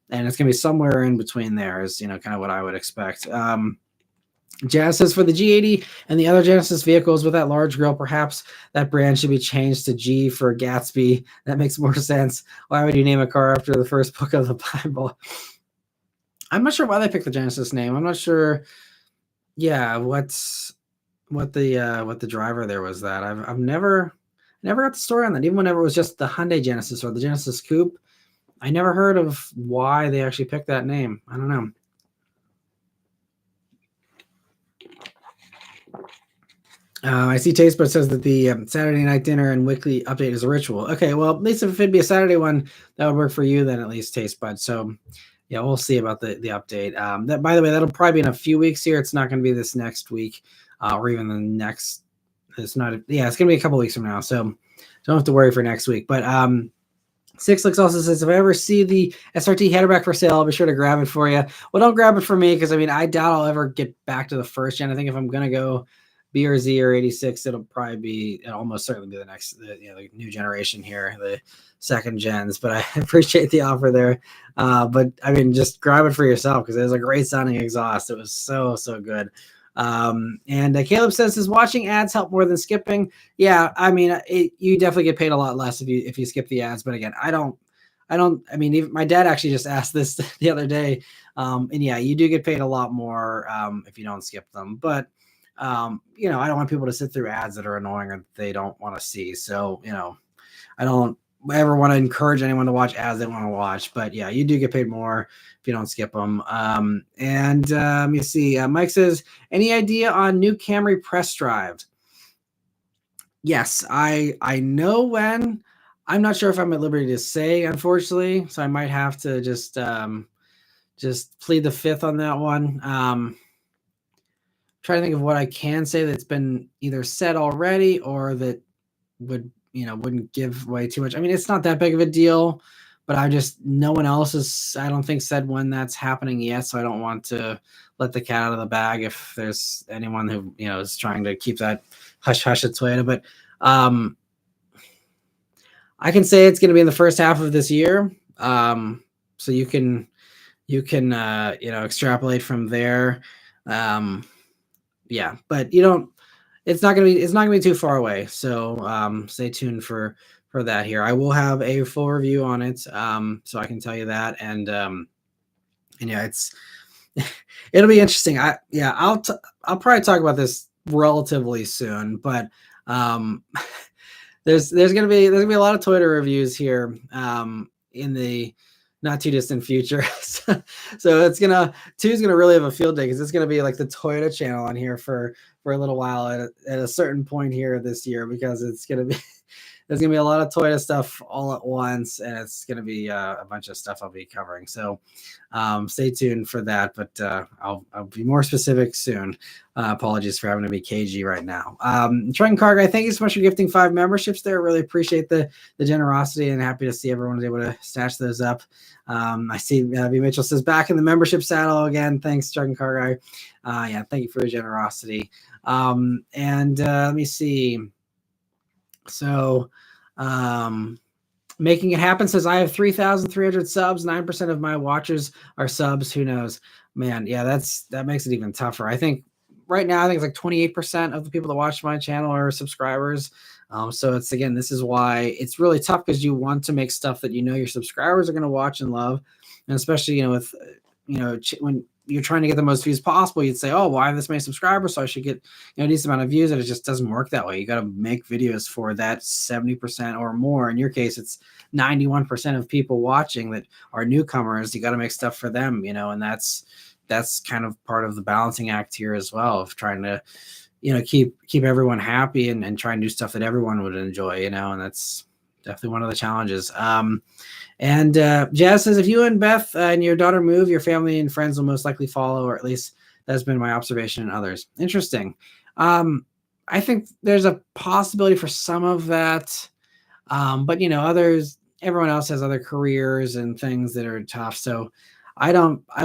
and it's going to be somewhere in between there is, kind of what I would expect. Jazz says, for the G80 and the other Genesis vehicles with that large grille, perhaps that brand should be changed to G for Gatsby. That makes more sense. Why would you name a car after the first book of the Bible? I'm not sure why they picked the Genesis name. I'm not sure. Yeah, what the driver there was that. I've never got the story on that. Even whenever it was just the Hyundai Genesis or the Genesis Coupe, I never heard of why they actually picked that name. I don't know. I see Tastebud says that the Saturday night dinner and weekly update is a ritual. Okay, well, at least if it'd be a Saturday one, that would work for you then, at least, Tastebud. So, yeah, we'll see about the update. That, by the way, that'll probably be in a few weeks here. It's not going to be this next week or even the next. It's not. Yeah, it's going to be a couple weeks from now. So don't have to worry for next week. But Six Licks also says, if I ever see the SRT header back for sale, I'll be sure to grab it for you. Well, don't grab it for me because, I mean, I doubt I'll ever get back to the first gen. I think if I'm going to go BRZ or 86, it'll almost certainly be the next, the new generation here, the second gens. But I appreciate the offer there. But, I mean, just grab it for yourself because it was a great sounding exhaust. It was so, so good. And Caleb says, does watching ads help more than skipping? Yeah, I mean, you definitely get paid a lot less if you skip the ads. But again, I mean, even my dad actually just asked this the other day. And yeah, you do get paid a lot more if you don't skip them. But I don't want people to sit through ads that are annoying or they don't want to see. So, I don't ever want to encourage anyone to watch ads they want to watch. But yeah, you do get paid more if you don't skip them. Let me see. Mike says, any idea on new Camry press drive? Yes, I know when. I'm not sure if I'm at liberty to say, unfortunately. So I might have to just plead the fifth on that one. Try to think of what I can say that's been either said already or that wouldn't give away too much. I mean, it's not that big of a deal, but no one else has, I don't think, said when that's happening yet. So I don't want to let the cat out of the bag if there's anyone who, is trying to keep that hush hush at Toyota. But I can say it's going to be in the first half of this year. So you can extrapolate from there. Yeah, but it's not going to be too far away. So stay tuned for that here. I will have a full review on it. So I can tell you that. And yeah, it'll be interesting. I'll probably talk about this relatively soon, but there's gonna be a lot of Toyota reviews here in the not too distant future. So two's gonna really have a field day because it's gonna be like the Toyota channel on here for a little while at a certain point here this year, because there's gonna be a lot of Toyota stuff all at once, and it's gonna be a bunch of stuff I'll be covering. So stay tuned for that, but I'll be more specific soon. Apologies for having to be cagey right now. Trenton Car Guy, thank you so much for gifting 5 memberships there. Really appreciate the generosity, and happy to see everyone was able to snatch those up. I see B. Mitchell says, back in the membership saddle again. Thanks, Trenton Car Guy. Yeah, thank you for your generosity. Let me see. So Making It Happen says, I have 3,300 subs. 9% of my watchers are subs. Who knows? Man, yeah, that makes it even tougher. I think right now, it's like 28% of the people that watch my channel are subscribers. So this is why it's really tough, because you want to make stuff that your subscribers are going to watch and love. And especially, with, when you're trying to get the most views possible, you'd say, oh, well, I have this many subscribers, so I should get a decent amount of views. And it just doesn't work that way. You got to make videos for that 70% or more. In your case, it's 91% of people watching that are newcomers. You got to make stuff for them, and that's kind of part of the balancing act here as well, of trying to keep everyone happy and try and do stuff that everyone would enjoy, and that's definitely one of the challenges. Jazz says, if you and Beth and your daughter move, your family and friends will most likely follow, or at least that's been my observation in others. Interesting. I think there's a possibility for some of that. But others, everyone else has other careers and things that are tough. So I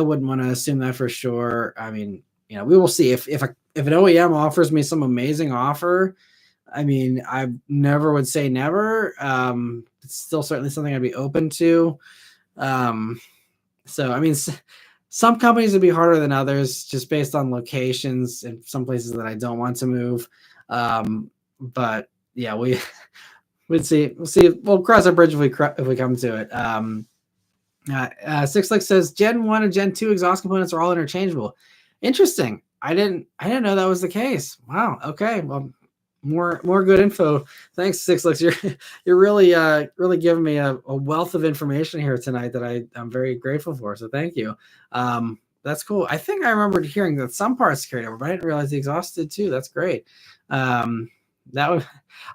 wouldn't want to assume that for sure. I mean, we will see if an OEM offers me some amazing offer. I mean, I never would say never. It's still certainly something I'd be open to. So, I mean, some companies would be harder than others just based on locations and some places that I don't want to move. But yeah, we'll see. We'll see. We'll cross our bridge if we come to it. Six Licks says, Gen 1 and Gen 2 exhaust components are all interchangeable. Interesting. I didn't know that was the case. Wow. Okay. Well, More good info. Thanks, Sixlix. You're really really giving me a wealth of information here tonight that I'm very grateful for. So thank you. That's cool. I think I remembered hearing that some parts carried over, but I didn't realize the exhaust did too. That's great. Um, that would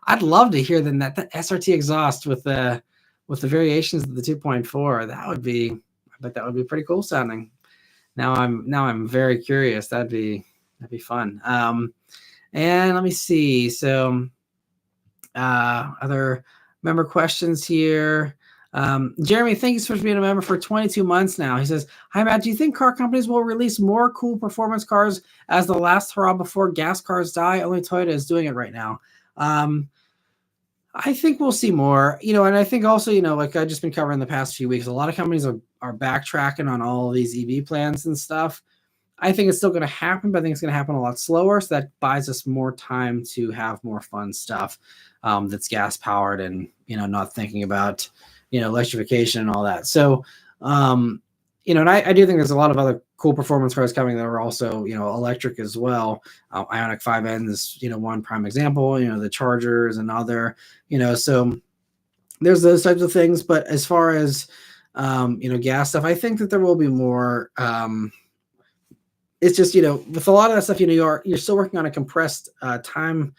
I'd love to hear then that the SRT exhaust with the variations of the 2.4. That would be, I bet that would be pretty cool sounding. Now I'm very curious. That'd be fun. And let me see. So, other member questions here. Jeremy, thank you so much for being a member for 22 months now. He says, "Hi Matt, do you think car companies will release more cool performance cars as the last hurrah before gas cars die? Only Toyota is doing it right now." I think we'll see more, and I think also, like I've just been covering the past few weeks, a lot of companies are backtracking on all of these EV plans and stuff. I think it's still going to happen, but I think it's going to happen a lot slower. So that buys us more time to have more fun stuff that's gas powered and, not thinking about, electrification and all that. So, and I do think there's a lot of other cool performance cars coming that are also, electric as well. Ioniq 5N is, one prime example, the Charger is another, so there's those types of things. But as far as, gas stuff, I think that there will be more, it's just, with a lot of that stuff, you're still working on a compressed time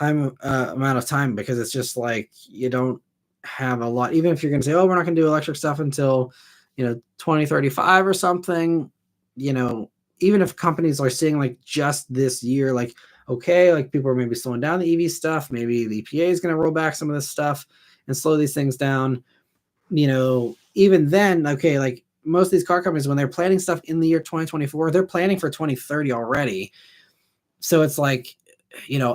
amount of time, because it's just like you don't have a lot. Even if you're going to say, oh, we're not going to do electric stuff until 2035 or something, even if companies are seeing like just this year, like, okay, like people are maybe slowing down the EV stuff, maybe the EPA is going to roll back some of this stuff and slow these things down, even then, okay, like most of these car companies, when they're planning stuff in the year 2024, they're planning for 2030 already. So it's like,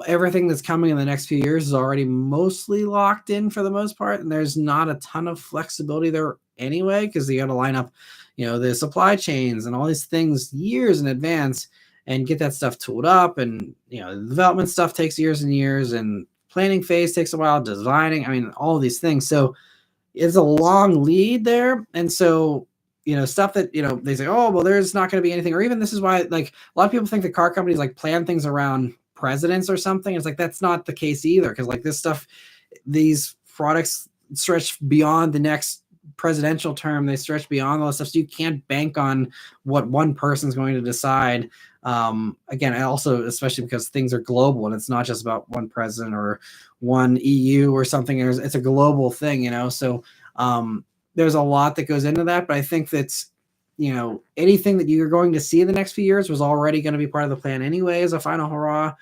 everything that's coming in the next few years is already mostly locked in for the most part. And there's not a ton of flexibility there anyway, because you got to line up, the supply chains and all these things years in advance and get that stuff tooled up. And, the development stuff takes years and years, and planning phase takes a while, designing, all of these things. So it's a long lead there. And so, stuff that, they say, oh, well, there's not going to be anything, or even this is why, like, a lot of people think the car companies like plan things around presidents or something. It's like, that's not the case either. Because like this stuff, these products stretch beyond the next presidential term. They stretch beyond all this stuff. So you can't bank on what one person's going to decide. Again, also, especially because things are global and it's not just about one president or one EU or something. It's a global thing, so, there's a lot that goes into that, but I think that's, anything that you're going to see in the next few years was already going to be part of the plan anyway as a final hurrah.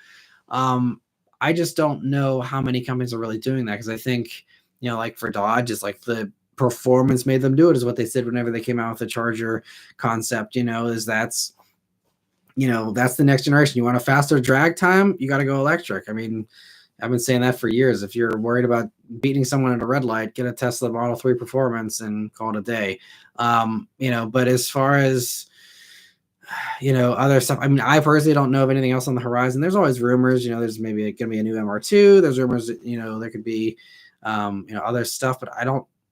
I just don't know how many companies are really doing that, because I think, like for Dodge, it's like the performance made them do it, is what they said whenever they came out with the Charger concept, is that's the next generation. You want a faster drag time, you got to go electric. I've been saying that for years. If you're worried about beating someone at a red light, get a Tesla Model 3 Performance and call it a day. But as far as, other stuff, I personally don't know of anything else on the horizon. There's always rumors, there's maybe going to be a new MR2. There's rumors that, there could be, other stuff, but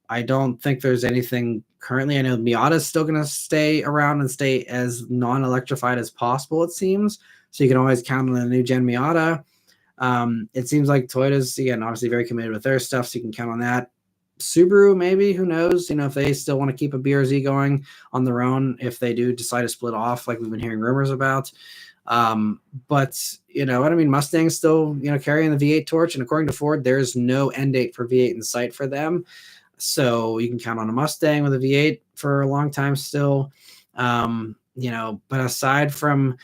I don't think there's anything currently. I know Miata is still going to stay around and stay as non-electrified as possible, it seems. So you can always count on the new gen Miata. It seems like Toyota's, again, obviously very committed with their stuff, so you can count on that. Subaru, maybe, who knows, if they still want to keep a BRZ going on their own, if they do decide to split off, like we've been hearing rumors about. But Mustang's still, carrying the V8 torch, and according to Ford, there's no end date for V8 in sight for them. So you can count on a Mustang with a V8 for a long time still. But aside from,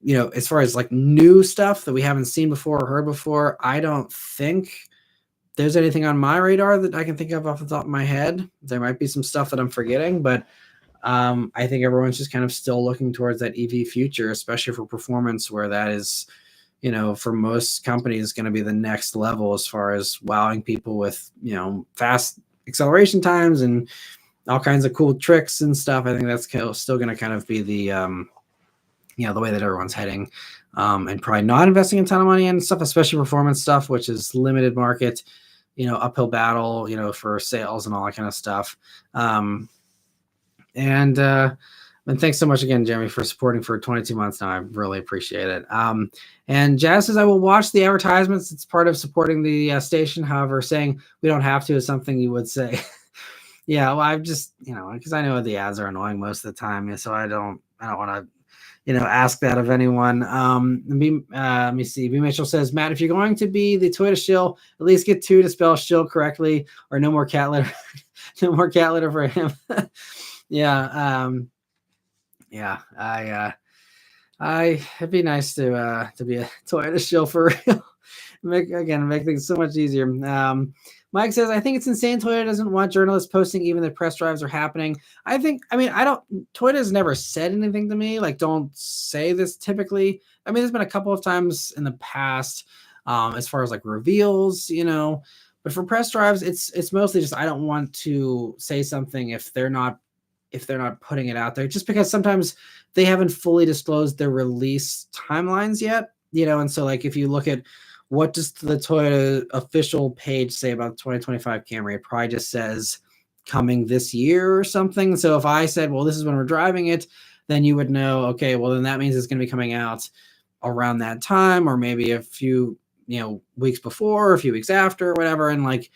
as far as like new stuff that we haven't seen before or heard before, I don't think there's anything on my radar that I can think of off the top of my head. There might be some stuff that I'm forgetting, but I think everyone's just kind of still looking towards that EV future, especially for performance, where that is, for most companies going to be the next level as far as wowing people with, fast acceleration times and all kinds of cool tricks and stuff. I think that's still going to kind of be the, the way that everyone's heading, and probably not investing a ton of money in stuff, especially performance stuff, which is limited market, uphill battle, for sales and all that kind of stuff. And thanks so much again, Jeremy, for supporting for 22 months now. I really appreciate it. And Jazz says, I will watch the advertisements. It's part of supporting the station. However, saying we don't have to is something you would say. Yeah, well, I've just, because I know the ads are annoying most of the time. So I don't want to, ask that of anyone. Let me see. B. Mitchell says, Matt, if you're going to be the Toyota shill, at least get two to spell shill correctly, or no more cat litter. No more cat litter for him. Yeah. Yeah, it'd be nice to be a Toyota shill for real. make things so much easier. Mike says, I think it's insane Toyota doesn't want journalists posting even the press drives are happening. Toyota has never said anything to me. Like, don't say this typically. I mean, there's been a couple of times in the past, as far as like reveals, but for press drives, it's mostly just, I don't want to say something if they're not putting it out there, just because sometimes they haven't fully disclosed their release timelines yet, and so like if you look at what does the Toyota official page say about the 2025 Camry, it probably just says coming this year or something. So if I said, well, this is when we're driving it, then you would know, okay, well then that means it's going to be coming out around that time, or maybe a few weeks before, a few weeks after, or whatever. And like,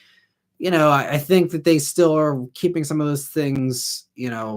I think that they still are keeping some of those things,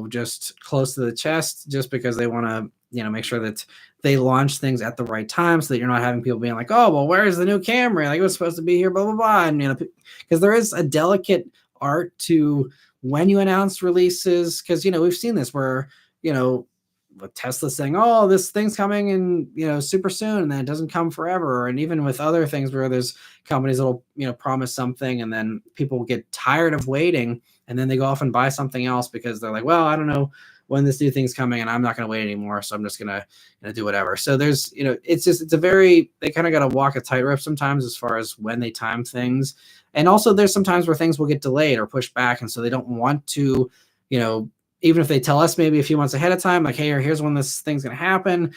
just close to the chest, just because they want to, make sure that they launch things at the right time, so that you're not having people being like, oh, well, where's the new Camry? Like, it was supposed to be here, blah, blah, blah. And, because there is a delicate art to when you announce releases, because, we've seen this where, with Tesla saying, oh, this thing's coming in, super soon, and then it doesn't come forever. And even with other things where there's companies that'll, promise something, and then people get tired of waiting, and then they go off and buy something else because they're like, well, I don't know when this new thing's coming, and I'm not going to wait anymore, so I'm just going to do whatever. So there's, they kind of got to walk a tightrope sometimes as far as when they time things. And also there's sometimes where things will get delayed or pushed back, and so they don't want to, even if they tell us maybe a few months ahead of time, like, hey, here's when this thing's going to happen,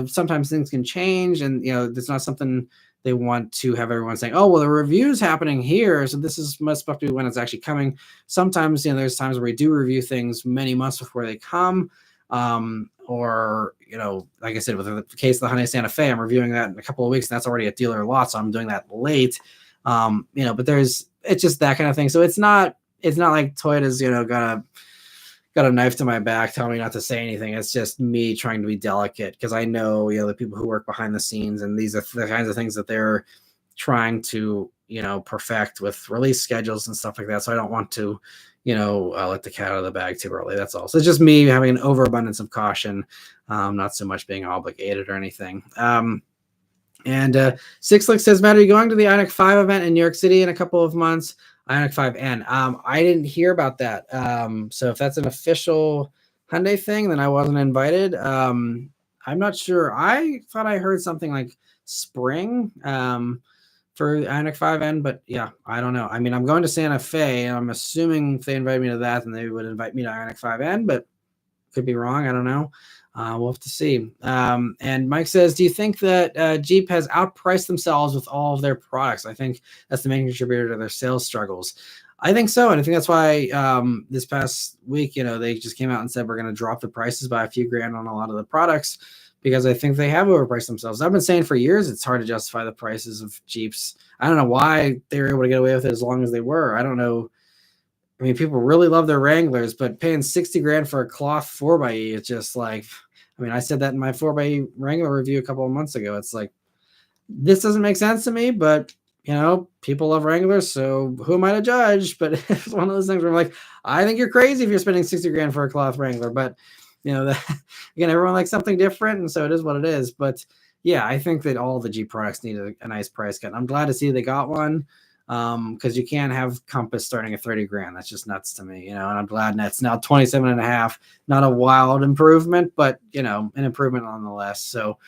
sometimes things can change, and, it's not something they want to have everyone saying, oh, well, the review's happening here, so this is must be when it's actually coming. Sometimes, there's times where we do review things many months before they come. Or, like I said, with the case of the Hyundai Santa Fe, I'm reviewing that in a couple of weeks, and that's already at dealer lot, so I'm doing that late. But it's just that kind of thing. So it's not like Toyota's, got a knife to my back telling me not to say anything. It's just me trying to be delicate, because I know, the people who work behind the scenes, and these are the kinds of things that they're trying to, perfect with release schedules and stuff like that. So I don't want to, let the cat out of the bag too early. That's all. So it's just me having an overabundance of caution, not so much being obligated or anything. And Six Lick says, Matt, are you going to the Ioniq 5 event in New York City in a couple of months? Ioniq 5N. I didn't hear about that. So if that's an official Hyundai thing, then I wasn't invited. I'm not sure. I thought I heard something like spring for Ioniq 5N, but yeah, I don't know. I mean, I'm going to Santa Fe, and I'm assuming if they invite me to that, then they would invite me to Ioniq 5N, but could be wrong. I don't know. We'll have to see. And Mike says, do you think that Jeep has outpriced themselves with all of their products? I think that's the main contributor to their sales struggles. I think so. And I think that's why this past week, they just came out and said, we're going to drop the prices by a few grand on a lot of the products, because I think they have overpriced themselves. I've been saying for years, it's hard to justify the prices of Jeeps. I don't know why they were able to get away with it as long as they were. I don't know. I mean, people really love their Wranglers, but paying 60 grand for a cloth 4xe, it's just like, I mean, I said that in my 4xe Wrangler review a couple of months ago. It's like, this doesn't make sense to me, but, people love Wranglers, so who am I to judge? But it's one of those things where I'm like, I think you're crazy if you're spending 60 grand for a cloth Wrangler. But, again, everyone likes something different, and so it is what it is. But, yeah, I think that all the Jeep products need a nice price cut. I'm glad to see they got one. Because you can't have Compass starting at 30 grand. That's just nuts to me, and I'm glad that's now 27 and a half. Not a wild improvement, but an improvement nonetheless. So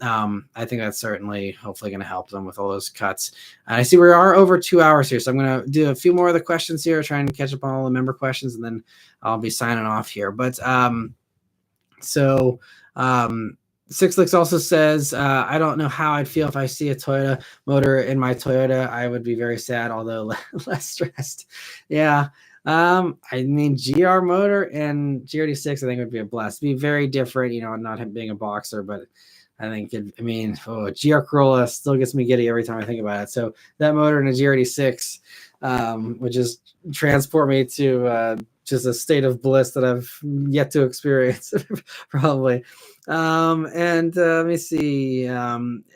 I think that's certainly hopefully going to help them with all those cuts. And I see we are over 2 hours here, so I'm going to do a few more of the questions here, trying to catch up on all the member questions, and then I'll be signing off here. But Six Licks also says, I don't know how I'd feel if I see a Toyota motor in my Toyota. I would be very sad, although less stressed. Yeah. I mean, GR motor and GRD6, I think would be a blast. Be very different, you know, not him being a boxer, but I think GR Corolla still gets me giddy every time I think about it. So that motor and a GRD6 would just transport me to just a state of bliss that I've yet to experience, probably. Let me see.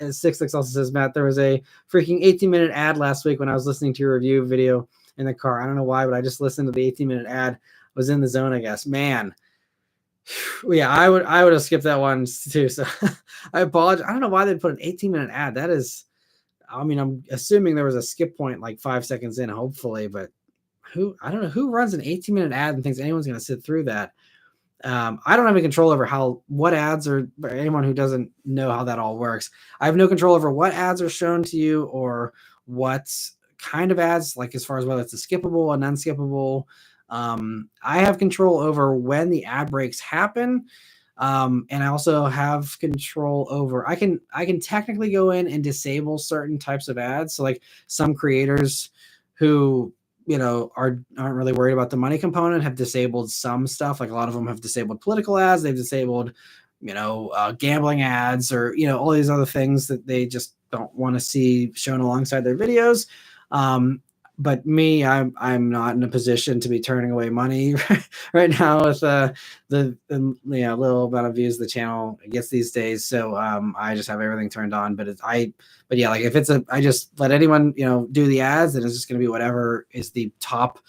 Six also says, Matt, there was a freaking 18-minute ad last week when I was listening to your review video in the car. I don't know why, but I just listened to the 18-minute ad. Was in the zone, I guess. Man, yeah, I would have skipped that one too. So I apologize. I don't know why they put an 18-minute ad. That is, I mean, I'm assuming there was a skip point like 5 seconds in, hopefully, but I don't know who runs an 18-minute ad and thinks anyone's going to sit through that. I don't have any control over what ads are, anyone who doesn't know how that all works. I have no control over what ads are shown to you or what kind of ads, like as far as whether it's a skippable and unskippable. I have control over when the ad breaks happen. And I also have control over, I can technically go in and disable certain types of ads. So like some creators who, you know, aren't really worried about the money component have disabled some stuff. Like a lot of them have disabled political ads. They've disabled, you know, gambling ads, or, you know, all these other things that they just don't want to see shown alongside their videos. But me, I'm not in a position to be turning away money right now with the you know, little amount of views the channel gets these days. So I just have everything turned on. But yeah, like if I just let anyone, you know, do the ads, and it's just going to be whatever is the top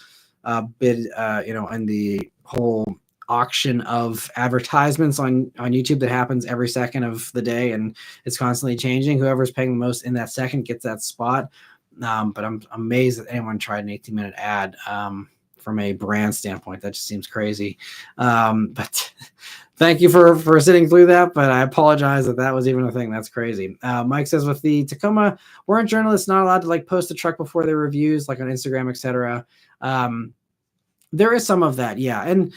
bid, you know, in the whole auction of advertisements on YouTube that happens every second of the day, and it's constantly changing. Whoever's paying the most in that second gets that spot. But I'm amazed that anyone tried an 18-minute ad from a brand standpoint. That just seems crazy. But thank you for sitting through that. But I apologize that was even a thing. That's crazy. Mike says, with the Tacoma, weren't journalists not allowed to like post a truck before their reviews, like on Instagram, etc.? There is some of that, yeah. And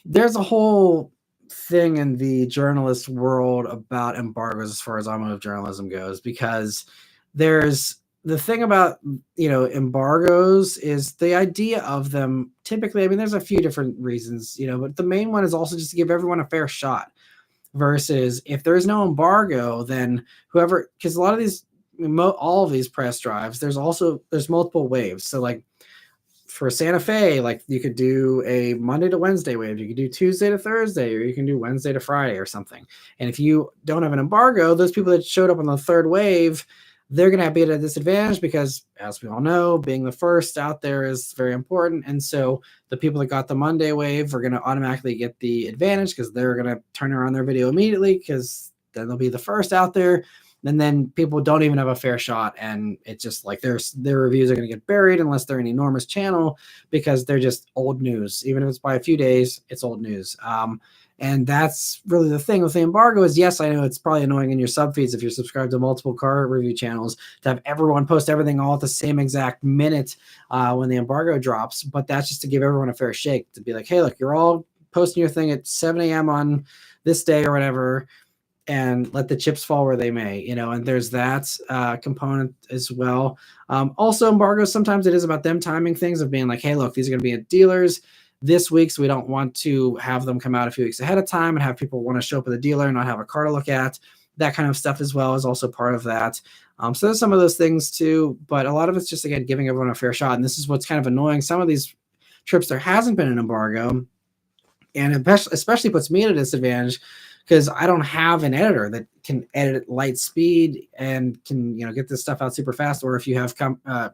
there's a whole thing in the journalist world about embargoes as far as automotive journalism goes, because there's the thing about, you know, embargoes is the idea of them typically, I mean, there's a few different reasons, you know, but the main one is also just to give everyone a fair shot, versus if there's no embargo, then whoever, because a lot of these, all of these press drives, there's multiple waves. So like for Santa Fe, like you could do a Monday to Wednesday wave, you could do Tuesday to Thursday, or you can do Wednesday to Friday or something. And if you don't have an embargo, those people that showed up on the third wave, they're going to be at a disadvantage because, as we all know, being the first out there is very important. And so the people that got the Monday wave are going to automatically get the advantage because they're going to turn around their video immediately, because then they'll be the first out there. And then people don't even have a fair shot. And it's just like their reviews are going to get buried unless they're an enormous channel, because they're just old news. Even if it's by a few days, it's old news. And that's really the thing with the embargo is, yes, I know it's probably annoying in your sub feeds if you're subscribed to multiple car review channels to have everyone post everything all at the same exact minute when the embargo drops. But that's just to give everyone a fair shake, to be like, hey, look, you're all posting your thing at 7 a.m. on this day or whatever, and let the chips fall where they may, you know. And there's that component as well. Also, embargoes, sometimes it is about them timing things, of being like, hey, look, these are going to be at dealers this week, so we don't want to have them come out a few weeks ahead of time and have people want to show up at the dealer and not have a car to look at. That kind of stuff as well is also part of that. So there's some of those things too, but a lot of it's just, again, giving everyone a fair shot. And this is what's kind of annoying. Some of these trips, there hasn't been an embargo, and especially puts me at a disadvantage, because I don't have an editor that can edit at light speed and can, you know, get this stuff out super fast. Or if you have,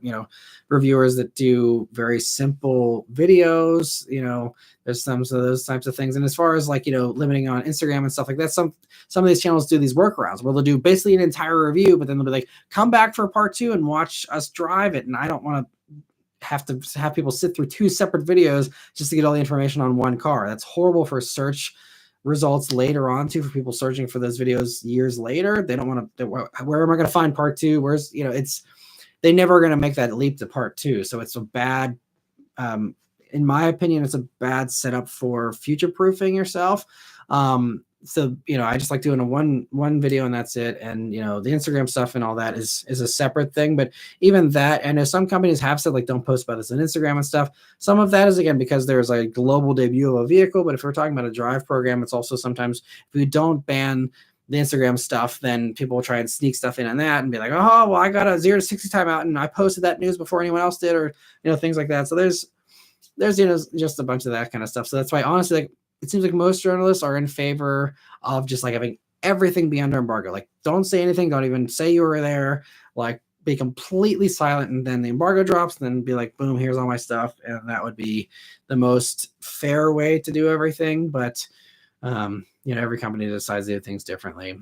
you know, reviewers that do very simple videos, you know, there's some of those types of things. And as far as like, you know, limiting on Instagram and stuff like that, some of these channels do these workarounds where they'll do basically an entire review, but then they'll be like, come back for part 2 and watch us drive it. And I don't want to have people sit through 2 separate videos just to get all the information on one car. That's horrible for search results later on too, for people searching for those videos years later. They don't want to, where am I going to find part 2? Where's, you know, they never going to make that leap to part 2. So it's a bad, in my opinion, it's a bad setup for future proofing yourself. so I just like doing a one video and that's it. And the Instagram stuff and all that is a separate thing. But even that, I know some companies have said like don't post about this on Instagram and stuff. Some of that is again because there's a global debut of a vehicle. But if we're talking about a drive program, it's also sometimes if we don't ban the Instagram stuff, then people will try and sneak stuff in on that and be like, oh well, I got a 0 to 60 timeout and I posted that news before anyone else did, or things like that. So there's just a bunch of that kind of stuff. So that's why honestly, like, it seems like most journalists are in favor of just like having everything be under embargo. Like, don't say anything. Don't even say you were there. Like, be completely silent. And then the embargo drops, and then be like, boom, here's all my stuff. And that would be the most fair way to do everything. But, every company decides to do things differently.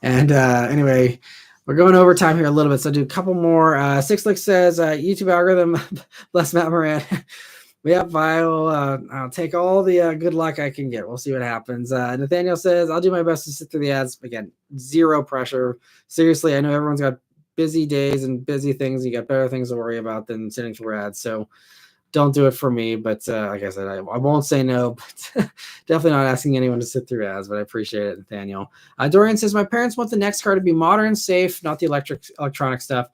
Anyway, we're going over time here a little bit. So I'll do a couple more. Sixlick says, YouTube algorithm, bless Matt Moran. Yep, I'll take all the good luck I can get. We'll see what happens. Nathaniel says, I'll do my best to sit through the ads. Again, zero pressure. Seriously, I know everyone's got busy days and busy things. You got better things to worry about than sitting through ads. So don't do it for me. But like I said, I won't say no, but definitely not asking anyone to sit through ads, but I appreciate it, Nathaniel. Dorian says, my parents want the next car to be modern, safe, not the electronic stuff.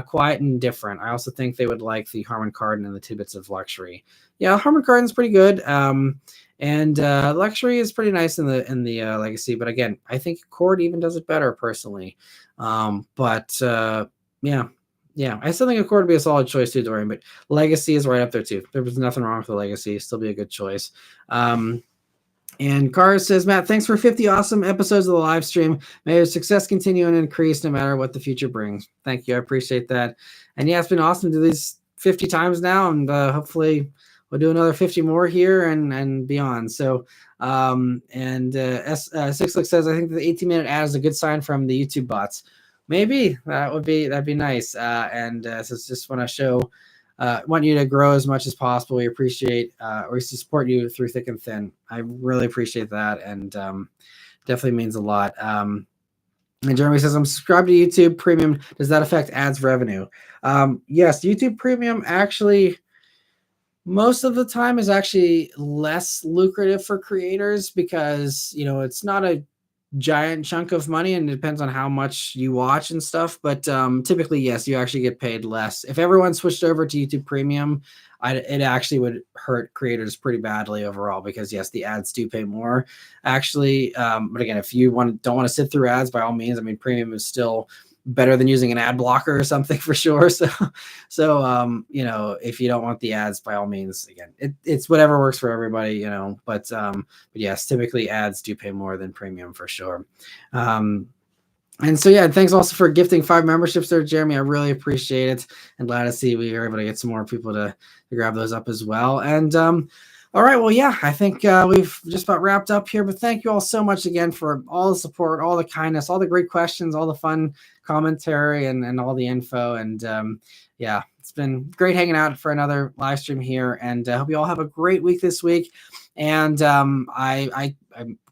Quiet and different. I also think they would like the Harman Kardon and the tidbits of luxury. Yeah, Harman Kardon's pretty good, and luxury is pretty nice in the Legacy. But again, I think Accord even does it better personally. Yeah, I still think Accord would be a solid choice too, Dorian. But Legacy is right up there too. There was nothing wrong with the Legacy; still be a good choice. And Cars says, Matt, thanks for 50 awesome episodes of the live stream. May your success continue and increase no matter what the future brings. Thank you. I appreciate that. And yeah, it's been awesome to do these 50 times now. And hopefully we'll do another 50 more here and beyond. So, Sixlick says, I think the 18-minute ad is a good sign from the YouTube bots. Maybe that'd be nice. So just want to show, want you to grow as much as possible. We appreciate, or support you through thick and thin. I really appreciate that, and definitely means a lot. And Jeremy says, I'm subscribed to YouTube Premium. Does that affect ads revenue? Yes, YouTube Premium actually, most of the time is actually less lucrative for creators because, it's not a giant chunk of money and it depends on how much you watch and stuff. But typically, yes, you actually get paid less. If everyone switched over to YouTube Premium, it actually would hurt creators pretty badly overall because yes, the ads do pay more actually. But again, if you don't want to sit through ads, by all means, I mean, Premium is still better than using an ad blocker or something for sure. So if you don't want the ads, by all means, again, it's whatever works for everybody, but yes, typically ads do pay more than Premium for sure. And so, yeah, thanks also for gifting 5 memberships there, Jeremy. I really appreciate it. And glad to see we are able to get some more people to grab those up as well. And all right, well, yeah, I think we've just about wrapped up here. But thank you all so much again for all the support, all the kindness, all the great questions, all the fun commentary, and all the info. And yeah, it's been great hanging out for another live stream here. And I hope you all have a great week this week. And I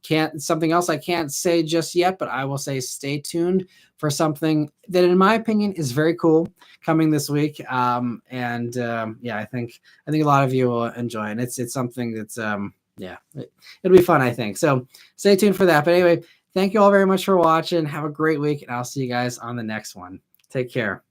can't, something else I can't say just yet, but I will say stay tuned for something that, in my opinion, is very cool coming this week. Yeah, I think a lot of you will enjoy it. It's something that's yeah, it'll be fun, I think. So stay tuned for that. But anyway, thank you all very much for watching. Have a great week, and I'll see you guys on the next one. Take care.